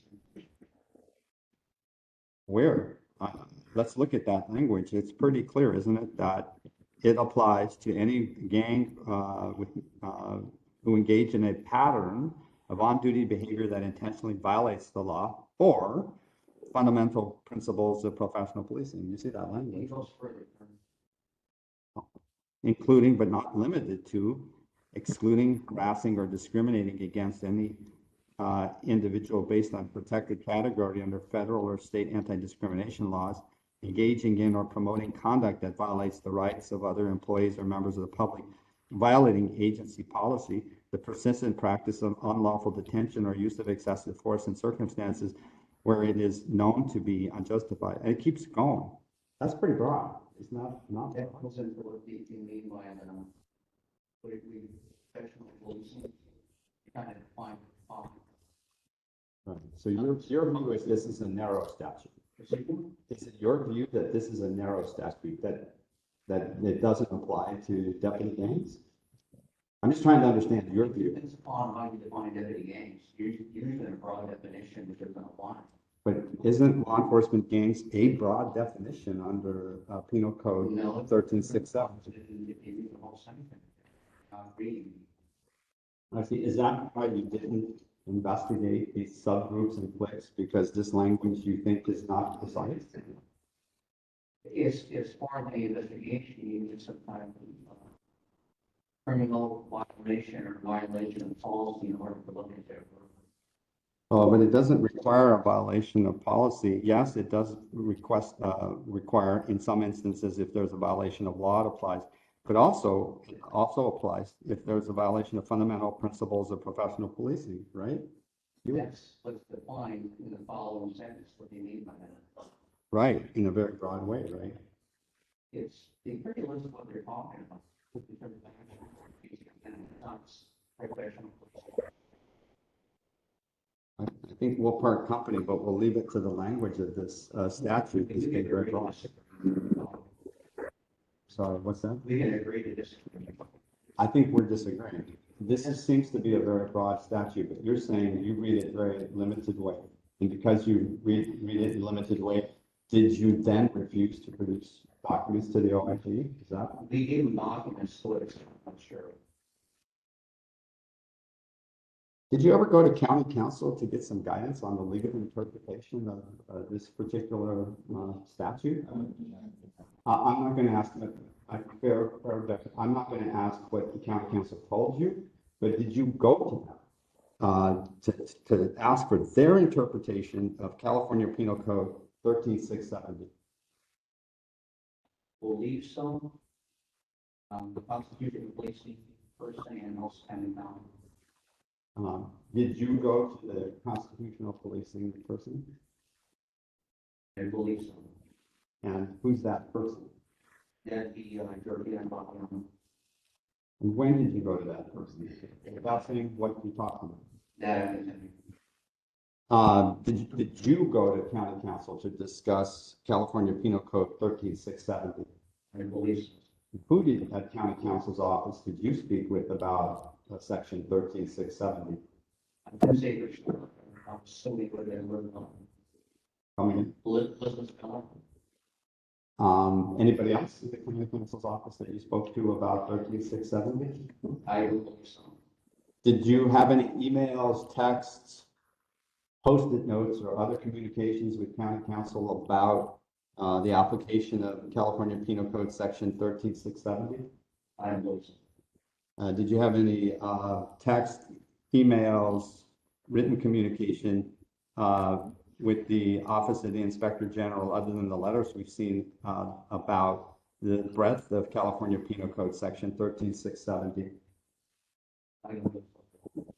Where? Let's look at that language. It's pretty clear, isn't it, that it applies to any gang who engage in a pattern of on-duty behavior that intentionally violates the law or fundamental principles of professional policing. You see that language? It goes further. Including but not limited to excluding, harassing, or discriminating against any individual based on protected category under federal or state anti-discrimination laws, engaging in or promoting conduct that violates the rights of other employees or members of the public, violating agency policy, the persistent practice of unlawful detention or use of excessive force in circumstances where it is known to be unjustified. And it keeps going. That's pretty broad. It's not That goes into what you mean by what it means, professional policing, kind of define. right. So your view is this is a narrow statute. Is it your view that this is a narrow statute, that it doesn't apply to deputy gangs? I'm just trying to understand your view. Depends upon how you define deputy gangs. Usually a broad definition which doesn't apply. But isn't law enforcement gangs a broad definition under Penal Code No. 1367? If you read the whole sentence, reading. I see. Is that why you didn't investigate these subgroups and cliques, because this language you think is not precise? It's part of the investigation, you need some kind of criminal violation or violation of policy in order to look at their work. Oh, but it doesn't require a violation of policy. Yes, it does require in some instances if there's a violation of law, it applies. But also, it also applies if there's a violation of fundamental principles of professional policing, right? That's what's defined in the following sentence, what they mean by that. Right, in a very broad way, right? It's the pretty list of what they're talking about. Professional policing. I think we'll part company, but we'll leave it to the language of this statute. It's been very broad. Sorry, what's that? We can agree to disagree. I think we're disagreeing. Seems to be a very broad statute, but you're saying you read it very limited way. And because you read it in a limited way, did you then refuse to produce documents to the OIG? Is that? We gave them documents, so it's not sure. Did you ever go to county council to get some guidance on the legal interpretation of this particular statute? I'm not going to ask, I'm not going to ask what the county council told you, but did you go to them to ask for their interpretation of California Penal Code 13670? Believe so. The Constitution policing person and also standing down. Did you go to the constitutional policing person? I believe so. And who's that person? That the European Parliament. And when did you go to that person? Without saying what you talked about. That Did you go to county council to discuss California Penal Code 13670? I believe so. Who did at county council's office did you speak with about section 13670. I can say for sure, I'm assuming we're gonna live on. Coming in. Lisbon's gone. Anybody else in the county counsel's office that you spoke to about 13670? I don't believe so. Did you have any emails, texts, post-it notes, or other communications with county council about the application of California Penal Code section 13670? I don't believe so. Did you have any text, emails, written communication with the Office of the Inspector General, other than the letters we've seen about the breadth of California Penal Code section 13670? I don't believe so.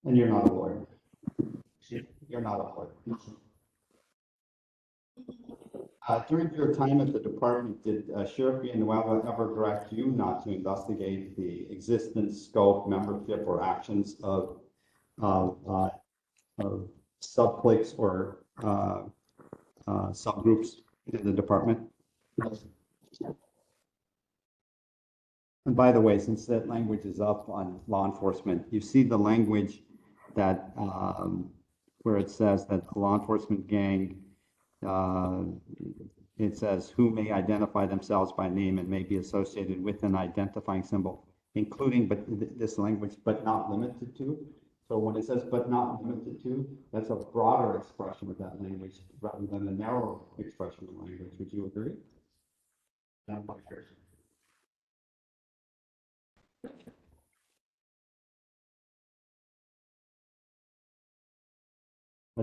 And you're not a lawyer. Excuse me? You're not a lawyer. During your time at the department, did Sheriff Villanueva ever direct you not to investigate the existence, scope, membership, or actions of subcliques or subgroups in the department? No, sir. And by the way, since that language is up on law enforcement, you see the language that where it says that a law enforcement gang, it says who may identify themselves by name and may be associated with an identifying symbol, including this language, but not limited to. So when it says but not limited to, that's a broader expression of that language rather than a narrow expression of language. Would you agree? Not quite sure.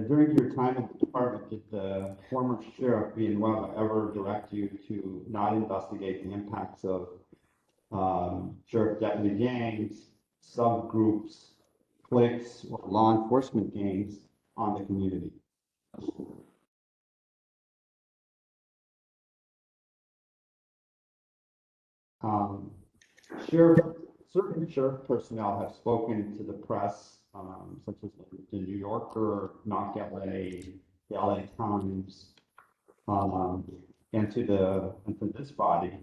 During your time at the department, did the former sheriff Villanueva ever direct you to not investigate the impacts of sheriff deputy gangs, subgroups, cliques, or law enforcement gangs on the community? Sheriff, certain sheriff personnel have spoken to the press, such as the New Yorker, Knock LA, the LA Times, and to this body,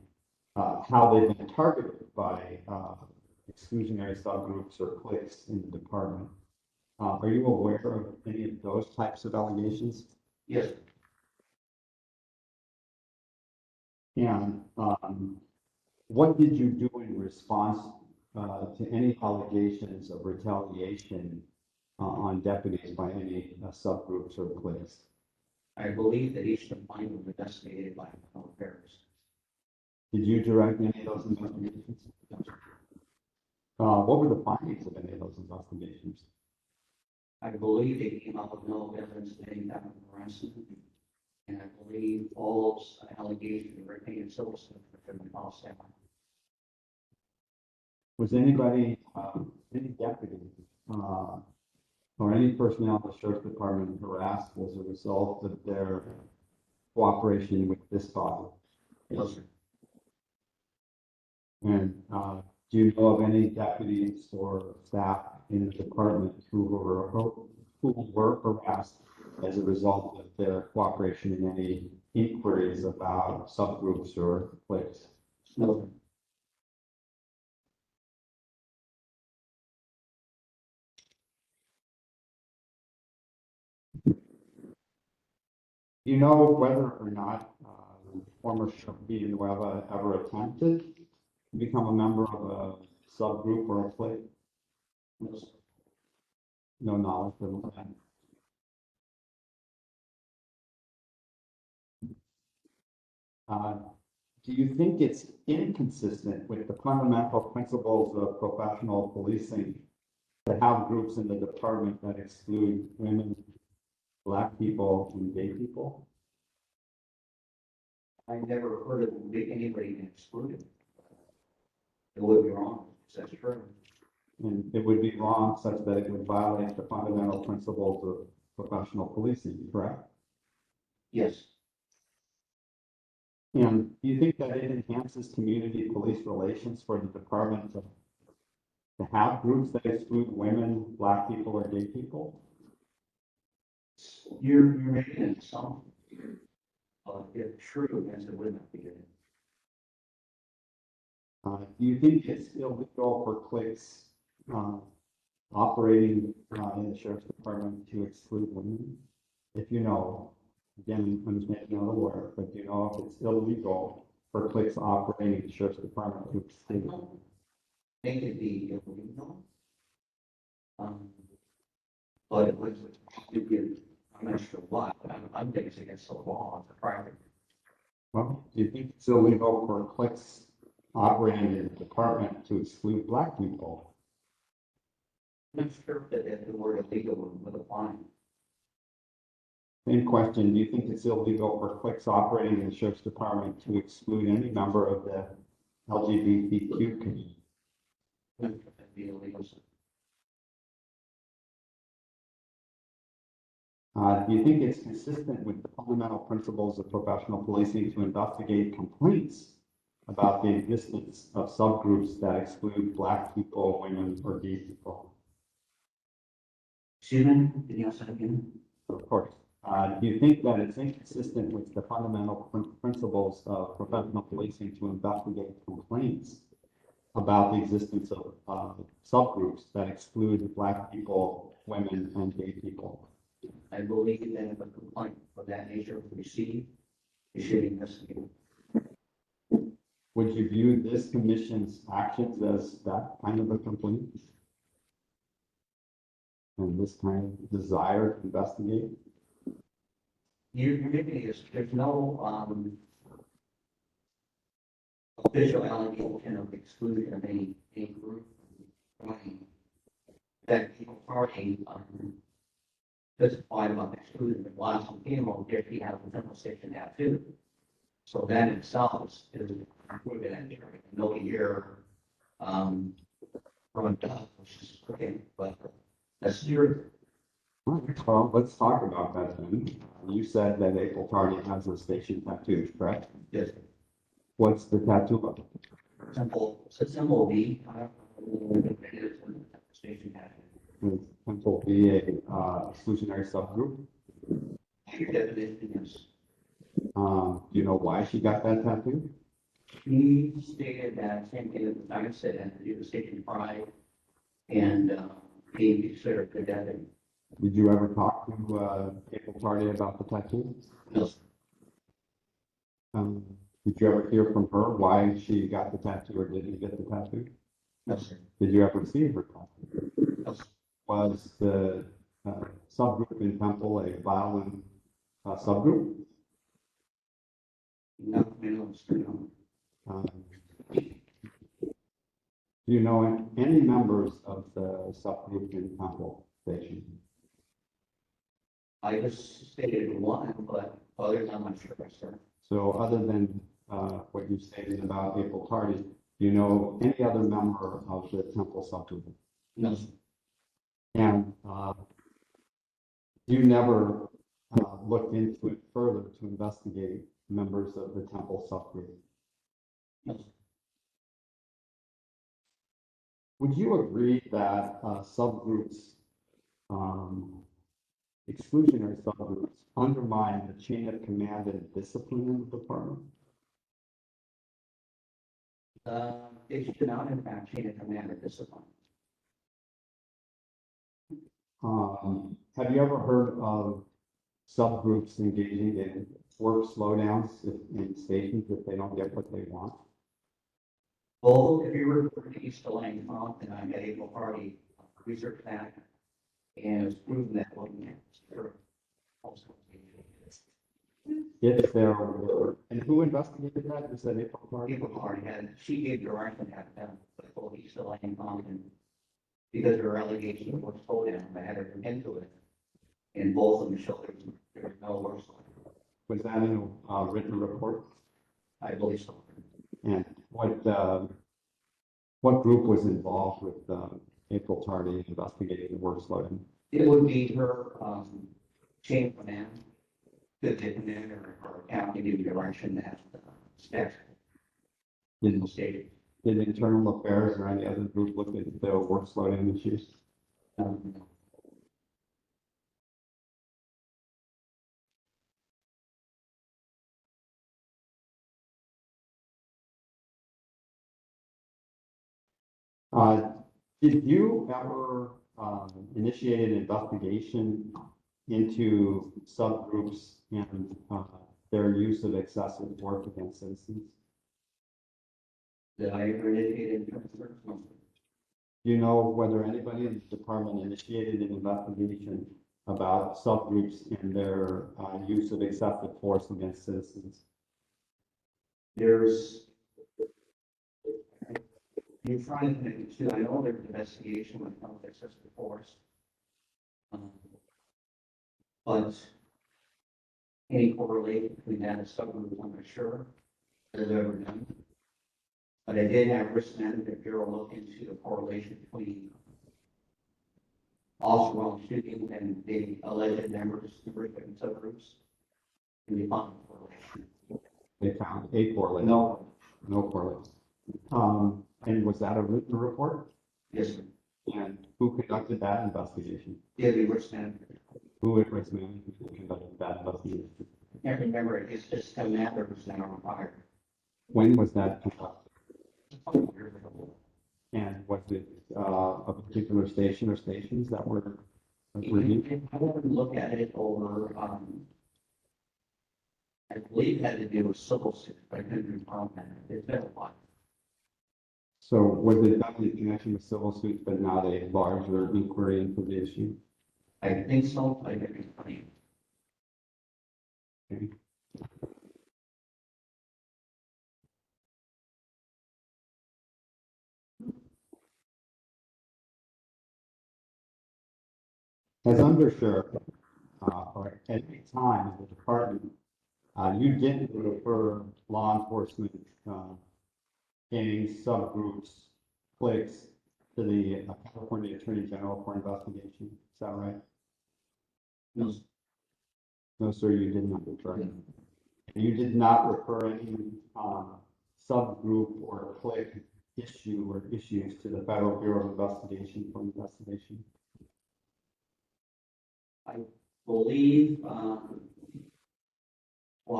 how they've been targeted by exclusionary subgroups or cliques in the department. Are you aware of any of those types of allegations? Yes, And what did you do in response to any allegations of retaliation on deputies by any subgroups or cliques? I believe that each complaint was investigated by criminal affairs. Did you direct any of those investigations? What were the findings of any of those investigations? I believe they came up with no evidence of any type of harassment. And I believe all those allegations were taken civil suit for the policy. Was anybody, any deputy, or any personnel in the sheriff's department harassed as a result of their cooperation with this body? Yes, sir. And do you know of any deputies or staff in the department who were harassed as a result of their cooperation in any inquiries about subgroups or cliques? No, sir. Do you know whether or not former Sheriff Villanueva ever attempted to become a member of a subgroup or a clique? No, sir. No knowledge of that. Do you think it's inconsistent with the fundamental principles of professional policing to have groups in the department that exclude women, Black people, and gay people? I never heard of anybody being excluded. It would be wrong, if that's true. And it would be wrong such that it would violate the fundamental principles of professional policing, correct? Yes, And do you think that it enhances community police relations for the department to have groups that exclude women, Black people, or gay people? you're making an assumption. If true, yes, it would not be good. Do you think it's illegal for cliques, operating, in the sheriff's department to exclude women? If you know, again, I'm just making it aware, but do you know if it's illegal for cliques operating in the sheriff's department to I exclude? don't think it'd be illegal. But it was, I'm not sure why, but I'm thinking it's against the law, the private. Well, do you think it's illegal for cliques operating in the department to exclude black people? I'm not sure that if the word illegal would apply. Same question, do you think it's illegal for cliques operating in the sheriff's department to exclude any member of the LGBTQ community? I'm not sure if that'd be illegal. Do you think it's consistent with the fundamental principles of professional policing to investigate complaints about the existence of subgroups that exclude black people, women, or gay people? Excuse me, can you ask that again? Of course. Do you think that it's inconsistent with the fundamental principles of professional policing to investigate complaints about the existence of subgroups that exclude black people, women, and gay people? I believe that if a complaint of that nature was received, it should be investigated. Would you view this commission's actions as that kind of a complaint? And this kind of desire to investigate? You're giving us, there's no, official allegation of exclusion of any group. That people party, testified about exclusion, but lots of people, if you have a federal station tattoo. So that itself is proven and no year, from which is okay, but that's your, All right, well, let's talk about that then. You said that April Tardy has a station tattoo, correct? yes, What's the tattoo of? it's a symbol B. I don't know if it is in the station tattoo. Is Temple be a exclusionary subgroup? Your definition is, Do you know why she got that tattoo? he stated that same thing that I said, and he was taking pride and, being considered the deputy. Did you ever talk to April Tardy about the tattoo? No, Did you ever hear from her why she got the tattoo or didn't get the tattoo? no, sir. Did you ever see her tattoo? No, sir. Was the subgroup in Temple a violent subgroup? No, no, sir, no. Um, Do you know any members of the subgroup in Temple Station? I just stated one, but others I'm not sure, sir. So other than what you stated about April Tardy, do you know any other member of the Temple subgroup? No, sir. And you never looked into it further to investigate members of the Temple subgroup? No, sir. Would you agree that subgroups, exclusionary subgroups, undermine the chain of command and discipline in the department? It should not impact chain of command or discipline. Have you ever heard of subgroups engaging in work slowdowns in stations if they don't get what they want? Well, if you were to East Lane, and I had April Party research that, and it's proven that looking at zero. If there were, and who investigated that? You said April Party? April Party had, she gave direction at them, but both East Lane and because her allegation was told them, I had her into it. And both of them showed there was no worse. Was that in a written report? I believe so. And what group was involved with April Tardy investigating the work slowdown? It would be her, chain of command, the commander or captain gave direction that, staff Did, stated. did internal affairs or any other group look at the work slowdown issues? Um, Did you ever initiate an investigation into subgroups and their use of excessive force against citizens? That I ever indicated in terms of. Do you know whether anybody in the department initiated an investigation about subgroups and their use of excessive force against citizens? You're trying to think too, I know there's an investigation when it comes to excessive force. But any correlation between that and subgroup, I'm not sure, has ever done. But I did have risk management bureau look into the correlation between officer wrong shooting and the alleged members of different subgroups. And they found a correlation. They found a correlation? No correlation. And was that a written report? Yes, sir. And who conducted that investigation? Yeah, the risk management. Who at risk management conducted that investigation? I can't remember, it's just a matter of now on fire. When was that conducted? A couple years ago. And was it a particular station or stations that were reviewed? I wouldn't look at it over, I believe it had to do with civil suit, but I couldn't recall that. It's been a while. So was it done in connection with civil suits, but not a larger inquiry into the issue? I think so, I didn't claim. Okay. As undersheriff, or at any time in the department, you didn't refer law enforcement, gangs, subgroups, cliques to the California Attorney General for investigation. Is that right? No, No, sir, you did not refer. You did not refer any subgroup or clique issue or issues to the Federal Bureau of Investigation for investigation. I believe, well,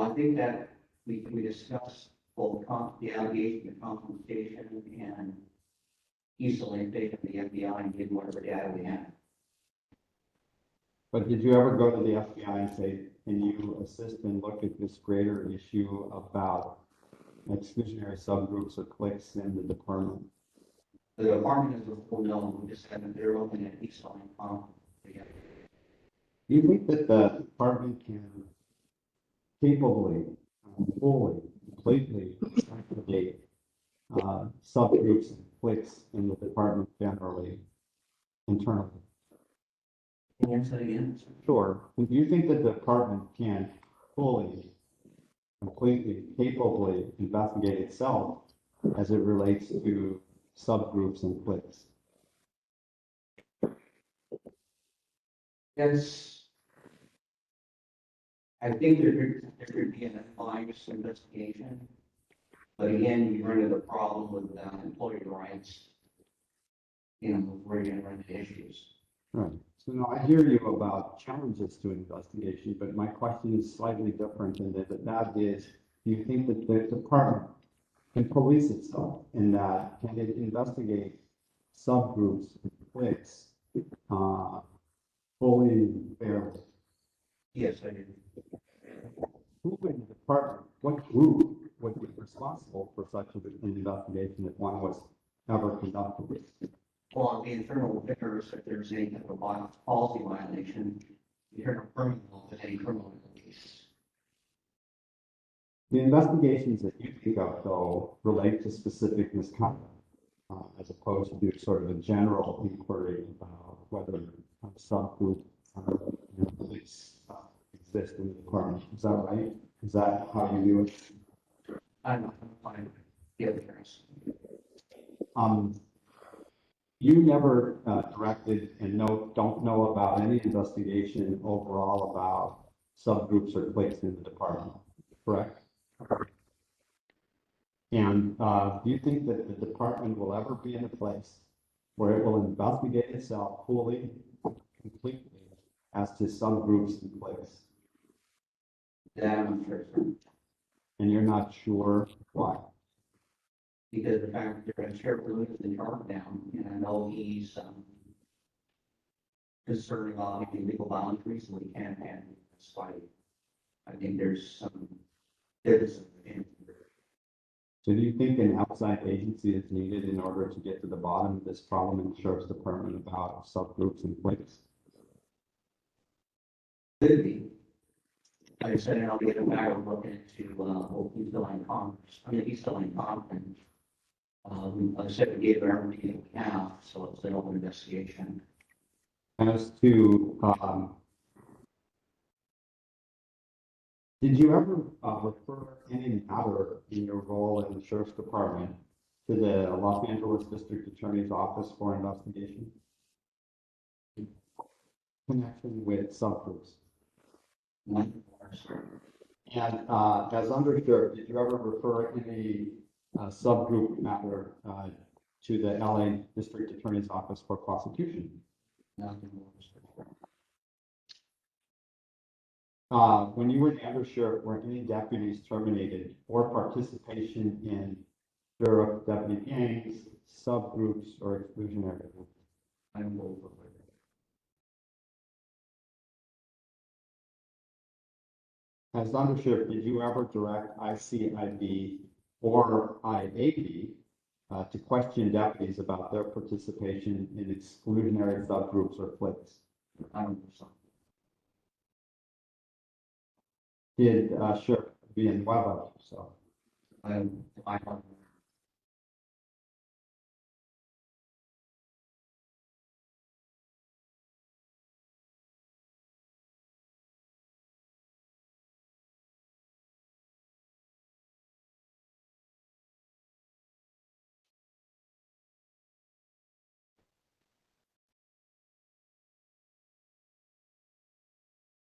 I think that we discussed both the allegation of confrontation and easily invaded the FBI and did whatever data we had. But did you ever go to the FBI and say, can you assist and look at this greater issue about exclusionary subgroups or cliques in the department? The department is a full no, we just haven't, they're looking at easily together. Do you think that the department can capably, fully, completely investigate subgroups and cliques in the department generally, internally? Can you answer that again? Sure. Do you think that the department can fully, completely, capably investigate itself as it relates to subgroups and cliques? Yes. I think there could be an biased investigation, but again, you run into the problem with employee rights. You know, where you're going to run into issues. Right. So now I hear you about challenges to investigation, but my question is slightly different in that is, do you think that the department can police itself in that, can it investigate subgroups and cliques fully and fairly? Yes, I do. Who in the department, what group would be responsible for such an investigation if one was ever conducted? Well, the internal affairs, if there's any type of policy violation, you turn a criminal to any criminal case. The investigations that you think of, though, relate to specific misconduct, as opposed to sort of a general inquiry about whether a subgroup police exist in the department. Is that right? Is that how you view it? I'm not going to find the other things. You never directed and don't know about any investigation overall about subgroups or cliques in the department, correct? And do you think that the department will ever be in a place where it will investigate itself fully, completely, as to subgroups and cliques? That I'm sure. And you're not sure why? because the fact that they're Sheriff Lewis is in charge now, and I know he's, concerned about any legal boundaries, so he can't have this fight. I think there's So do you think an outside agency is needed in order to get to the bottom of this problem in the sheriff's department about subgroups and cliques? could be. Like I said, I'll get a back and look into, he's still in Congress, I mean, he's still in Congress. Like I said, we gave everything we have, so it's an open investigation. As to, did you ever refer any matter in your role in the sheriff's department to the Los Angeles District Attorney's Office for investigation? Connection with subgroups. And as undersheriff, did you ever refer any subgroup matter to the LA District Attorney's Office for prosecution? When you were the undersheriff, were any deputies terminated for participation in sheriff deputy gangs, subgroups, or exclusionary? I don't know. As undersheriff, did you ever direct ICIB or IAB to question deputies about their participation in exclusionary subgroups or cliques? I don't know something. Did Sheriff Villanueva do so? I don't.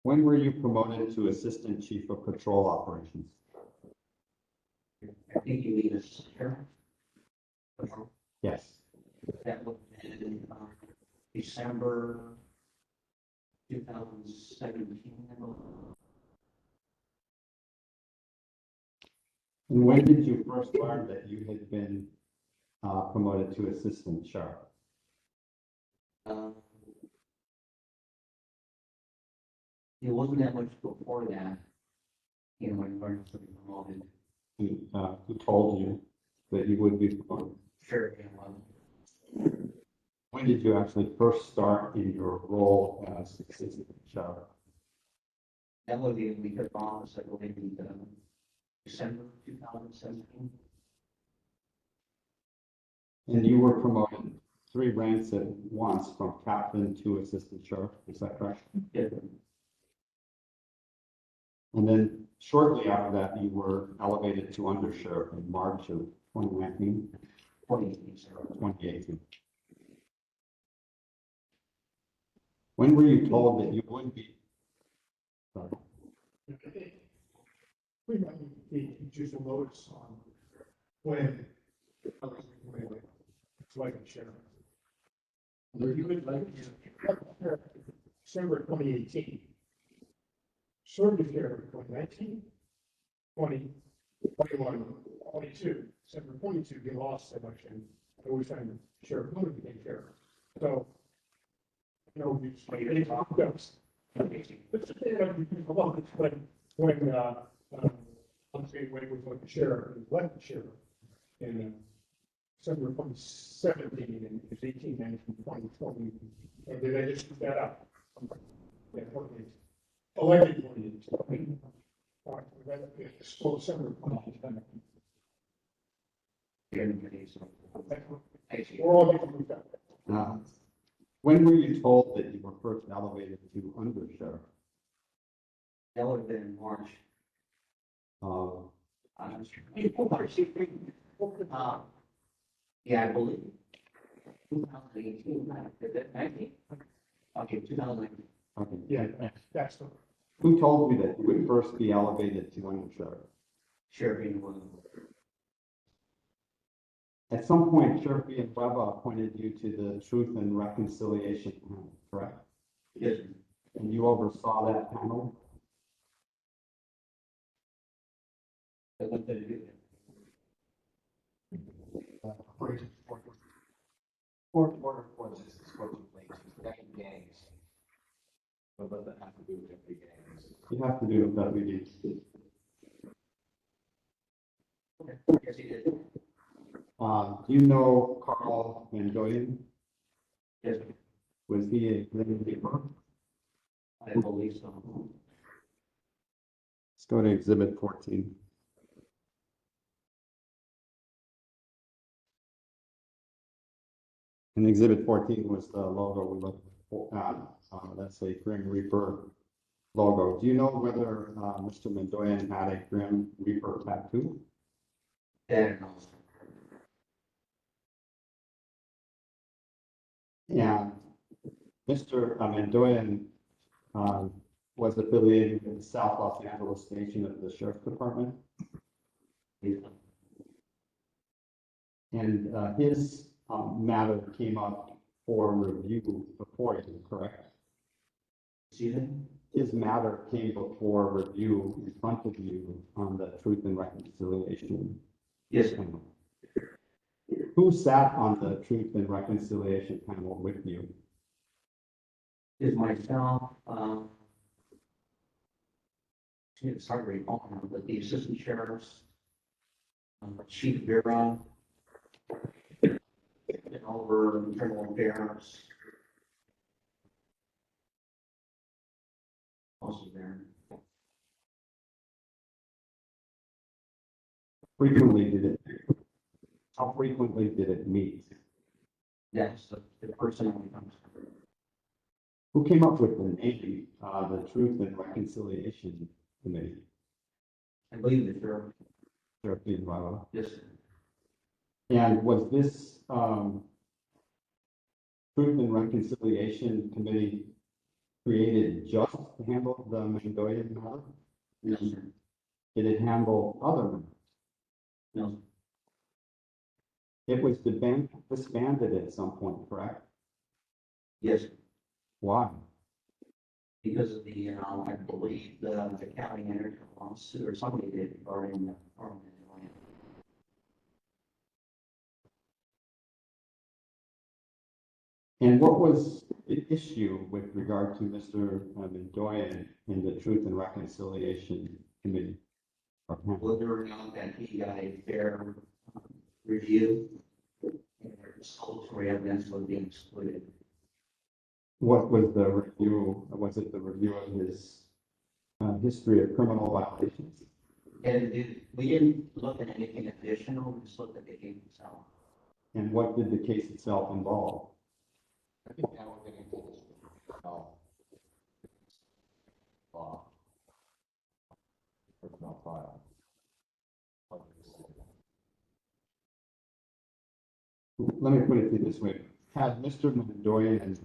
When were you promoted to Assistant Chief of Patrol Operations? I think you need a sheriff. Yes. That would have been December 2017. And when did you first learn that you had been promoted to Assistant Sheriff? It wasn't that much before that, you know, when I was promoted. Who told you that you would be promoted? Sure, yeah, When did you actually first start in your role as Assistant Sheriff? that would be because bonds, I believe, in December 2017. And you were promoted 3 ranks at once from captain to Assistant Sheriff, is that correct? Yeah. And then shortly after that, you were elevated to undersheriff in March of 2019, 2018. When were you told that you would be? Sorry. We might need to do some notice on when, it's like a sheriff. You would like, December 2018. Served as sheriff 2019, 20, 21, 22, December 22, he lost election. I was trying Sheriff Lewis became sheriff. So, you know, we just like any talk goes. It's but when I'm saying when he was like the sheriff, he was elected sheriff in December 2017 and it was 18, 19, 2020. And did I just put that up? Yeah, elected for you. Full summer. We're all different. When were you told that you were first elevated to undersheriff? That would have been in March. Yeah, I believe. 2018, is it 19? Okay, 2019. Okay. Yeah, that's the. Who told you that you would first be elevated to undersheriff? Sheriff was. At some point, Sheriff Villanueva appointed you to the Truth and Reconciliation panel, correct? Yes. And you oversaw that panel? 42, 44. Court order for this is what you think, protecting gangs. What does that have to do with every gangs? You have to do with WD. Yes, he did. Do you know Carl Van Goyen? Yes, Was he a Grim Reaper? I believe so. Let's go to exhibit 14. And exhibit 14 was the logo we looked at. That's a Grim Reaper logo. Do you know whether Mr. Mendoyan had a Grim Reaper tattoo? And And Mr. Mendoyan was affiliated with the South Los Angeles Station of the Sheriff's Department. And his matter came up for review before you, correct? Susan, His matter came before review in front of you on the Truth and Reconciliation yes, panel. Who sat on the Truth and Reconciliation panel with you? is myself, it's hard to recall now, but the assistant sheriffs, chief bureau, and over internal affairs. Also there. How frequently did it meet? That's the person who comes. Who came up with the name, the Truth and Reconciliation Committee? I believe that there, Sheriff Villanueva. yes, And was this Truth and Reconciliation Committee created just to handle the Mendoyan matter? no, sir, Did it handle other matters? no, sir. It was disbanded at some point, correct? Yes, Why? because of the, I believe the county entered a lawsuit or somebody did regarding the department of land. And what was the issue with regard to Mr. Mendoyan in the Truth and Reconciliation Committee? or panel? Whether or not that he got a fair review and exculpatory evidence was being excluded. What was the review? Was it the review of his history of criminal violations? And we didn't look at anything additional, we just looked at the case itself. And what did the case itself involve? I think now we're getting into this. Law. Personnel file. Let me put it to you this way. Had Mr. Mendoyan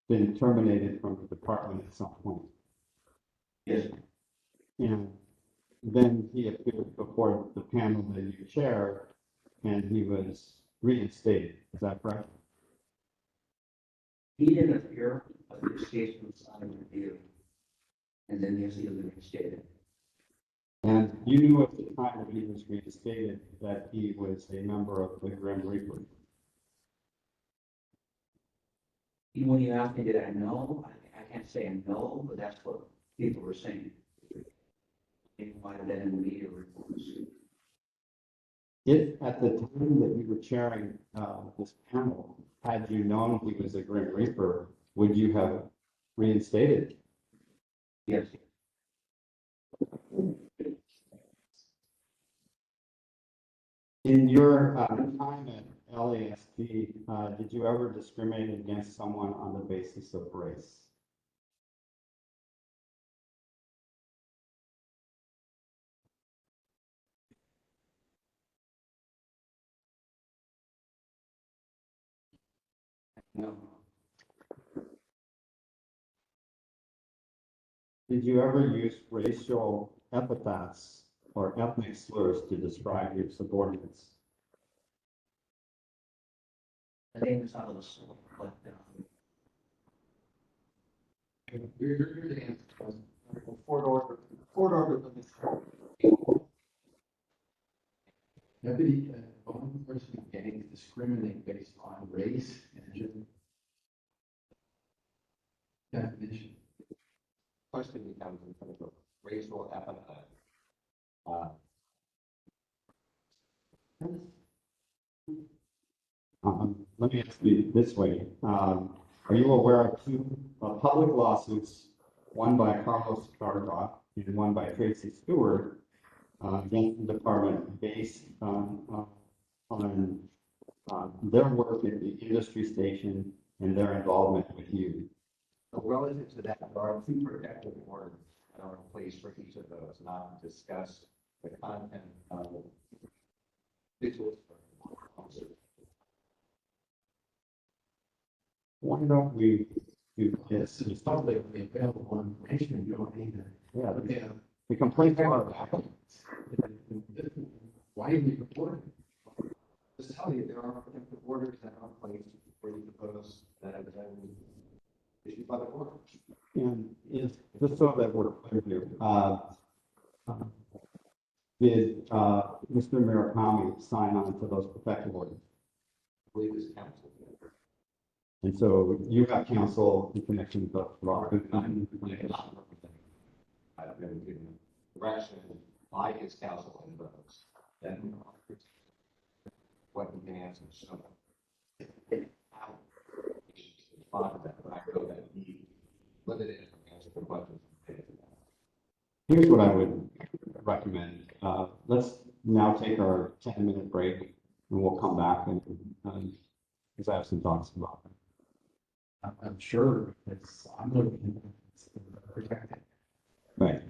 been terminated from the department at some point, Yes, and then he appeared before the panel that you chair, and he was reinstated, is that correct? he didn't appear, but his case was on review. And then yes, he was reinstated. And you knew at the time that he was reinstated that he was a member of the Grim Reaper. Even when you asked me, did I know? I can't say I know, but that's what people were saying. It might have been in the media reports. If at the time that you were chairing this panel, had you known he was a Grim Reaper, would you have reinstated? Yes, In your time at LASD, did you ever discriminate against someone on the basis of race? no, Did you ever use racial epithets or ethnic slurs to describe your subordinates? I think it's out of the soul, but, You're the answer. Fort order of the Deputy, one person gangs discriminate based on race and gender. Definition. Question becomes in terms of racial epithet. Let me ask you this way. Are you aware of two public lawsuits, one by Carlos Carga and one by Tracy Stewart, against the department based on their work at the industry station and their involvement with you? Relative to that, there are two protective orders that are in place for each of those, not to discuss the content of visuals. Why don't we do this? It's publicly available information, you don't need to. Yeah, Yeah. the complaints are. Why didn't you report it? Just tell you, there are protective orders that are in place for each of those that have been issued by the court. And is, just so that we're clear here, did Mr. Murakami sign on to those protective orders? I believe this council. And so you have counsel in connection with the law. I've been given direction by his counsel in those. Then what he can answer, so. Respond to that, but I know that he limited answer the questions. Here's what I would recommend. Let's now take our 10-minute break and we'll come back and, because I have some thoughts about it. I'm sure it's, I'm looking to protect it. Right.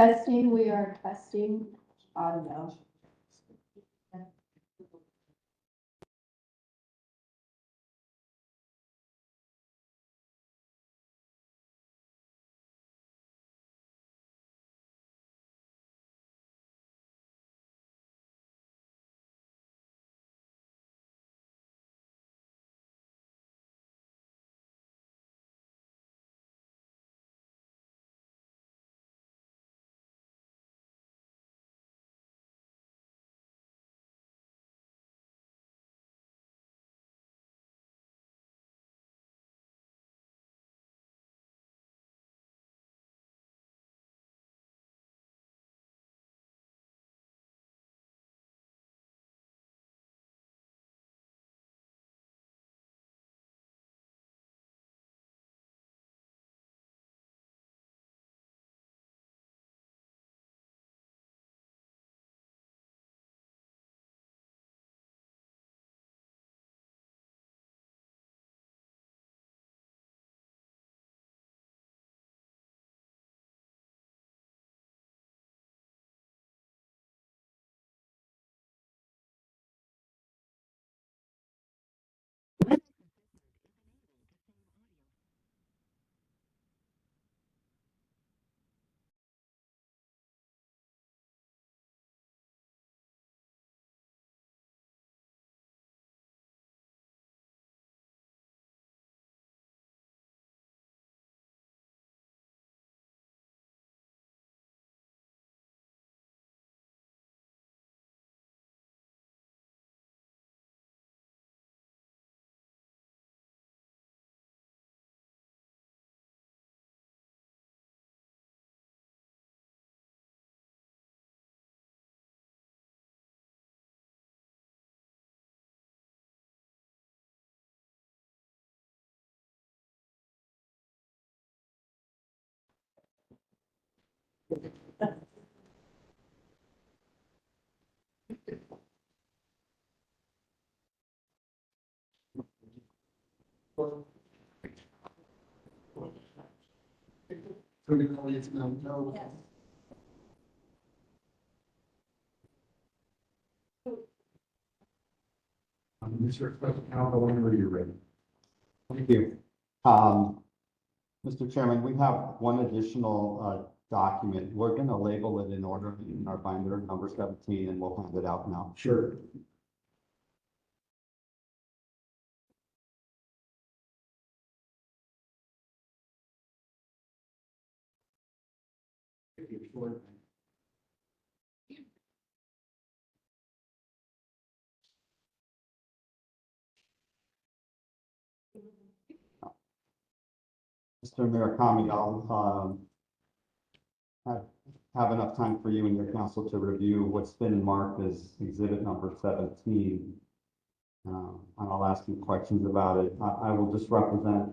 Testing, we are testing audio. Mr. Special Counsel, whenever you're ready. Thank you. Mr. Chairman, we have one additional document. We're going to label it in order in our binder, number 17, and we'll hand it out now. Sure. Mr. Murakami, I'll have enough time for you and your counsel to review what's been marked as exhibit number 17. And I'll ask you questions about it. I will just represent,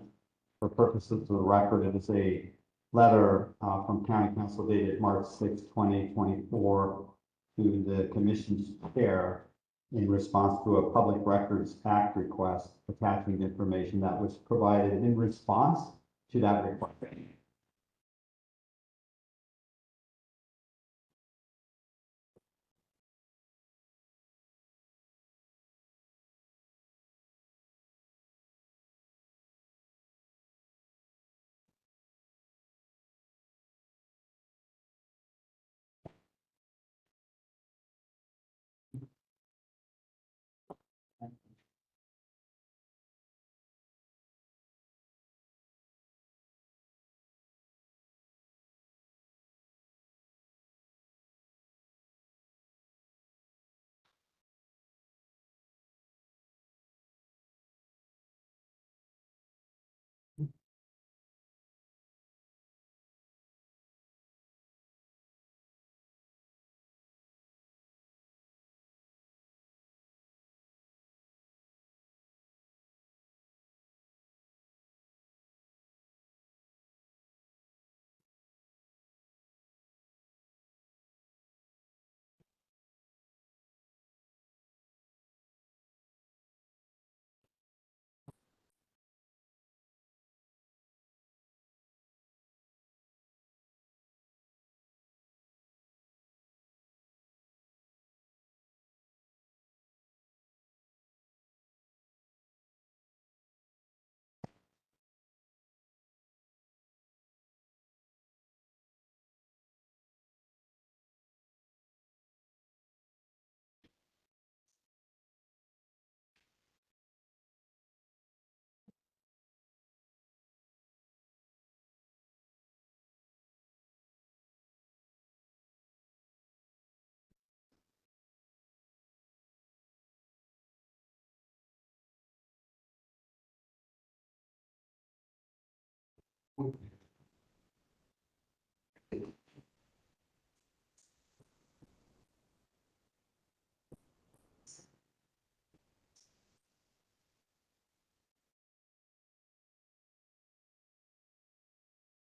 for purposes of the record, it is a letter from County Council dated March 6, 2024 to the Commission's chair in response to a Public Records Act request attaching information that was provided in response to that request.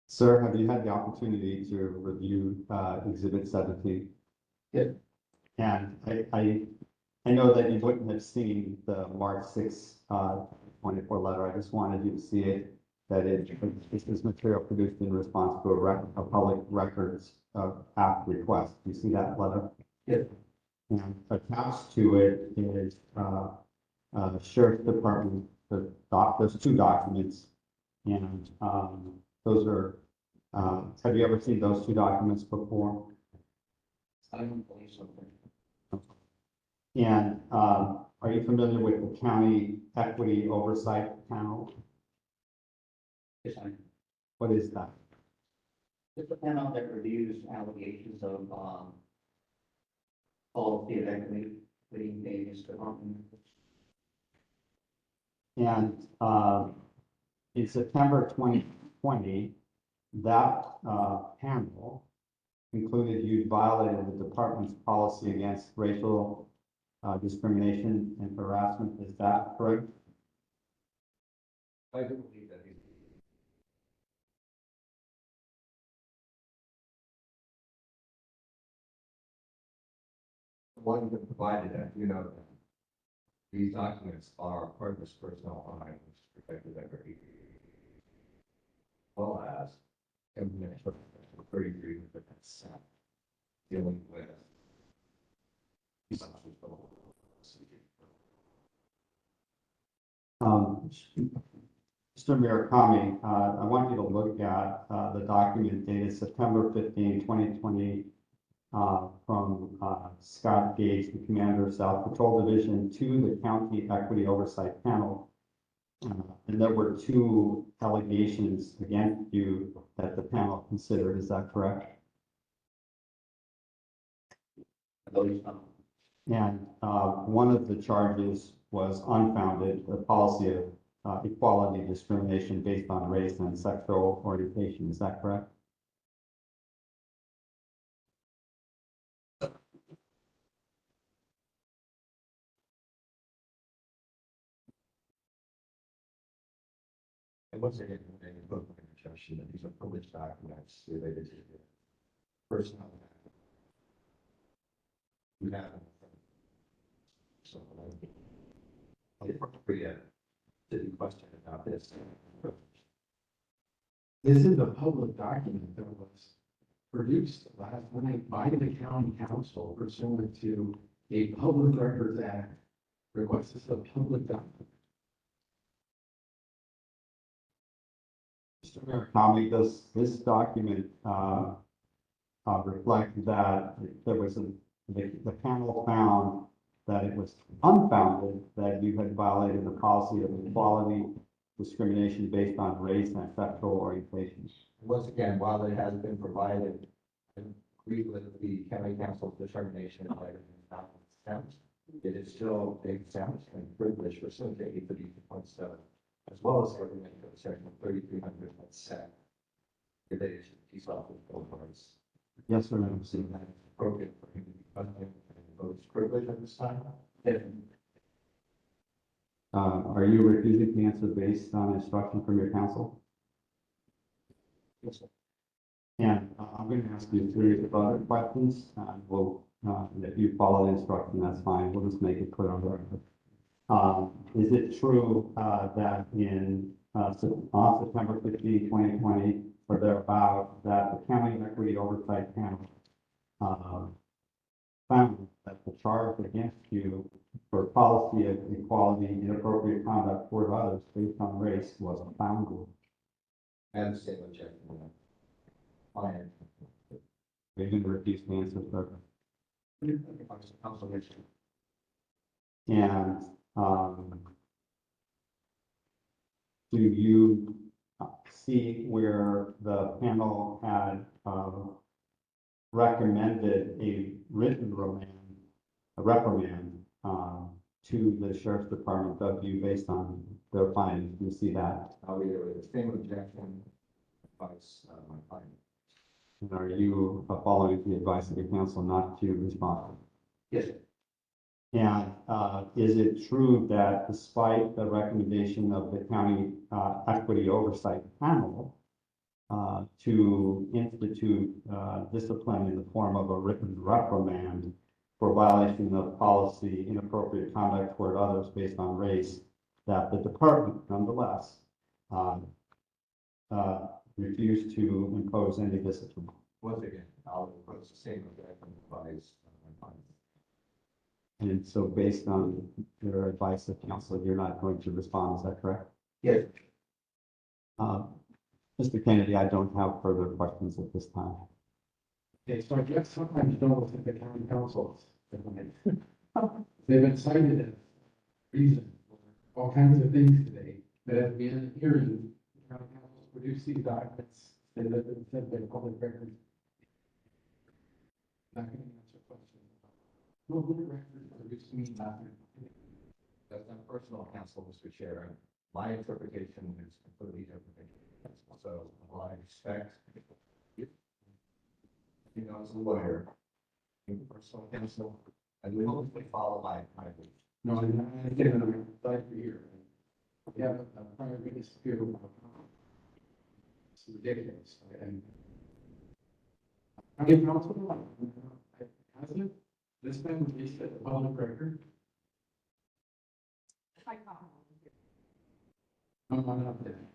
Sir, have you had the opportunity to review Exhibit 17? Yes. And I know that you wouldn't have seen the March 6, 24 letter. I just wanted you to see it, that this is material produced in response to a public records act request. Do you see that letter? Yes. And attached to it is the Sheriff's Department, there's two documents. And those are, have you ever seen those two documents before? I don't believe so. And are you familiar with the County Equity Oversight Panel? Yes, I am. What is that? It's a panel that reviews allegations of, policy of equity, putting things to harm. And in September 2020, that panel concluded you violated the department's policy against racial discrimination and harassment. Is that correct? I do believe that. One that provided that, these documents are part of this personnel file, which is protected under E. Well as information 33 with the consent dealing with Mr. Murakami, I want you to look at the document dated September 15, 2020, from Scott Gage, the commander of South Patrol Division, to the County Equity Oversight Panel. And there were two allegations against you that the panel considered. Is that correct? I believe so. And one of the charges was unfounded, the policy of equality discrimination based on race and sexual orientation. Is that correct? And what's it in the book of instruction that these are privileged documents related to the personnel. You have. So, appropriate to be questioned about this. This is a public document that was produced last night by the county council pursuant to a public records act. Request is a public document. Mr. Murakami, does this document reflect that there was the panel found that it was unfounded that you had violated the policy of equality discrimination based on race and sexual orientation? Once again, while it has been provided, I agree with the county council's determination that it is not exempt. It is still exempt and privileged pursuant to 832.7, as well as government code section 3300.7 related to peace officers programs. Yes, sir. I'm seeing that it's appropriate for him to be questioned and votes privilege at this time. Are you refusing to answer based on instruction from your counsel? Yes, sir. And I'm going to ask you a series of other questions. And if you follow the instruction, that's fine. We'll just make it clear on the record. Is it true that on September 15, 2020, or thereabout, that the County Equity Oversight Panel found that the charge against you for policy of equality, inappropriate conduct toward others based on race was founded? And same objection. Fine. Are you going to refuse to answer, sir? Council issue. And do you see where the panel had recommended a written reprimand to the Sheriff's Department of you based on their findings? Do you see that? I'll reiterate the same objection. advice, my client. And are you following the advice of the council not to respond? Yes, And is it true that despite the recommendation of the county equity oversight panel to institute discipline in the form of a written reprimand for violation of policy, inappropriate conduct toward others based on race, that the department nonetheless refused to impose any discipline? Once again, I'll approach the same exact advice, my client. And so based on your advice of counsel, you're not going to respond, is that correct? yes, Mr. Kennedy, I don't have further questions at this time. Okay, so I guess sometimes you don't look at the county councils. They've been cited as reason for all kinds of things today, but at the end of the hearing, the county councils produce these documents, they live and said they're public records. Not going to answer questions. Public records produce me nothing. That's not personal counsel, Mr. Chair. My interpretation is completely different. So while I respect, you know, as a lawyer, in personal counsel, I will hopefully follow my lead. No, I'm not getting them right here. Yeah, a prior witness appeal. It's ridiculous. And county council, hasn't this been released at the public record? No, I'm not there.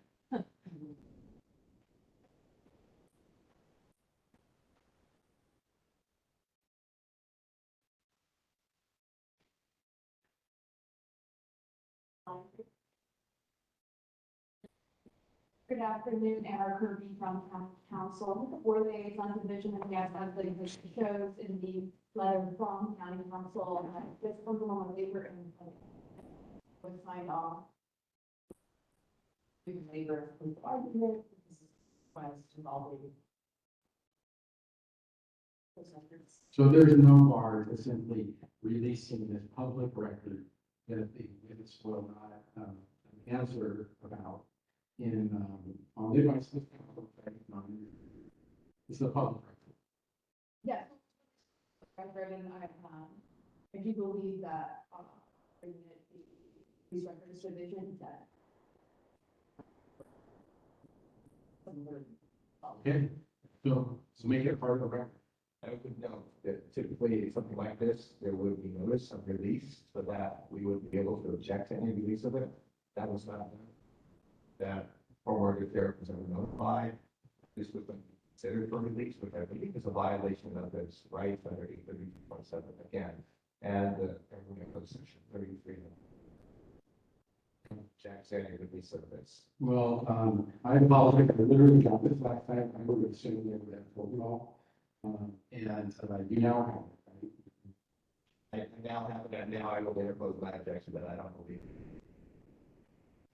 Good afternoon, Eric Kirby from County Council. We're liaison division and yes, as the shows in the letter from County Council, this comes along with labor and was signed off. Labor argument, this is request involving. So there's no bar to simply releasing this public record that the witness will not answer about in on the advice of counsel. It's the public record. Yes. Record and I do believe that these records division that. Okay, so make it part of the record. I would note that typically something like this, there would be notice of release so that we would be able to object to any release of it. That was not done. That forward if there was ever notified, this would be considered for release, which I believe is a violation of his rights under 830.7 again. And government code section 33. Jack said he would be sort of this. Well, I apologize. I literally got this last night. I would assume they would have told you all. And you now have it, right? I now have it, and now I will therefore my objection that I don't believe.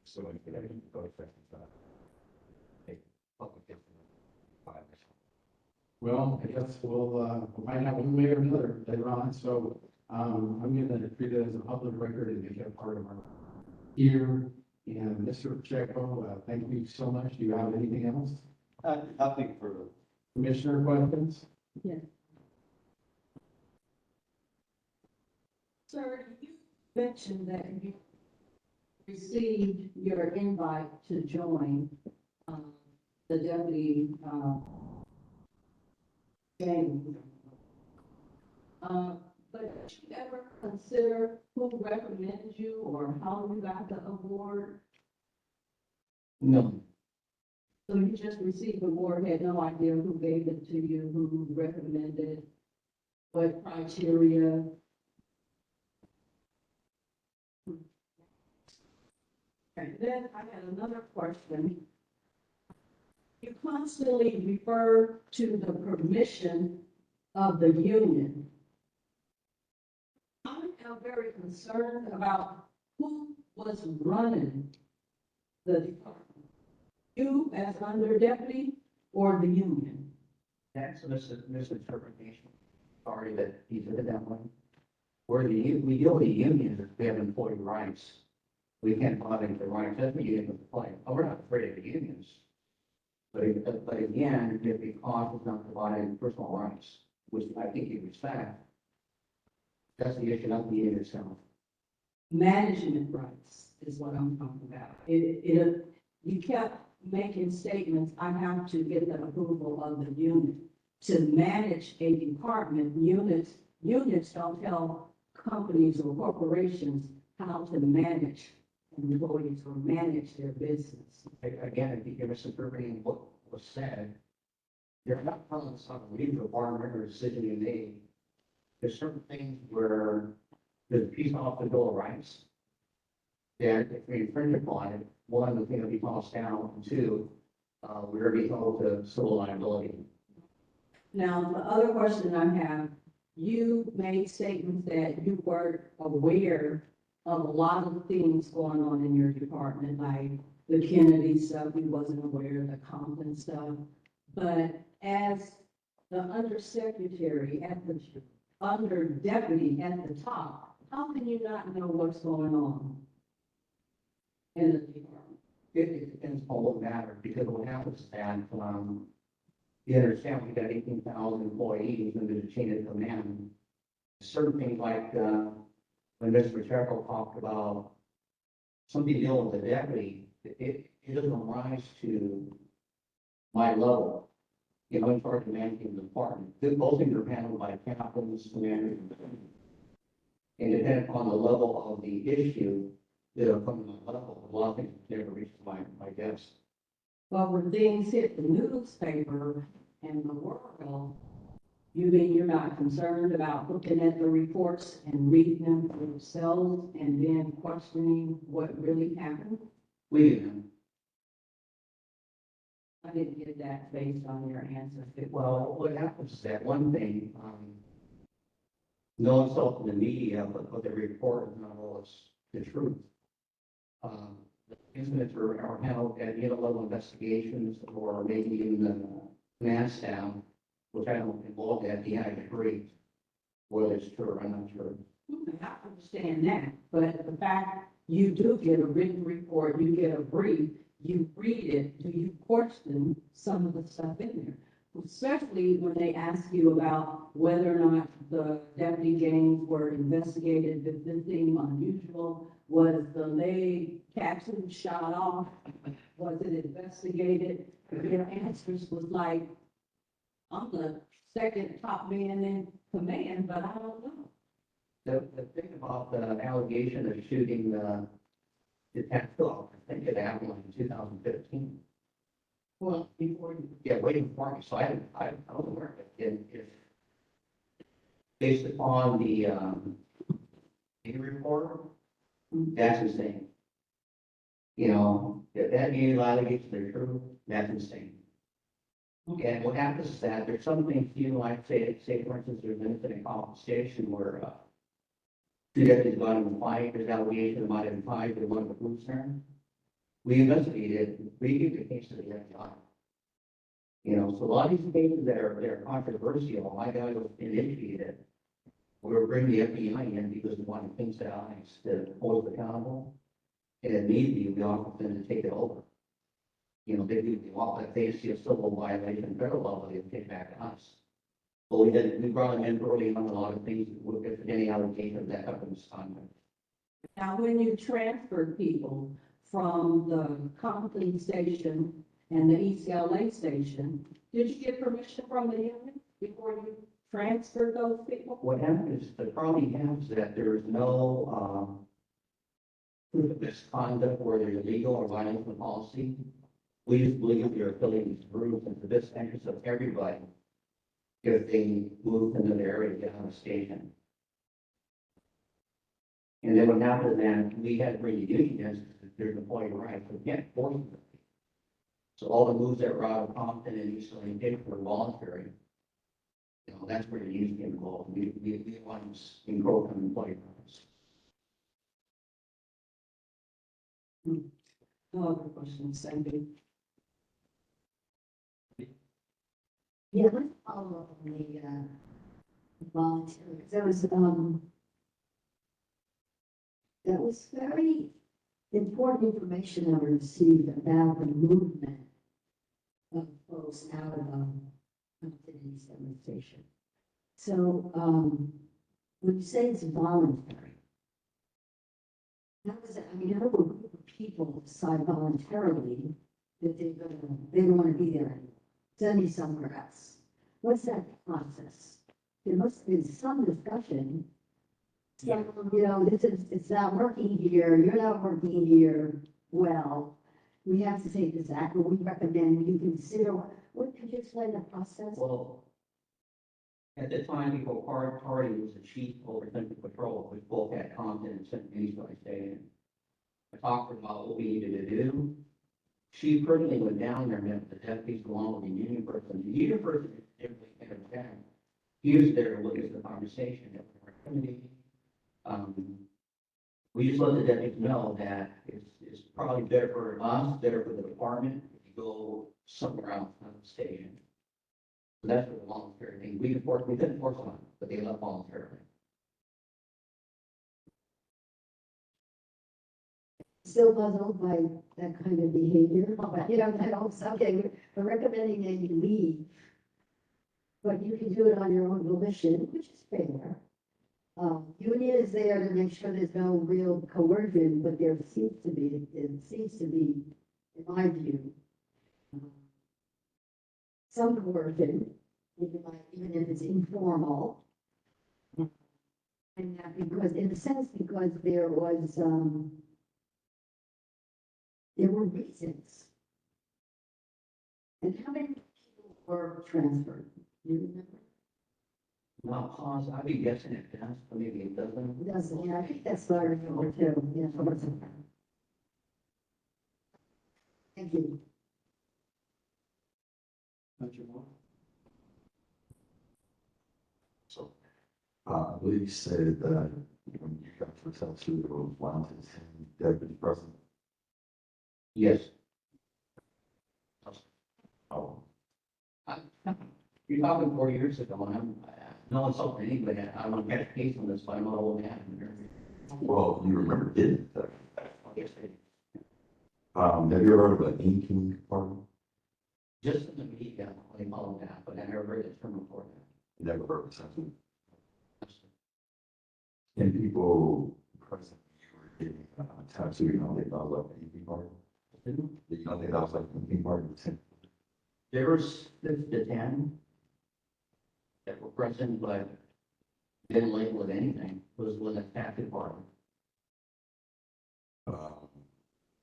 So if you go to a public violation. Well, I guess we'll find out one way or another later on. So I'm going to treat it as a public record and make it a part of our here. And Mr. Pacheco, thank you so much. Do you have anything else? nothing further. Commissioner questions? Yes. Sir, you mentioned that you received your invite to join the deputy gang. But did you ever consider who recommended you or how you got the award? No, So you just received the award, had no idea who gave it to you, who recommended, what criteria? And then I had another question. You constantly refer to the permission of the union. I am very concerned about who was running the department. You as under deputy or the union? that's a misinterpretation. Sorry that he did it that way. We deal with the unions, we have employee rights. We can't violate the rights of the union to play. Oh, we're not afraid of the unions. But again, if the cause is not providing personal rights, which I think you respect, that's the issue, not the unit itself. Management rights is what I'm talking about. You kept making statements, I have to get the approval of the unit. To manage a department, units don't tell companies or corporations how to manage employees or manage their business. Again, I think you're misinterpreting what was said. They're not telling us how to leave the department or decision you made. There's certain things where there's a piece off the Bill of Rights. That if we infringe upon it, one, the thing will be tossed down, and two, we're going to be held to civil liability. Now, the other question I have, you made statements that you weren't aware of a lot of things going on in your department, like the Kennedy stuff, you wasn't aware of the Compton stuff. But as the undersecretary under deputy at the top, how can you not know what's going on in the department? It depends on what matter, because what happens is that, you understand, we got 18,000 employees, and there's a chain of command. Certain things like, when Mr. Pacheco talked about something dealing with the deputy, it doesn't rise to my level. You know, in charge of managing the department. Those things are handled by captains, commanders, and depending upon the level of the issue, it'll come to my level. A lot of things never reach my desk. Well, when things hit the newspaper and the world, you mean you're not concerned about looking at the reports and reading them for yourselves and then questioning what really happened? We do. I didn't get that based on your answer. Well, what happens is that one thing, no insult to the media, but the report is not always the truth. The incidents are handled at unit level investigations or maybe even the command staff, which I don't involve at the end, I agree, whether it's true or not true. I understand that, but the fact you do get a written report, you get a brief, you read it, do you question some of the stuff in there? Especially when they ask you about whether or not the deputy gangs were investigated, did this seem unusual? Was the leg tattoo shot off? Was it investigated? Their answers was like, I'm the second top man in command, but I don't know. The thing about the allegation of shooting the tattoo, I think it happened in 2015. Well, before you. Yeah, waiting for me, so I was aware of it. And if, based upon the report, that's insane. You know, if that means allegations are true, that's insane. And what happens is that there's some things you might say, for instance, there's an incident in College Station where two deputies got in a fight, there's allegation might have been fight, they wanted the police there. We investigated, we gave the case to the FBI. You know, so a lot of these cases that are controversial, my guy was initiated. We were bringing the FBI in because we wanted things to eyes to hold us accountable. And immediately we offered them to take it over. You know, they do, well, if they see a civil violation, federal level, they take it back to us. But we brought them in early on a lot of things, if any allegations that up in misconduct. Now, when you transferred people from the Compton station and the East LA station, did you get permission from the union before you transferred those people? What happens, the problem you have is that there is no proof of misconduct where there's illegal or violation of policy. We just believe you're affiliating these groups and for this interest of everybody, if they move into the area to get on the station. And then what happens then, we had to bring the union in, because there's employee rights, we can't force them. So all the moves that were out of Compton and East LA did were voluntary. You know, that's where the union came involved. We want to encroach on employee rights. No other questions, Sandy? Yeah, let's follow up on the voluntary, because that was very important information I received about the movement folks out of, Compton East Station. So, when you say it's voluntary, how does it, I mean, how will a group of people decide voluntarily that they don't want to be there anymore? Send me somewhere else. What's that process? There must have been some discussion. So, you know, it's not working here, you're not working here, well, we have to take this act, or we recommend you consider, what, could you explain the process? Well, at the time, before Party was the chief over Central Patrol, which both had Compton and Central East Station. I talked about what we needed to do. She personally went down there, met with the deputies along with the union person. The union person didn't really interject. He was there to witness the conversation that we were having. We just let the deputies know that it's probably better for us, better for the department, if you go somewhere else on the station. So that's what the voluntary thing, we couldn't force on them, but they left voluntarily. Still puzzled by that kind of behavior, but you know, that also, okay, we're recommending that you leave. But you can do it on your own volition, which is fair. Union is there to make sure there's no real coercion, but there seems to be, in my view, some coercion, even if it's informal. And that because, in a sense, because there were reasons. And how many people were transferred? Do you remember? Now, pause, I'd be guessing at best, but maybe it doesn't. It doesn't, yeah, I think that's what I remember too, yeah. Thank you. So, I believe you said that when you got to tell to there was 1 to 10 deputy present. Yes. Oh, You're talking 4 years ago, and no insult to anybody, I don't catch a case on this, but I know what happened. well, you remember did that. Yes, I did. Have you ever heard of an inking party? Just in the media, they call it that, but I never heard it from before that. Never heard of something. And people present you were getting tattooed, you know, they thought like an inking party. You know, they thought it was like an inking party. There was 6 to 10 that were present, but didn't label it anything, was a tattoo party.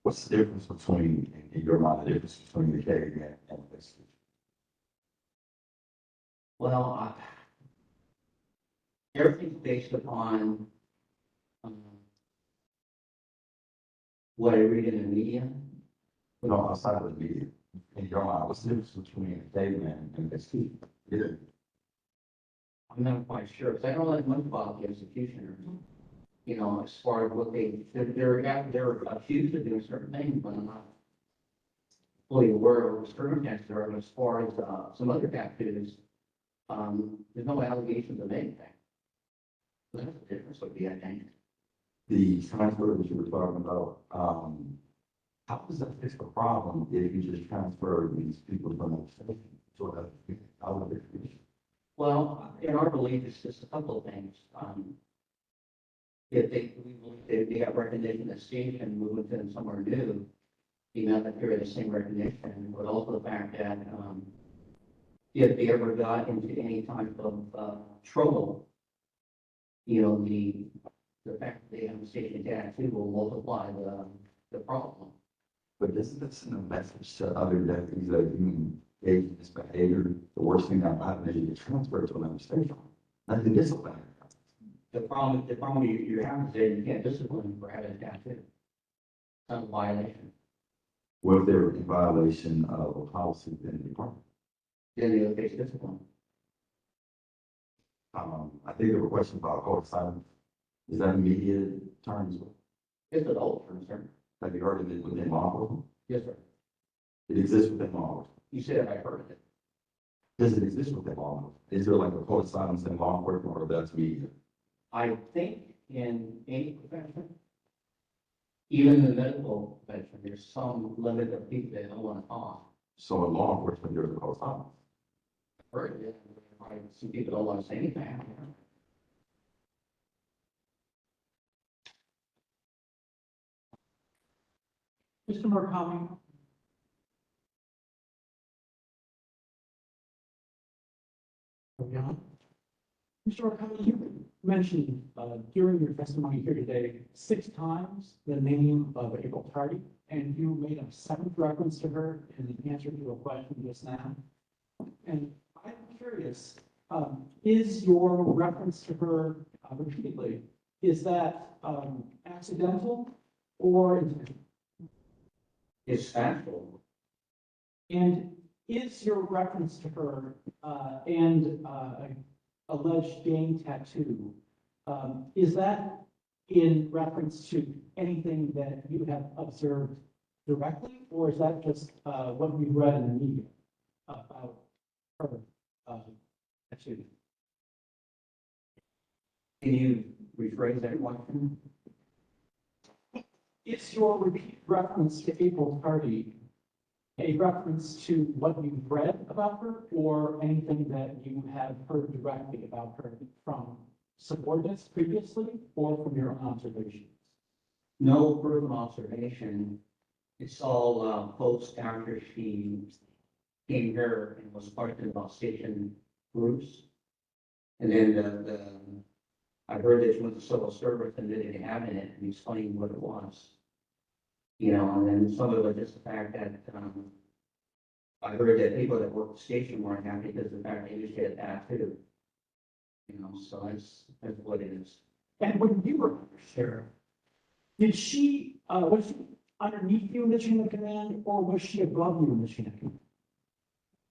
What's the difference between, in your mind, the difference between the caveman and this? Well, everything's based upon what I read in the media. No, outside of the media. In your mind, what's the difference between a caveman and this? Yeah. I'm not quite sure, because I don't know that much about the executioners. You know, as far as what they're accused of doing certain things, but I'm not fully aware of the circumstances are. As far as some other tattoos, there's no allegations of anything. So that's the difference would be, I think. The transfer that you were talking about, how does that fix the problem if you just transfer these people from the station to another, out of their commission? Well, in our belief, it's just a couple of things. If they got recognition at station, moving to them somewhere new, you know, that they're the same recognition, but also the fact that, if they ever got into any type of, trouble, you know, the fact that they have a station tattoo will multiply the problem. But doesn't that send a message to other deputies that you engage in this behavior? The worst thing that happened is you get transferred to another station. Not the discipline. The problem you have is that you can't discipline them for having a tattoo. It's not a violation. What if they're in violation of a policy within the department? Then they'll face discipline. I think there were questions about court silence. Is that immediate terms? It's adult concern. Have you heard of it within law enforcement? Yes, sir. It exists within law enforcement. You said I heard of it. Does it exist within law enforcement? Is there like a court silence in law enforcement or that's immediate? I think in any profession, even in the medical profession, there's some limit of people that don't want to talk. So in law enforcement, you're the post office. Heard it, some people don't want to say anything. Mr. Murakami? Mr. Murakami, you mentioned during your testimony here today, 6 times the name of April Tardy, and you made a 7th reference to her in the answer to a question just now. And I'm curious, is your reference to her repeatedly, is that accidental or intentional? It's factual. And is your reference to her and alleged gang tattoo, is that in reference to anything that you have observed directly, or is that just what we read in the media about her tattoo? Can you rephrase that question? Is your repeat reference to April Tardy a reference to what you've read about her or anything that you have heard directly about her from subordinates previously or from your own observations? No proven observation. It's all post after she came here and was part of the station groups. And then I heard that she went to civil service and didn't have in it and explained what it was. You know, and then some of it was just the fact that I heard that people that work the station weren't happy because of the fact they used to get that too. You know, so that's what it is. And when you were sheriff, did she, was she underneath you in the chain of command or was she above you in the chain of command?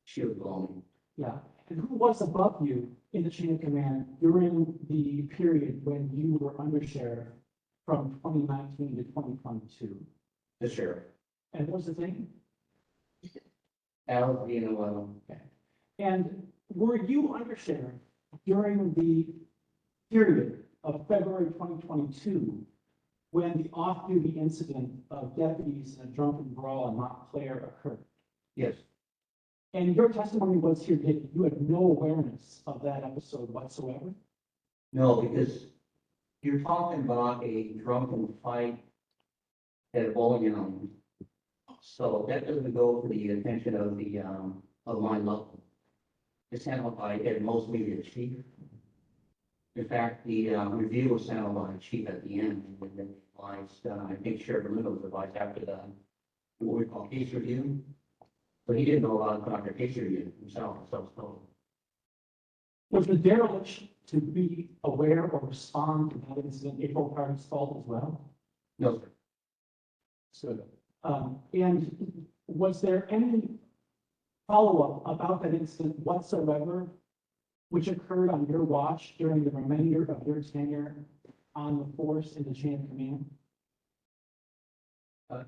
She was lonely. Yeah. And who was above you in the chain of command during the period when you were under sheriff from 2019 to 2022? The sheriff. And what was his name? Al being a little. Okay. And were you under sheriff during the period of February 2022 when the off-duty incident of deputies in a drunken brawl in Montclair occurred? Yes. And your testimony was here today, you had no awareness of that episode whatsoever? No, because you're talking about a drunken fight at a bowling alley. So that doesn't go for the attention of the, of my level. It's handled by, at mostly the chief. In fact, the, review was handled by the chief at the end, and then advised, I think Sheriff Lino was advised after the, what we call case review. But he didn't know about Dr. Case review himself, so. Was the dereliction to be aware or respond to that incident April Tardy's fault as well? No, sir. So, and was there any follow-up about that incident whatsoever, which occurred on your watch during the remainder of your tenure on the force in the chain of command?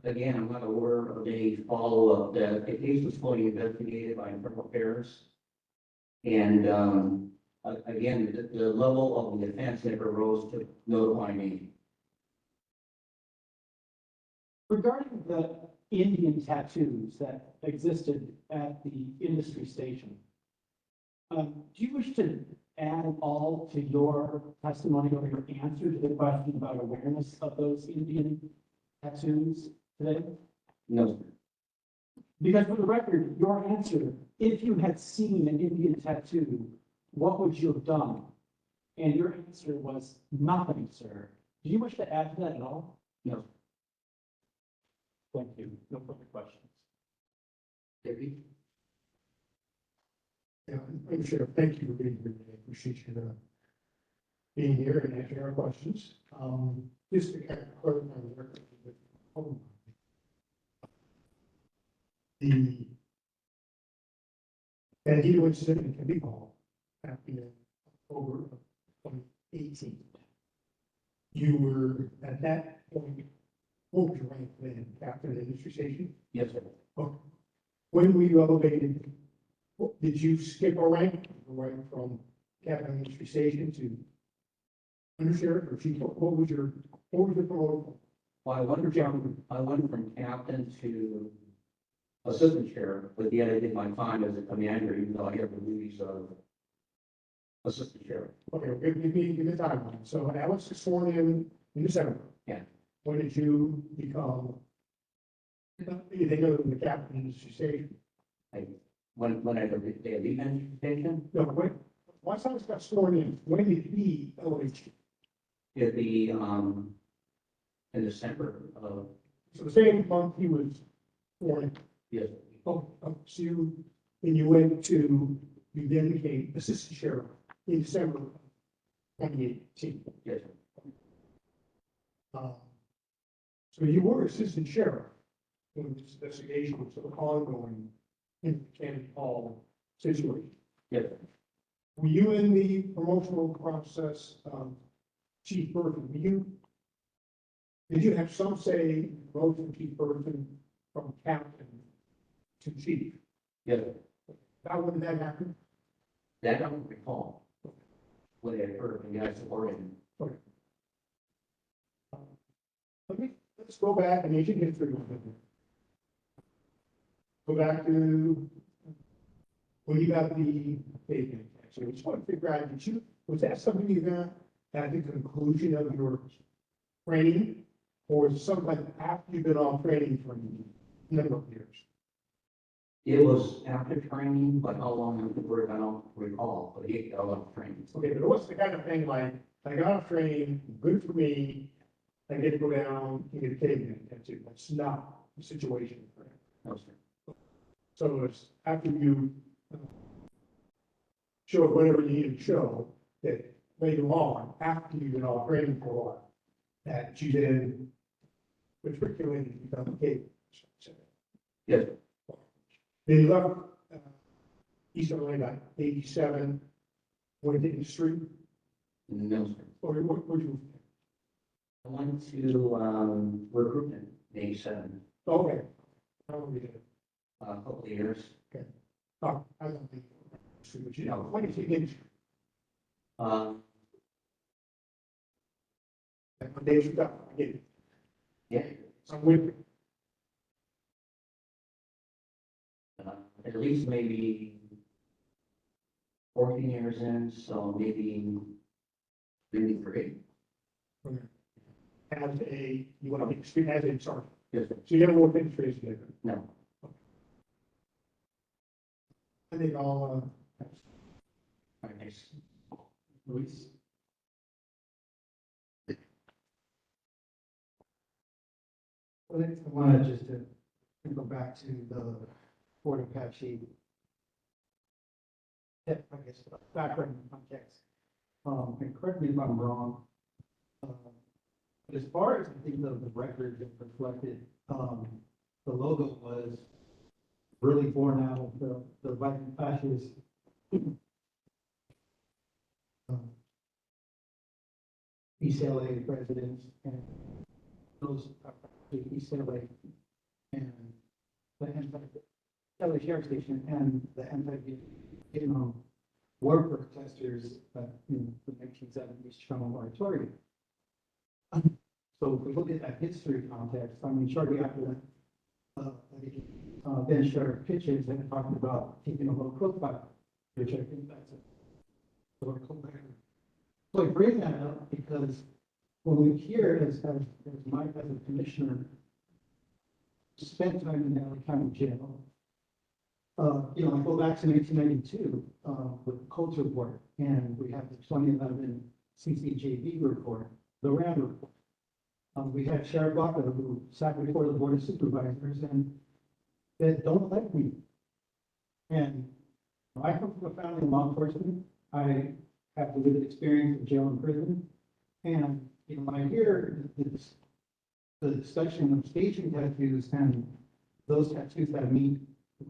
Again, I'm not aware of any follow-up. The case was fully investigated by internal affairs. And, again, the level of the offense never rose to notify me. Regarding the Indian tattoos that existed at the industry station, do you wish to add all to your testimony or your answer to the question about awareness of those Indian tattoos today? No, sir. Because for the record, your answer, if you had seen an Indian tattoo, what would you have done? And your answer was nothing, sir. Do you wish to add to that at all? No. Thank you. No further questions. Deputy? Yeah, I'm sure. Thank you for being here today. Appreciate you being here and answering our questions. Just to kind of clarify the record with the Bandito incident in Cavemen happened in October of 2018. You were at that point, what was your rank then, captain of the industry station? Yes, sir. Okay. When were you elevated? Did you skip a rank, right from captain of the industry station to undersheriff or chief? What was your promotion? Well, I went from captain to assistant sheriff, but yet I did my time as a commander, even though I have the duties of assistant sheriff. Okay, give me the timeline. So Alex is sworn in December. Yeah. When did you become anything other than the captain, as you say? When I did the identification, No, wait, once Alex got sworn in, when did he elevate you? it'd be, in December of, So the same month he was sworn in. yes, So you went to, you then became assistant sheriff in December of 2018. yes, So you were assistant sheriff when this investigation was sort of ongoing in the Candy Hall situation. yes, Were you in the promotional process, Chief Burton? Did you have some say in the promotion of Chief Burton from captain to chief? yes. When did that happen? That I don't recall. What I heard from the guys supporting. Let's go back in ancient history a little bit. Go back to when you got the Cavemen. So I just want to figure out, was that something you got at the conclusion of your training? Or was it something after you've been on training for a number of years? It was after training, but how long afterward, I don't recall, but he got a lot of training. Okay, but it was the kind of thing like, I got off training, good for me, I get to go down and get a Cavemen tattoo. That's not the situation. No, sir. So it's after you show whatever you need to show, that later on, after you've been all training for a while, that you then matriculated and become a Caveman. Yes, Then you left East LA by 87, went to industry, no, sir. or where'd you? I went to, recruitment, in 87, Okay. How long did you do? a couple of years. Oh, I don't think. But you know, when did you get? Um, What days you got? I get it. yeah, I'm with you. at least maybe 14 years in, so maybe 3. As a, you want to be, as a sergeant. Yes, sir. So you never worked in trades together. No. I think all, All right, thanks. Luis? I wanted just to go back to the Fort Apache. I guess, background context. And correct me if I'm wrong. But as far as I think of the record that reflected, the logo was really born out of the white Apaches. East LA residents and those East LA and the LA Sheriff Station and the anti-gay war protesters in the 1970s Trump moratorium. So if we look at that history context, I mean, shortly after that, then Sheriff Pitches and talking about keeping a low profile, which I think that's a sort of coherent. So I bring that up because when we hear as Mike as a commissioner spent time in the LA County Jail, I go back to 1992 with the culture report, and we have the 2011 CCJV report, the RAND report. We had Sheriff Baca, who sat before the Board of Supervisors and said, "Don't elect me." And I come from a family of law enforcement. I have the lived experience of jail and prison. And, when I hear the discussion of staging tattoos and those tattoos that meet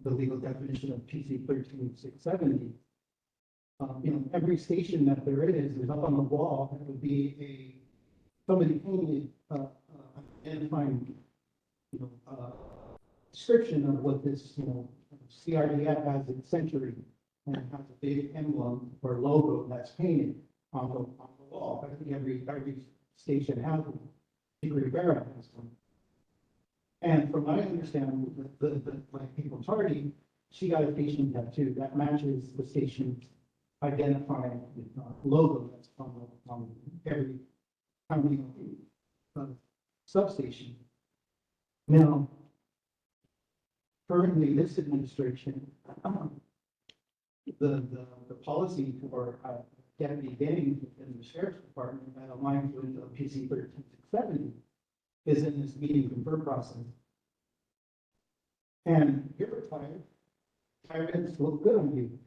the legal definition of PC 13670, every station that there is up on the wall, that would be somebody painted, identifying, description of what this, CRDF has its century and it has a big emblem or logo that's painted on the wall. I think every station has one. Secret Rivera has one. And from what I understand, like People Tardy, she got a station tattoo that matches the station's identifying logo that's on every county substation. Now, currently, this administration, the policy for deputy gangs in the sheriff's department that aligns with PC 1370 is in this meeting confer process. And you're retired. Retirements look good on you.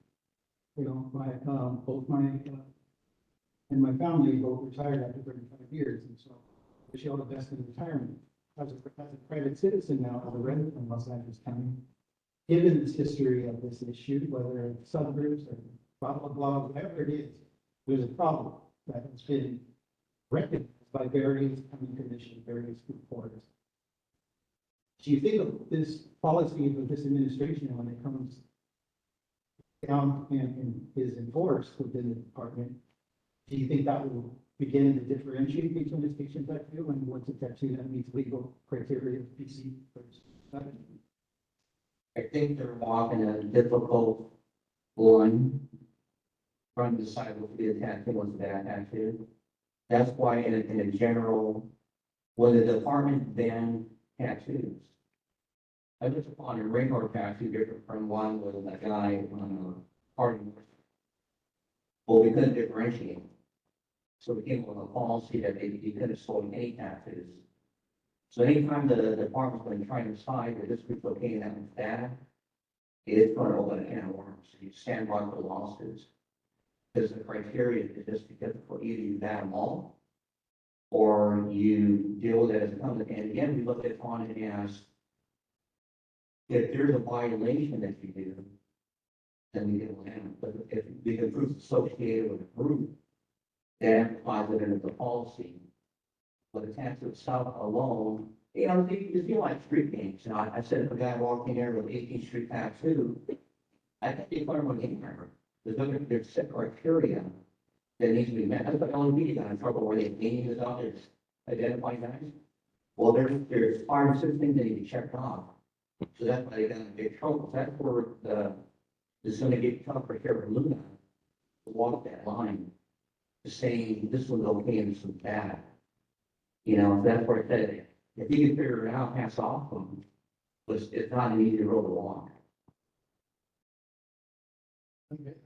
You know, both my, and my family both retired after 35 years, and so wish you all the best in retirement. As a private citizen now, as a resident in Los Angeles County, given this history of this issue, whether it's subgroups or blah, blah, blah, whatever it is, there's a problem that has been recognized by various county commissions, various reporters. Do you think of this policy of this administration when it comes down and is enforced within the department? Do you think that will begin to differentiate between the station tattoo and what's a tattoo that meets legal criteria of PC? I think they're walking a difficult line, trying to decide what to be a tattoo, what's a bad tattoo. That's why in a general, when the department banned tattoos, I just upon a regular tattoo different from one with a guy on a party. Well, we couldn't differentiate. So we came up with a policy that you couldn't sold any tattoos. So anytime the department's been trying to decide that this group's okay and that one's bad, it's going to open a can of worms. You stand by for lawsuits. Because the criteria is just because for either you ban them all or you deal with it as it comes. And again, we look at it on it as if there's a violation that you do, then we deal with it. But if the group is associated with a group, that implies it into the policy. But the tattoo itself alone, you know, you feel like street games. You know, I said if a guy walked in there with 18th Street tattoo, I think they put him on game member. There's set criteria that needs to be met. That's what LMP got in trouble where they named this out as identifying guys. Well, there's 5 or 6 things that need to be checked off. So that's why they got in big trouble. That's where it's going to get tougher here for Luna to walk that line to say this one's okay and this one's bad. You know, that's where I said if you can figure it out, pass off them, but it's not an easy road to walk. Okay.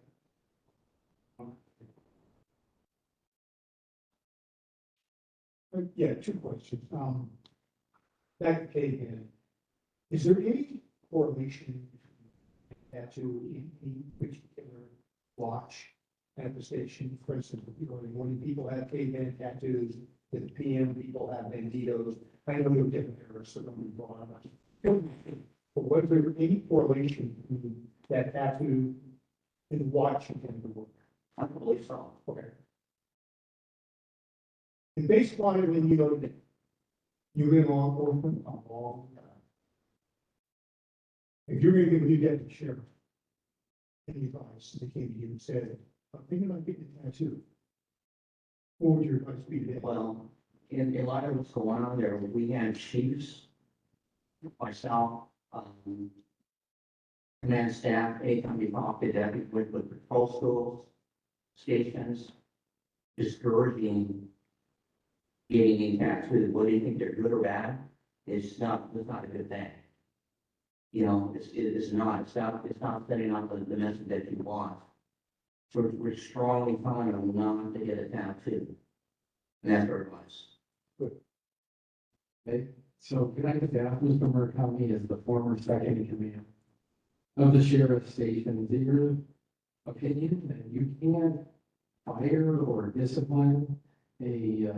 Yeah, 2 questions. Back to Cavemen. Is there any correlation between tattoo in particular watch at the station? For instance, when people have Cavemen tattoos, the PM people have banditos. I know there are different errors, so don't be brought up. But was there any correlation between that tattoo and watch and the work? I don't believe so. Okay. And based on it, when you know that you've been law enforcement a long time. If you're going to give a new deputy sheriff any advice, they came to you and said, I'm thinking about getting a tattoo. What would your advice be today? Well, in a lot of what's going on there, we had chiefs, myself, command staff, anytime we talk to deputies with patrol schools, stations, discouraging getting any tattoos. Whether you think they're good or bad, it's not a good thing. You know, it's not sending out the message that you want. So we're strongly telling them not to get a tattoo. And that's our advice. Okay, so can I just ask Mr. Murakami, as the former second in command of the sheriff's station, is it your opinion that you can't fire or discipline a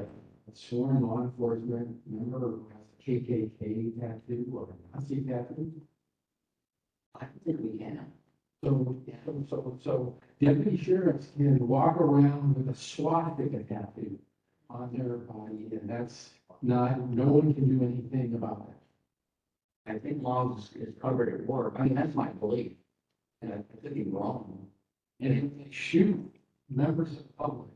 sworn law enforcement member who has a KKK tattoo or a Nazi tattoo? I think we can. So deputy sheriffs can walk around with a swastika tattoo on their body, and that's not, no one can do anything about it. I think law is covered at work. I mean, that's my belief. And I could be wrong. And if they shoot members of the public,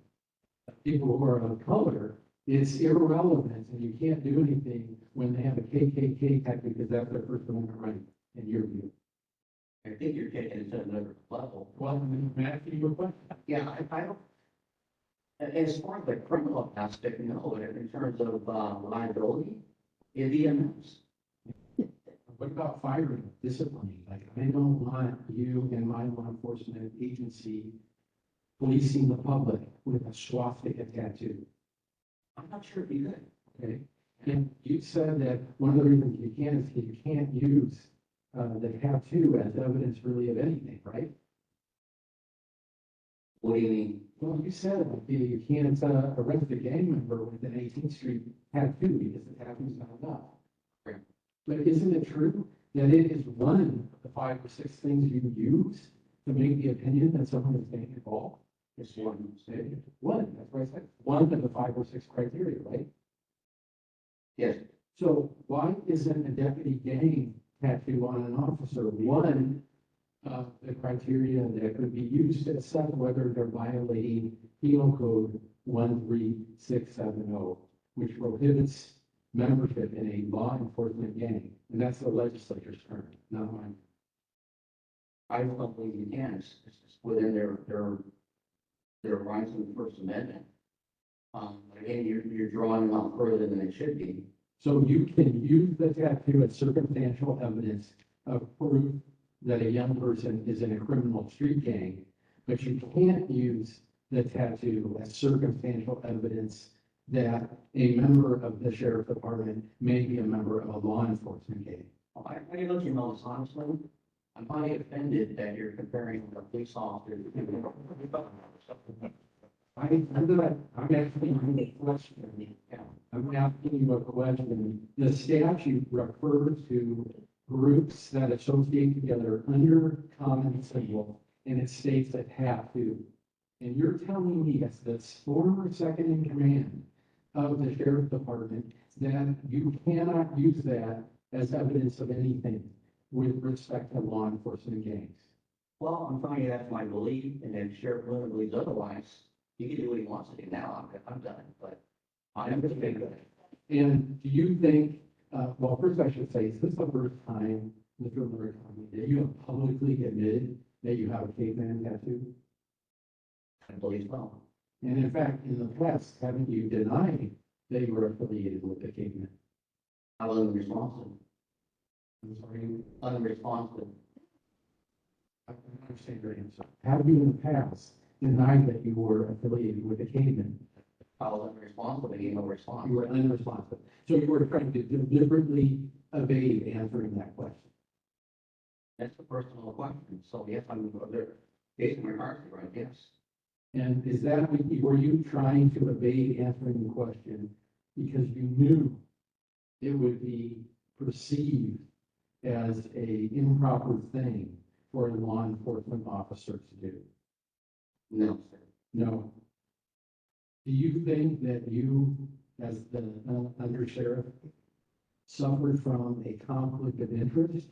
people who are of color, It's irrelevant, and you can't do anything when they have a KKK tattoo, because that's their First Amendment right, in your view. I think you're taking it to another level. Well, I'm asking you a question. Yeah, I don't. As far as the criminal aspect, no, in terms of liability, it'd be immense. What about firing, disciplining? Like, I don't want you and my law enforcement agency policing the public with a swastika tattoo, I'm not sure if you could. okay? And you said that one of the reasons you can't is you can't use the tattoo as evidence really of anything, right? What do you mean? Well, you said you can't arrest a gang member with an 18th Street tattoo because the tattoo's not enough. Right. But isn't it true that it is one of the 5 or 6 things you use to make the opinion that someone is gang involved? It's one. One, that's what I said. One of the 5 or 6 criteria, right? Yes, So why isn't a deputy gang tattoo on an officer one of the criteria that could be used to assess whether they're violating Penal Code 13670, which prohibits membership in a law enforcement gang? And that's the legislature's term, not mine. I don't believe you can. It's within their rights in the First Amendment. Again, you're drawing them out further than it should be. So you can use the tattoo as circumstantial evidence of proof that a young person is in a criminal street gang, but you can't use the tattoo as circumstantial evidence that a member of the sheriff's department may be a member of a law enforcement gang. I can let you know this honestly. I'm finally offended that you're comparing a police officer to. I'm asking you a question. I'm asking you a question. The statute refers to groups that associate together under common symbol, and it states a tattoo. And you're telling me as the former second in command of the sheriff's department that you cannot use that as evidence of anything with respect to law enforcement gangs. Well, I'm telling you that's my belief, and if Sheriff Luna believes otherwise, he can do what he wants to do now. I'm done, but I'm just being good. And do you think, well, first I should say, is this the first time, Mr. Murakami, that you have publicly admitted that you have a caveman tattoo? I believe so. And in fact, in the past, haven't you denied that you were affiliated with the caveman? I was unresponsive. I'm sorry, Unresponsive. I don't understand your answer. Have you in the past denied that you were affiliated with the caveman? I was unresponsive and gave no response. You were unresponsive. So you were trying to deliberately evade answering that question. That's a personal question. So yes, I'm there. Based on my heart, right? Yes. And is that, were you trying to evade answering the question because you knew it would be perceived as a improper thing for a law enforcement officer to do? No, sir. No. Do you think that you, as the undersheriff, suffered from a conflict of interest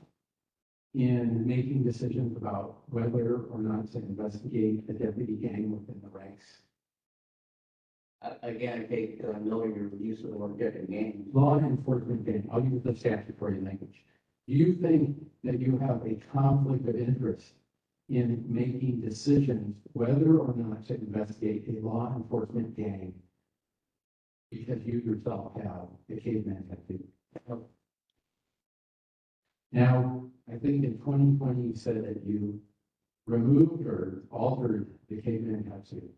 in making decisions about whether or not to investigate a deputy gang within the ranks? Again, I take knowing your use of the word deputy gang. Law enforcement gang, I'll use the statutory language. Do you think that you have a conflict of interest in making decisions whether or not to investigate a law enforcement gang because you yourself have a caveman tattoo? Now, I think in 2020, you said that you removed or altered the caveman tattoo.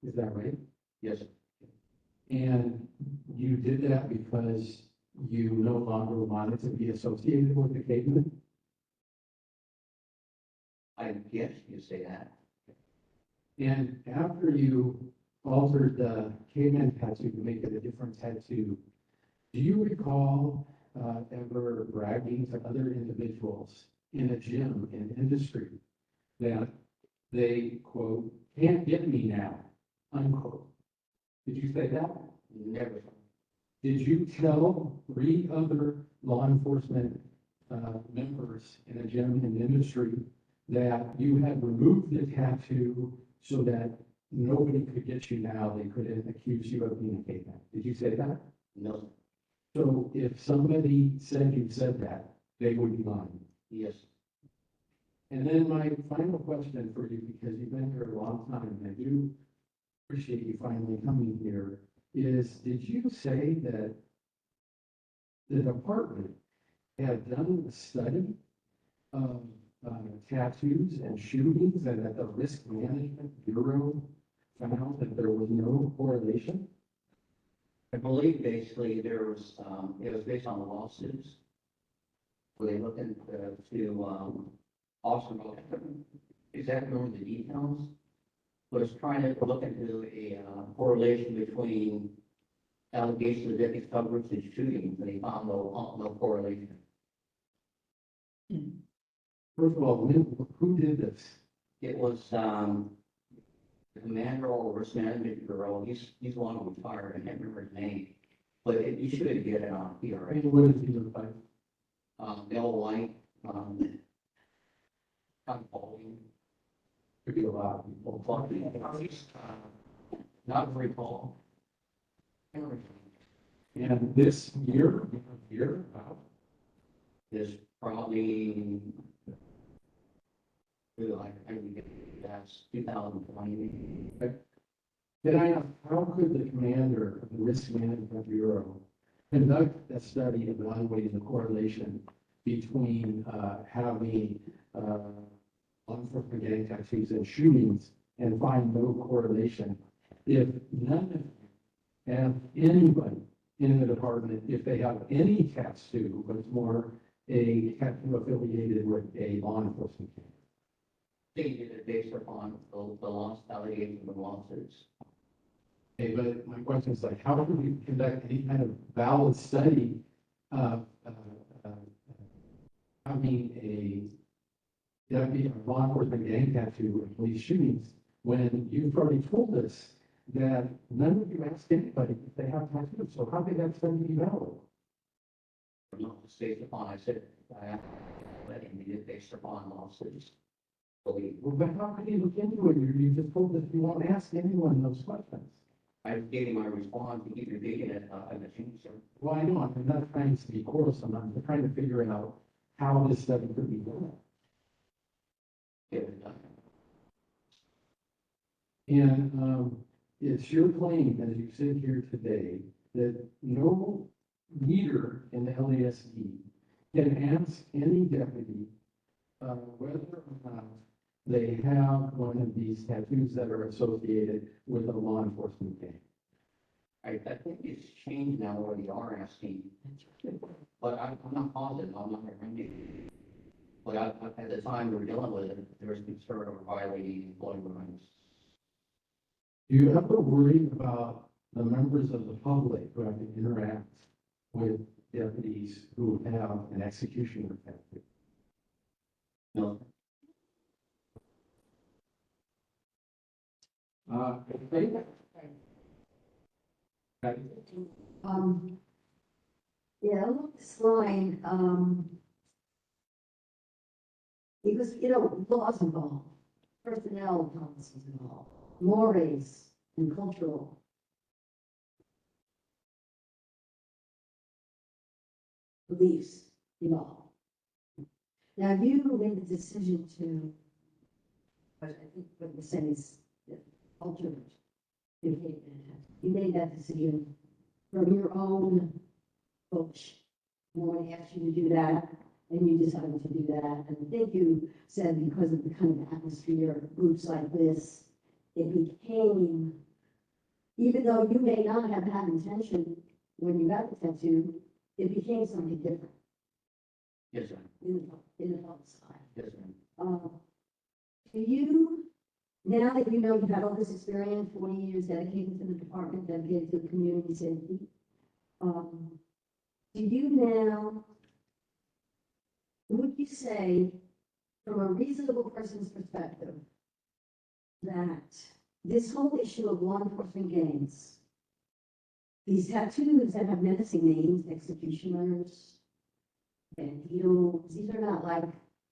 Is that right? Yes, And you did that because you no longer wanted to be associated with the caveman? I guess you say that. And after you altered the caveman tattoo to make it a different tattoo, do you recall ever bragging to other individuals in a gym in industry that they, quote, can't get me now, unquote? Did you say that? Never. Did you tell 3 other law enforcement members in a gym in industry that you had removed the tattoo so that nobody could get you now, they couldn't accuse you of being a caveman. Did you say that? No, So if somebody said you said that, they would be lying. yes, And then my final question for you, because you've been here a long time, and I do appreciate you finally coming here, is did you say that the department had done a study of tattoos and shootings, and that the Risk Management Bureau found that there was no correlation? I believe basically there was, it was based on the lawsuits. Where they looked into, Austin, exactly remember the details, but it's trying to look into a correlation between allegations of different subgroups and shootings, and they found no correlation. First of all, who did this? It was, the commander of the Risk Management Bureau, he's the one who was fired, I can't remember his name, but you should get it on here, right? What does he look like? Bill White, kind of balding. Could be a lot of people. Not very tall. And this year, wow, Is probably, I think that's 2020. then I ask, how could the commander of the Risk Management Bureau conduct a study evaluating the correlation between having law enforcement gang tattoos and shootings and find no correlation if none of you have anybody in the department, if they have any tattoo, but it's more a tattoo affiliated with a law enforcement gang? They did it based upon the loss allegations of lawsuits. Okay, but my question is like, how do we conduct any kind of valid study of having a deputy or law enforcement gang tattoo in police shootings when you've already told us that none of you asked anybody if they have tattoos, so how could that study be valid? No, it's based upon, I said, letting me did based upon lawsuits. Believe. Well, but how could you look into it? You just told us you won't ask anyone those questions. I gave you my response, you keep repeating it, I'm a sir. Well, I know, I'm not trying to be quarrelsome, I'm trying to figure out how this study could be done. And it's your claim, as you sit here today, that no leader in the LASD can ask any deputy whether or not they have one of these tattoos that are associated with a law enforcement gang. I think it's changed now where they are asking, but I'm not positive, I'm not remembering. But at the time we were dealing with it, there was concern over violating employment rights. Do you ever worry about the members of the public who have to interact with deputies who have an executioner tattoo? No, Okay. Okay. Yeah, along this line, because, laws involved, personnel policies involved, mores and cultural. Beliefs involved. Now, you made the decision to, but I think what you're saying is alter behavior. You made that decision from your own coach. No one asked you to do that, and you decided to do that. And I think you said because of the kind of atmosphere, groups like this, it became, even though you may not have had intention when you got the tattoo, it became something different yes, sir. in the public side. Yes, sir. Do you, now that you know you've had all this experience, 40 years dedicated to the department, dedicated to the community safety, do you now, would you say, from a reasonable person's perspective, that this whole issue of law enforcement gangs, these tattoos that have menacing names, executioners, banditos, these are not like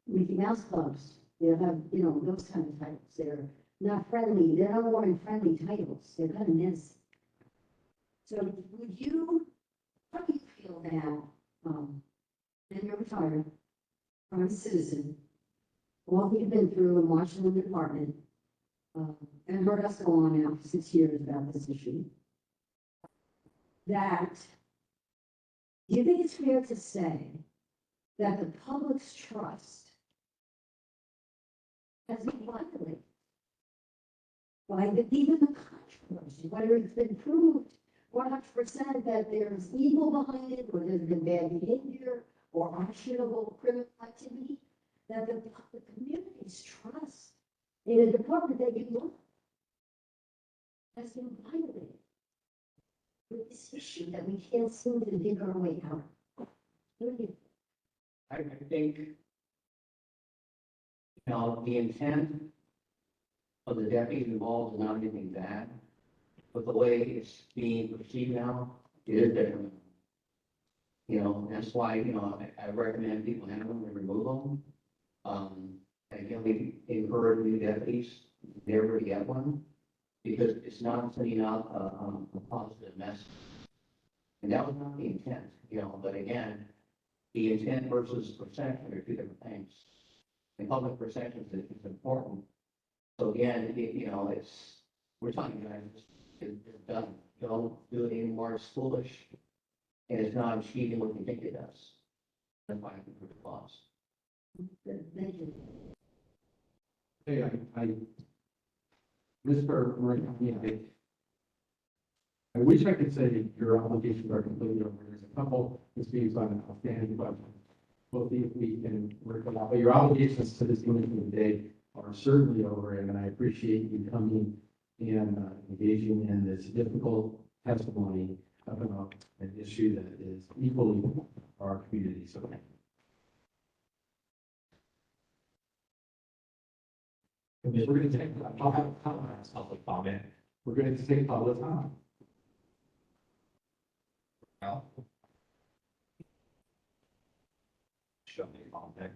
Mickey Mouse clubs. They have, those kind of types. They're not friendly, they're not wearing friendly titles, they're kind of miss. So would you, how do you feel now, and you're retired, private citizen, all you've been through in Washington Department, and heard us go on now for 6 years about this issue, that, do you think it's fair to say that the public's trust has been violated by even the controversy, whether it's been proved 100% that there's evil behind it, or there's been bad behavior, or actionable criminal activity, that the community's trust in a department that you love has been violated with this issue that we can't seem to dig our way out. What do you I think, the intent of the deputies involved is not anything bad, but the way it's being perceived now, it is different. That's why, I recommend people have them and remove them. And again, we encourage new deputies never to get one, because it's not sending out a positive message. And that was not the intent, but again, the intent versus perception are two different things. And public perception is important. So again, we're talking about it's done. Don't do it anymore. It's foolish, and it's not achieving what you think it does. That's why I think it's a loss. Thank you. Hey, Mr. Murray, I wish I could say your obligations are completely over. There's a couple disputes on outstanding, but we'll see if we can work it out. But your obligations to this community today are certainly over, and I appreciate you coming and engaging in this difficult testimony about an issue that is equally for our community. So thank you. We're going to take, I'll have public comment. We're going to take public comment. Show me contact.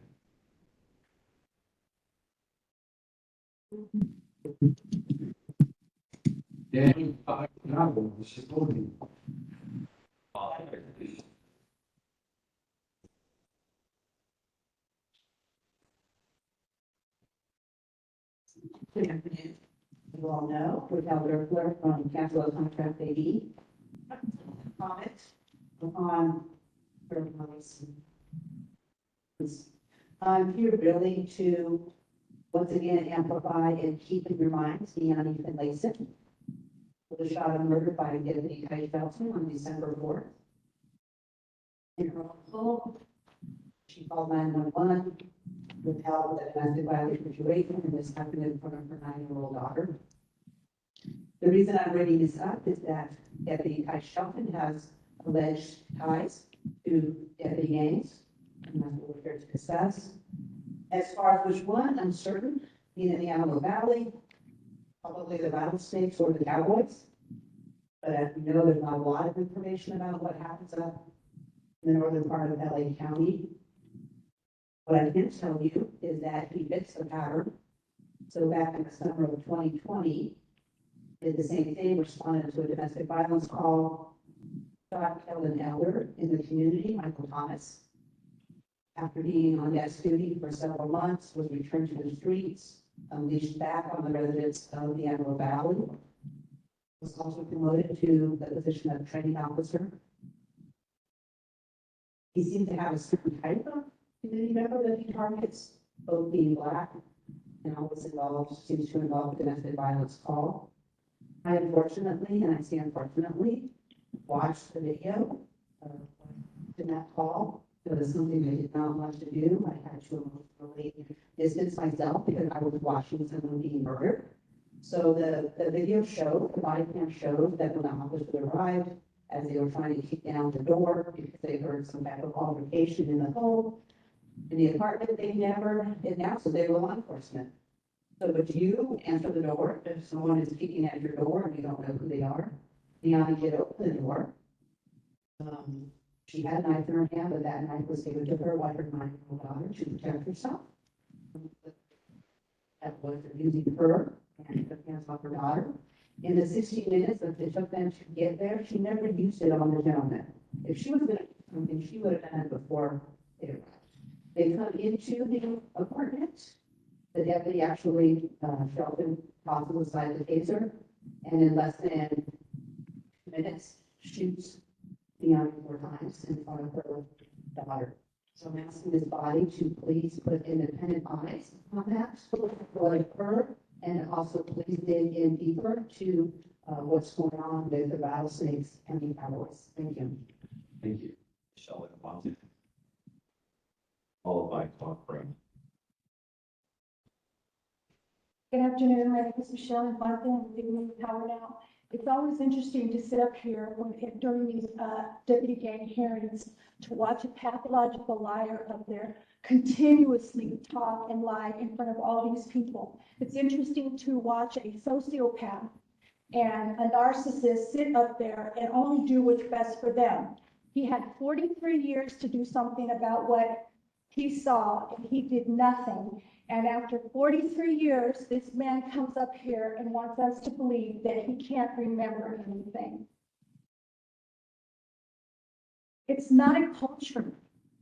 Dan, no, it's just voting. Good afternoon. You all know, Raquel Derfler from Capital Contract AD. Comment on I'm here really to once again amplify and keep in your minds Deanna Finlayson, who was shot and murdered by Deputy Kai Felton on December 4th. In her own home, she called 911 with help with a domestic violence situation, and this happened in front of her 9-year-old daughter. The reason I'm bringing this up is that Deputy Kai Shelton has alleged ties to deputy gangs, and that's what we're here to discuss. As far as which one, I'm certain, being in the Alamo Valley, probably the rattlesnakes or the cowboys. But as we know, there's not a lot of information about what happens up in the northern part of LA County. What I can tell you is that he fits the pattern. So back in the summer of 2020, did the same thing, responded to a domestic violence call, shot, killed an elder in the community, Michael Thomas. After being on desk duty for several months, was returned to the streets, unleashed back on the residents of the Antelope Valley. Was also promoted to the position of training officer. He seemed to have a certain type of community member that he targets, both being black and always seems to involve a domestic violence call. I unfortunately, and I say unfortunately, watched the video in that call. It was something I did not want to do. I had to emotionally distance myself because I was watching someone being murdered. So the video showed, the body cam showed that when the officers arrived, as they were trying to kick down the door because they heard some type of altercation in the home, in the apartment, they never announced that they were law enforcement. So would you answer the door if someone is kicking at your door and you don't know who they are? Deanna did open the door. She had a knife in her hand, but that knife was given to her by her 9-year-old daughter to protect herself. That wasn't using her and took hands off her daughter. In the 60 minutes that it took them to get there, she never used it on the gentleman. If she was going to do something, she would have done it before it arrived. They come into the apartment. The deputy actually felt him toss aside the taser, and in less than minutes, shoots the young 4 times in front of her daughter. So I'm asking this body to please put independent eyes on that, for her, and also please dig in deeper to what's going on with the rattlesnakes and the cowboys. Thank you. Thank you. Michelle Washington. Followed by Clark Brown. Good afternoon, my name is Michelle and I'm with Power Now. It's always interesting to sit up here during these deputy gang hearings to watch a pathological liar up there continuously talk and lie in front of all these people. It's interesting to watch a sociopath and a narcissist sit up there and only do what's best for them. He had 43 years to do something about what he saw, and he did nothing. And after 43 years, this man comes up here and wants us to believe that he can't remember anything. It's not a culture.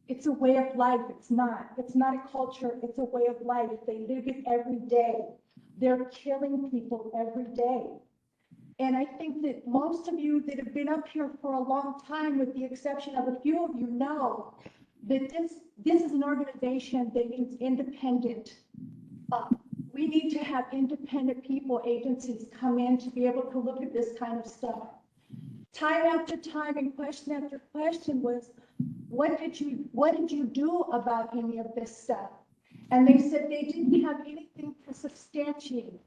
It's a way of life. It's not a culture. It's a way of life. They live it every day. They're killing people every day. And I think that most of you that have been up here for a long time, with the exception of a few of you, know that this is an organization that needs independent. We need to have independent people, agencies come in to be able to look at this kind of stuff. Time after time and question after question was, what did you do about any of this stuff? And they said they didn't have anything to substantiate.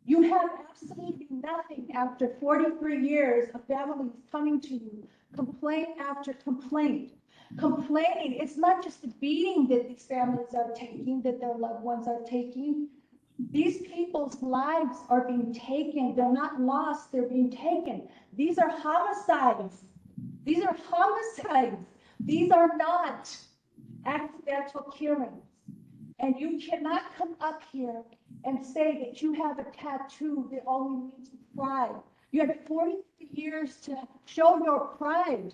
You have absolutely nothing after 43 years of families coming to you, complaint after complaint. Complaining, it's not just the beating that these families are taking, that their loved ones are taking. These people's lives are being taken. They're not lost, they're being taken. These are homicides. These are homicides. These are not accidental killings. And you cannot come up here and say that you have a tattoo that only means pride. You had 40 years to show your pride.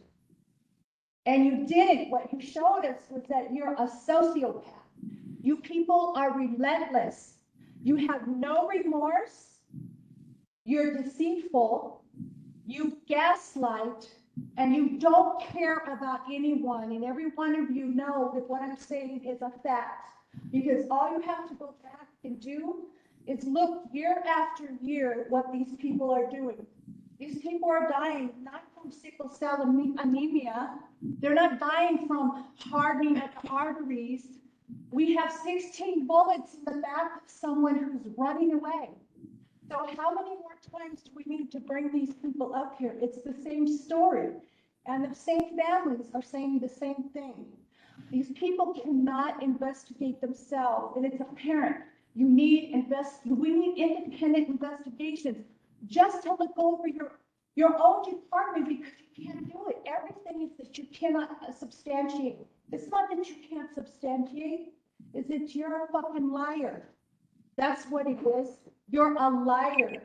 And you didn't. What you showed us was that you're a sociopath. You people are relentless. You have no remorse. You're deceitful. You gaslight. And you don't care about anyone. And every one of you know that what I'm saying is a fact. Because all you have to go back and do is look year after year what these people are doing. These people are dying not from sickle cell anemia. They're not dying from hardening of the arteries. We have 16 bullets in the back of someone who's running away. So how many more times do we need to bring these people up here? It's the same story. And the same families are saying the same thing. These people cannot investigate themselves, and it's apparent. We need independent investigations just to look over your own department, because you can't do it. Everything is that you cannot substantiate. It's not that you can't substantiate, it's that you're a fucking liar. That's what it is. You're a liar,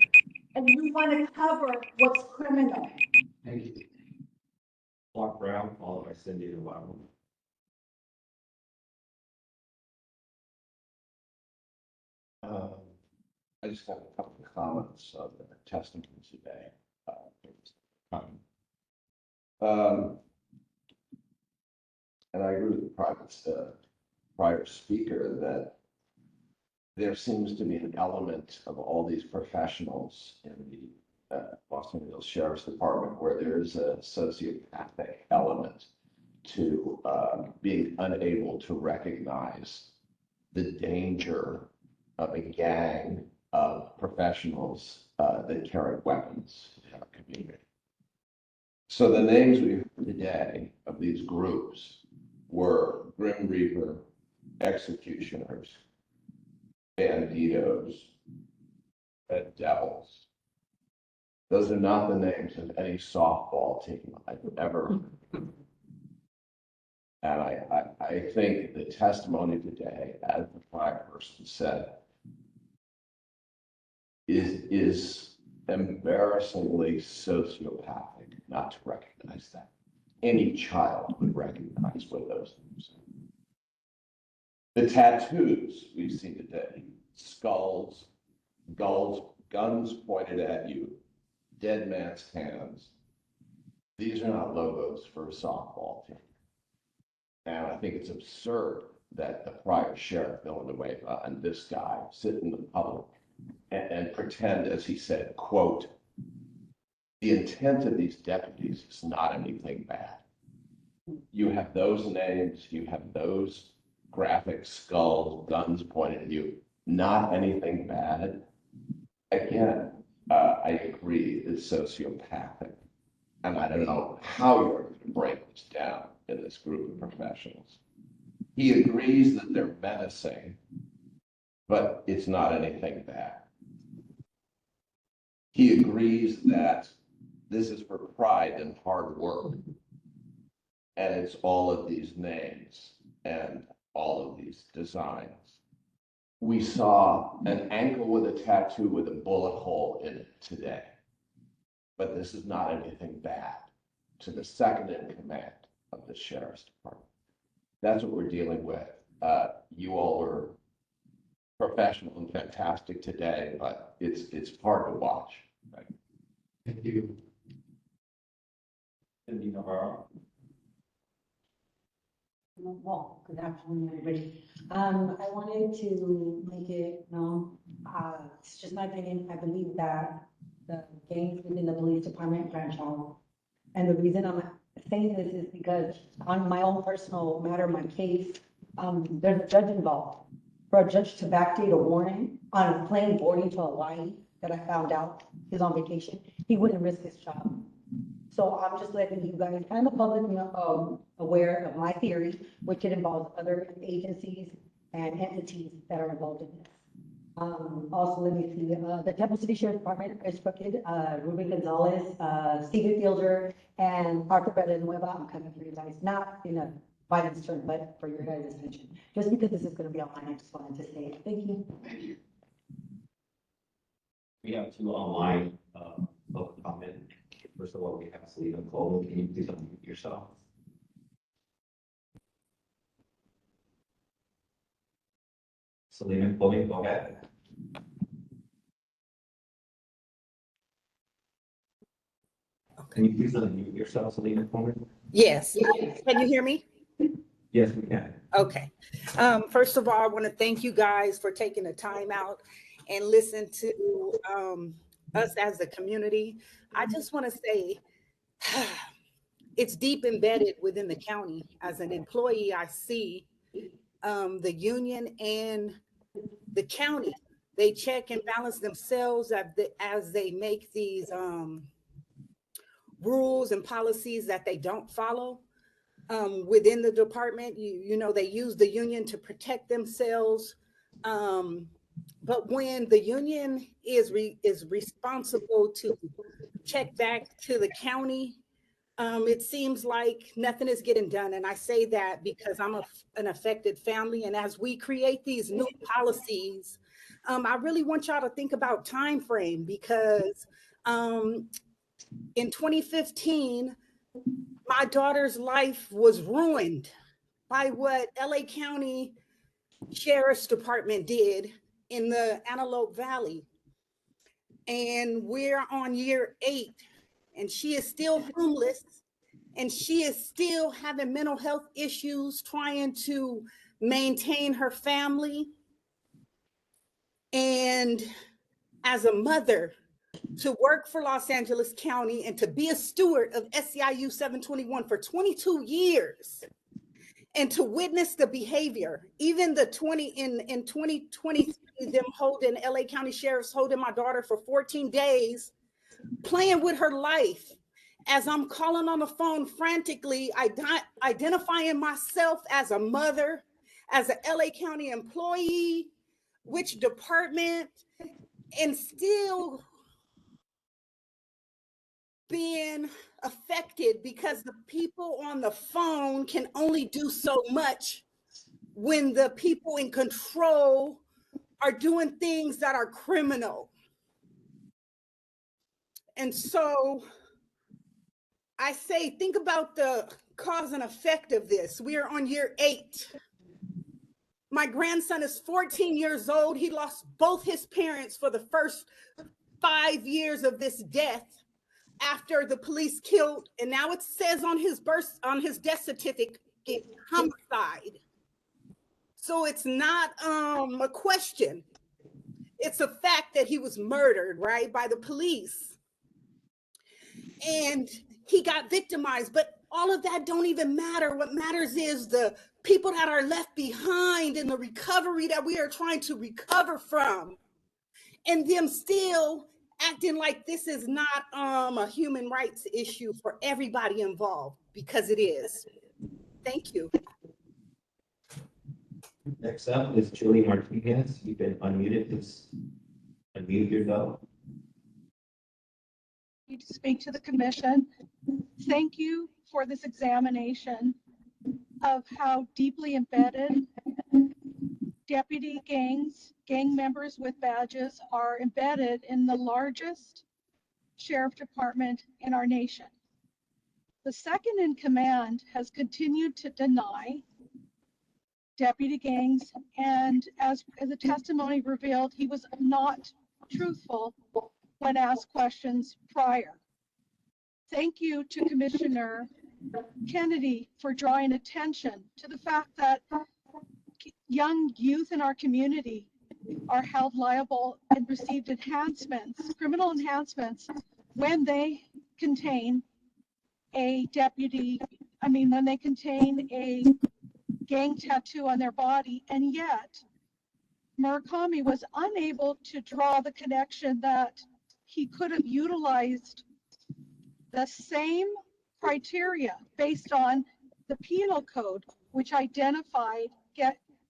and you want to cover what's criminal. Thank you. Clark Brown, followed by Cindy Llewellyn. I just have a couple of comments on the testimony today. And I agree with the prior speaker that there seems to be an element of all these professionals in the Boston Hills Sheriff's Department where there is a sociopathic element to being unable to recognize the danger of a gang of professionals that carry weapons in our community. So the names we heard today of these groups were Grim Reaper, executioners, banditos, red devils. Those are not the names of any softball team I've ever heard. And I think the testimony today, as the prior person said, is embarrassingly sociopathic not to recognize that. Any child would recognize what those things are. The tattoos we've seen today, skulls, guns pointed at you, dead man's hands. These are not logos for a softball team. And I think it's absurd that the prior sheriff Villanueva and this guy sit in the public and pretend, as he said, quote, the intent of these deputies is not anything bad. You have those names, you have those graphic skulls, guns pointed at you, not anything bad. Again, I agree, it's sociopathic. And I don't know how you're going to break this down in this group of professionals. He agrees that they're menacing, but it's not anything bad. He agrees that this is for pride and hard work. And it's all of these names and all of these designs. We saw an ankle with a tattoo with a bullet hole in it today. But this is not anything bad to the second in command of the sheriff's department. That's what we're dealing with. You all were professional and fantastic today, but it's hard to watch. Right? Thank you. Well, good afternoon, everybody. I wanted to make it known, it's just my opinion, I believe that the gangs within the police department branch out. And the reason I'm saying this is because on my own personal matter, my case, there's a judge involved. For a judge to backdate a warning on a plane boarding to Hawaii that I found out he's on vacation, he wouldn't risk his job. So I'm just letting you guys and the public aware of my theory, which it involves other agencies and entities that are involved in this. Also, let me see, the Temple City Sheriff's Department instructed Ruben Gonzalez, Stephen Fielder, and Arthur Villanueva. I'm coming for you guys, not in a violence term, but for your guys' attention. Just because this is going to be online, I just wanted to say it. Thank you. Thank you. We have two online public comment. First of all, we have Selena Coleman. Can you please unmute yourself? Selena Coleman, go ahead. Can you please unmute yourself, Selena Coleman? Yes. Can you hear me? Yes, we can. Okay. First of all, I want to thank you guys for taking the time out and listen to us as a community. I just want to say it's deep embedded within the county. As an employee, I see the union and the county, they check and balance themselves as they make these rules and policies that they don't follow. Within the department, you know, they use the union to protect themselves. But when the union is responsible to check back to the county, it seems like nothing is getting done. And I say that because I'm an affected family. And as we create these new policies, I really want y'all to think about time frame, because in 2015, my daughter's life was ruined by what LA County Sheriff's Department did in the Antelope Valley. And we're on year 8, and she is still homeless, and she is still having mental health issues, trying to maintain her family. And as a mother, to work for Los Angeles County and to be a steward of SEIU 721 for 22 years, and to witness the behavior, even in 2023, them holding LA County Sheriff's holding my daughter for 14 days, playing with her life as I'm calling on the phone frantically, identifying myself as a mother, as an LA County employee, which department, and still being affected because the people on the phone can only do so much when the people in control are doing things that are criminal. And so I say, think about the cause and effect of this. We are on year 8. My grandson is 14 years old. He lost both his parents for the first 5 years of this death after the police killed, and now it says on his death certificate, homicide. So it's not a question. It's a fact that he was murdered, right, by the police. And he got victimized, but all of that don't even matter. What matters is the people that are left behind and the recovery that we are trying to recover from, and them still acting like this is not a human rights issue for everybody involved, because it is. Thank you. Next up is Julie Martinez. You've been unmuted. Please unmute yourself. Need to speak to the commission. Thank you for this examination of how deeply embedded deputy gang members with badges are embedded in the largest sheriff department in our nation. The second in command has continued to deny deputy gangs, and as the testimony revealed, he was not truthful when asked questions prior. Thank you to Commissioner Kennedy for drawing attention to the fact that young youth in our community are held liable and received enhancements, criminal enhancements, when they contain a when they contain a gang tattoo on their body, and yet Murakami was unable to draw the connection that he could have utilized the same criteria based on the penal code, which identified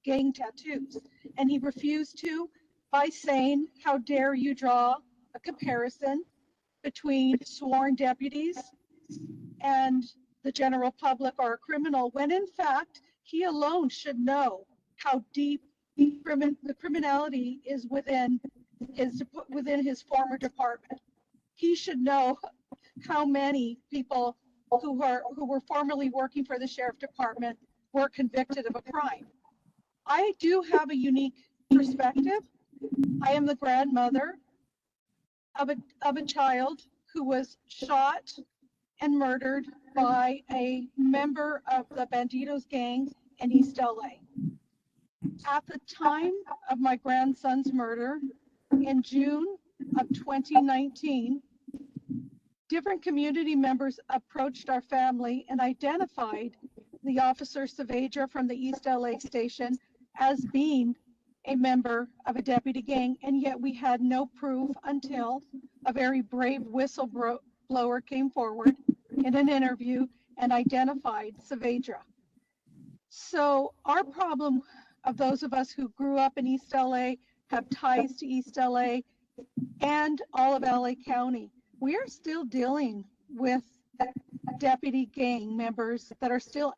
gang tattoos. And he refused to, by saying, how dare you draw a comparison between sworn deputies and the general public or a criminal, when in fact, he alone should know how deep the criminality is within his former department. He should know how many people who were formerly working for the sheriff department were convicted of a crime. I do have a unique perspective. I am the grandmother of a child who was shot and murdered by a member of the Bandidos gang in East LA. At the time of my grandson's murder in June of 2019, different community members approached our family and identified the officer Saavedra from the East LA station as being a member of a deputy gang, and yet we had no proof until a very brave whistleblower came forward in an interview and identified Saavedra. So our problem of those of us who grew up in East LA, have ties to East LA and all of LA County, we are still dealing with deputy gang members that are still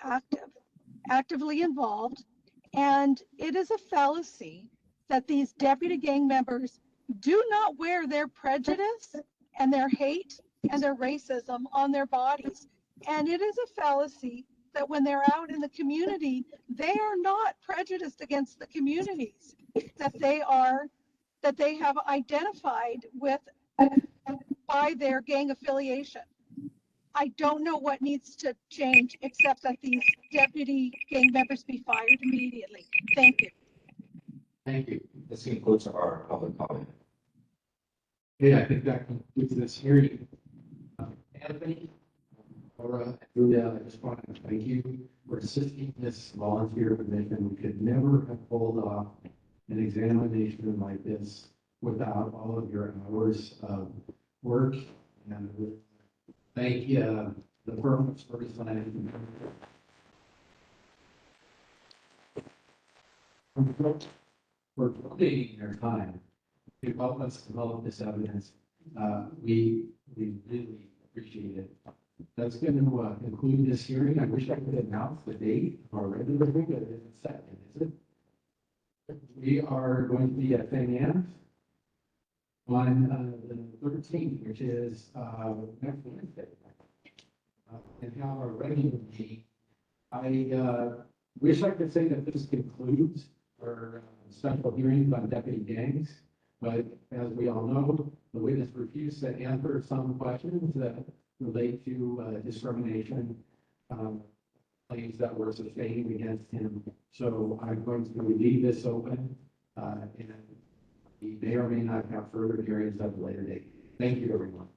actively involved. And it is a fallacy that these deputy gang members do not wear their prejudice and their hate and their racism on their bodies. And it is a fallacy that when they're out in the community, they are not prejudiced against the communities that they have identified with by their gang affiliation. I don't know what needs to change except that these deputy gang members be fired immediately. Thank you. Thank you. This concludes our public comment. Okay, I think that concludes this hearing. Anthony, Laura, Julia, I just want to thank you for assisting this volunteer commission. We could never have pulled off an examination like this without all of your hours of work. And thank you, the firm of Service Land. For donating their time to help us develop this evidence. We really appreciate it. That's going to conclude this hearing. I wish I could announce the date of our regular hearing, but it isn't set, is it? We are going to be at St. Anne's on the 13th, which is next Wednesday. And have our regular meeting. I wish I could say that this concludes our special hearings on deputy gangs, but as we all know, the witness refused to answer some questions that relate to discrimination claims that were sustained against him. So I'm going to leave this open, and we may or may not have further hearings at a later date. Thank you, everyone.